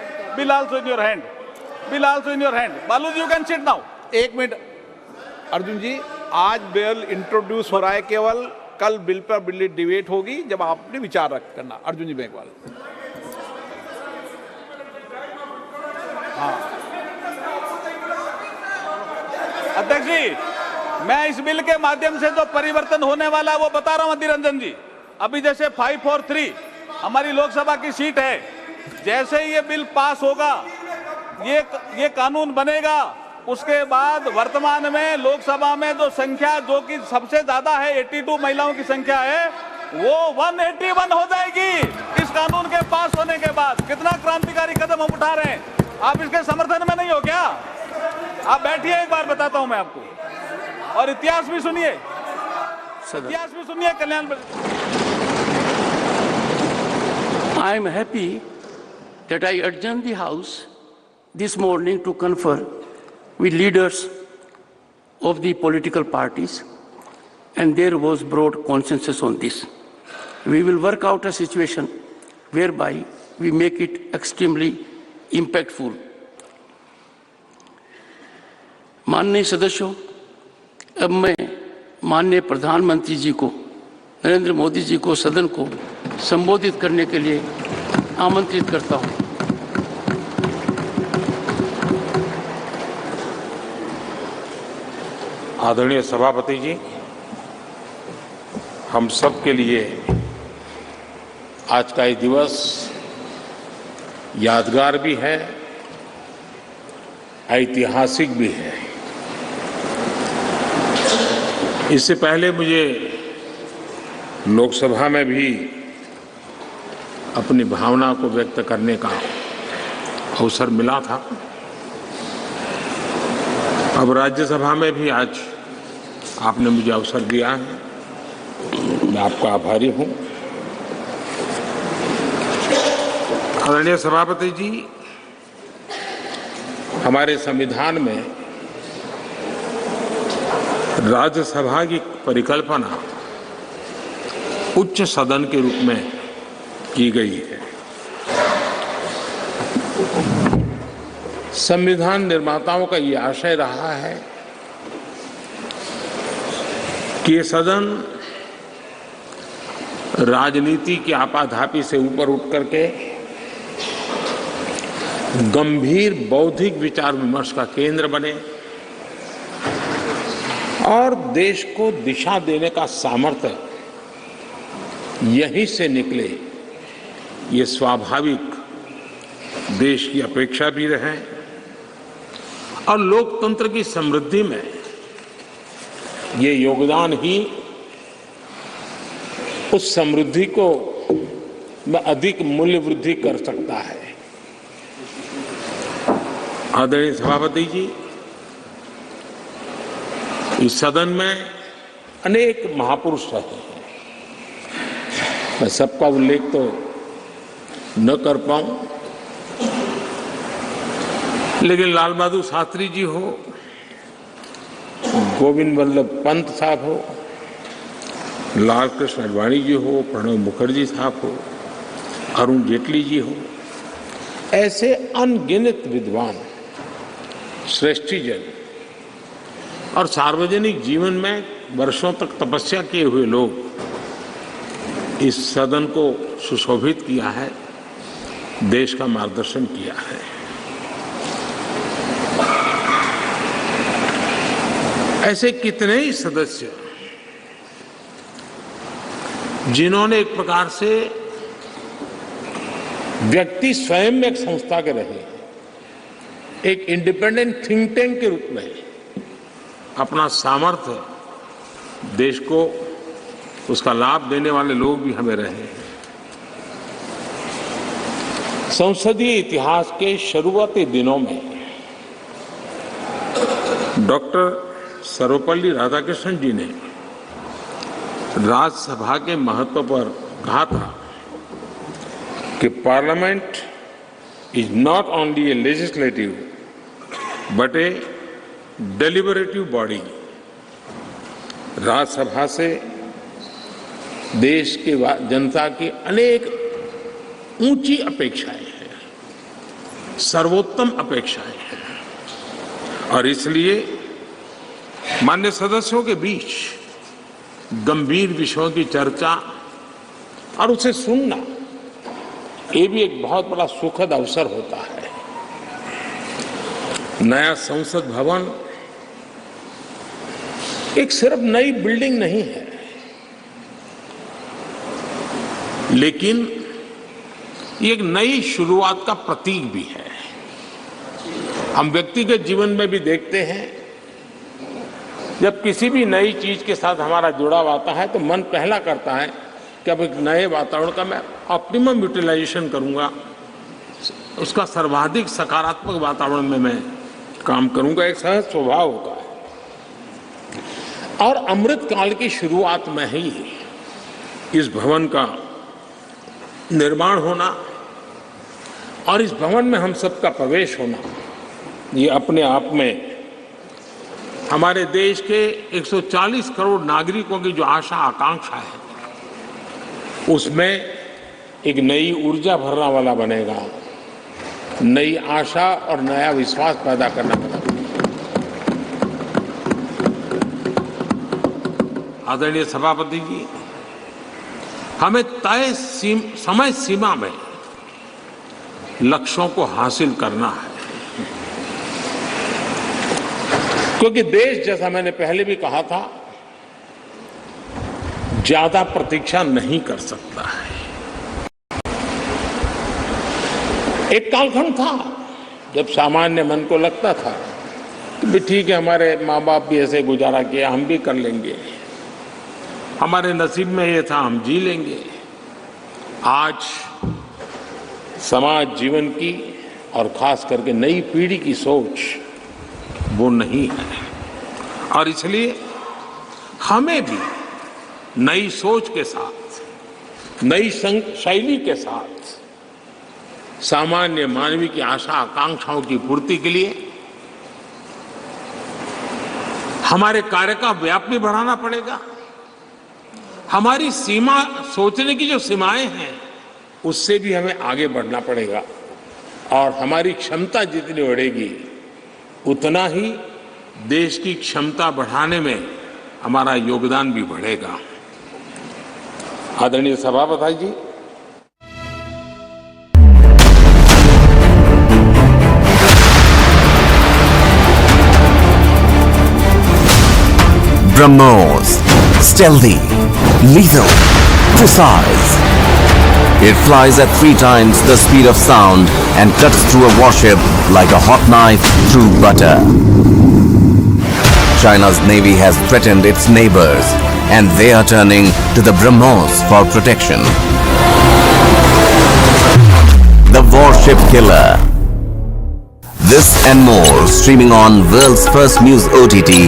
in your hand Balu ji you can sit now. एक minute Arjun ji, आज bill introduce हो रहा है, केवल कल बिल पर बिल डिबेट होगी जब आप अपने विचार रख करना। अर्जुन जी मेघवाल। हाँ अध्यक्ष जी, मैं इस बिल के माध्यम से जो परिवर्तन होने वाला है वो बता रहा हूं अधीर रंजन जी। अभी जैसे 543 हमारी लोकसभा की सीट है, जैसे ही ये बिल पास होगा, ये कानून बनेगा, उसके बाद वर्तमान में लोकसभा में जो संख्या जो कि सबसे ज्यादा है 82 महिलाओं की संख्या है, वो 181 हो जाएगी इस कानून के पास होने के बाद। कितना क्रांतिकारी कदम हम उठा रहे हैं, आप इसके समर्थन में नहीं हो क्या? आप बैठिए, एक बार बताता हूं मैं आपको, और इतिहास भी सुनिए, कल्याण। I am happy that I adjourned the House this morning to confer with leaders of the political parties, and there was broad consensus on this. We will work out a situation whereby we make it extremely impactful. माननीय सदस्यों, अब मैं माननीय प्रधानमंत्री जी को, नरेंद्र मोदी जी को सदन को संबोधित करने के लिए आमंत्रित करता हूं। आदरणीय सभापति जी, हम सब के लिए आज का ये दिवस यादगार भी है, ऐतिहासिक भी है। इससे पहले मुझे लोकसभा में भी अपनी भावना को व्यक्त करने का अवसर मिला था। अब राज्यसभा में भी आज आपने मुझे अवसर दिया है, मैं आपका आभारी हूं। आदरणीय सभापति जी, हमारे संविधान में राज्यसभा की परिकल्पना उच्च सदन के रूप में की गई है। संविधान निर्माताओं का ये आशय रहा है कि ये सदन राजनीति की आपाधापी से ऊपर उठ करके गंभीर बौद्धिक विचार विमर्श का केंद्र बने और देश को दिशा देने का सामर्थ्य यहीं से निकले, ये स्वाभाविक देश की अपेक्षा भी रहे और लोकतंत्र की समृद्धि में ये योगदान ही उस समृद्धि को में अधिक मूल्य वृद्धि कर सकता है। आदरणीय सभापति जी, इस सदन में अनेक महापुरुष रहे हैं, मैं सबका उल्लेख तो न कर पाऊं, लेकिन लाल बहादुर शास्त्री जी हो, गोविंद वल्लभ पंत साहब हो, लाल कृष्ण आडवाणी जी हो, प्रणब मुखर्जी साहब हो, अरुण जेटली जी हो, ऐसे अनगिनत विद्वान, श्रेष्ठीजन और सार्वजनिक जीवन में वर्षों तक तपस्या किए हुए लोग इस सदन को सुशोभित किया है, देश का मार्गदर्शन किया है। ऐसे कितने ही सदस्य जिन्होंने एक प्रकार से व्यक्ति स्वयं में एक संस्था के रहे, एक इंडिपेंडेंट थिंक टैंक के रूप में अपना सामर्थ्य देश को उसका लाभ देने वाले लोग भी हमें रहे हैं। संसदीय इतिहास के शुरुआती दिनों में डॉक्टर सर्वपल्ली राधाकृष्णन जी ने राज्यसभा के महत्व पर कहा था कि parliament is not only a legislative but a deliberative body. Rajya Sabha से देश के जनता की अनेक ऊंची अपेक्षाएं हैं, सर्वोत्तम अपेक्षाएं हैं, और इसलिए मान्य सदस्यों के बीच गंभीर विषयों की चर्चा और उसे सुनना, ये भी एक बहुत बड़ा सुखद अवसर होता है। नया संसद भवन एक सिर्फ नई बिल्डिंग नहीं है, लेकिन ये एक नई शुरुआत का प्रतीक भी है। हम व्यक्तिगत जीवन में भी देखते हैं, जब किसी भी नई चीज के साथ हमारा जुड़ाव आता है तो मन पहला करता है कि अब एक नए वातावरण का मैं ऑप्टिमम यूटिलाइजेशन करूंगा, उसका सर्वाधिक सकारात्मक वातावरण में मैं काम करूंगा, एक सहज स्वभाव होता है। और अमृत काल की शुरुआत में ही इस भवन का निर्माण होना और इस भवन में हम सबका प्रवेश होना, ये अपने आप में हमारे देश के 140 करोड़ नागरिकों की जो आशा आकांक्षा है, उसमें एक नई ऊर्जा भरने वाला बनेगा, नई आशा और नया विश्वास पैदा करने वाला बनेगा। आदरणीय सभापति जी, हमें तय समय सीमा में लक्ष्यों को हासिल करना है, क्योंकि देश, जैसा मैंने पहले भी कहा था, ज्यादा प्रतीक्षा नहीं कर सकता है। एक कालखंड था जब सामान्य मन को लगता था कि ठीक है, हमारे माँ बाप भी ऐसे गुजारा किया, हम भी कर लेंगे, हमारे नसीब में ये था, हम जी लेंगे। आज समाज जीवन की और खास करके नई पीढ़ी की सोच वो नहीं है, और इसलिए हमें भी नई सोच के साथ, नई शैली के साथ सामान्य मानवीय की आशा आकांक्षाओं की पूर्ति के लिए हमारे कार्य का व्याप भी बढ़ाना पड़ेगा। हमारी सीमा, सोचने की जो सीमाएं हैं, उससे भी हमें आगे बढ़ना पड़ेगा, और हमारी क्षमता जितनी बढ़ेगी उतना ही देश की क्षमता बढ़ाने में हमारा योगदान भी बढ़ेगा। आदरणीय सभापति जी, BrahMos, stealthy, lethal, precise. It flies at 3 times the speed of sound and cuts through a warship like a hot knife through butter. China's navy has threatened its neighbors, and they are turning to the BrahMos for protection. The warship killer. This and more streaming on world's first news OTT,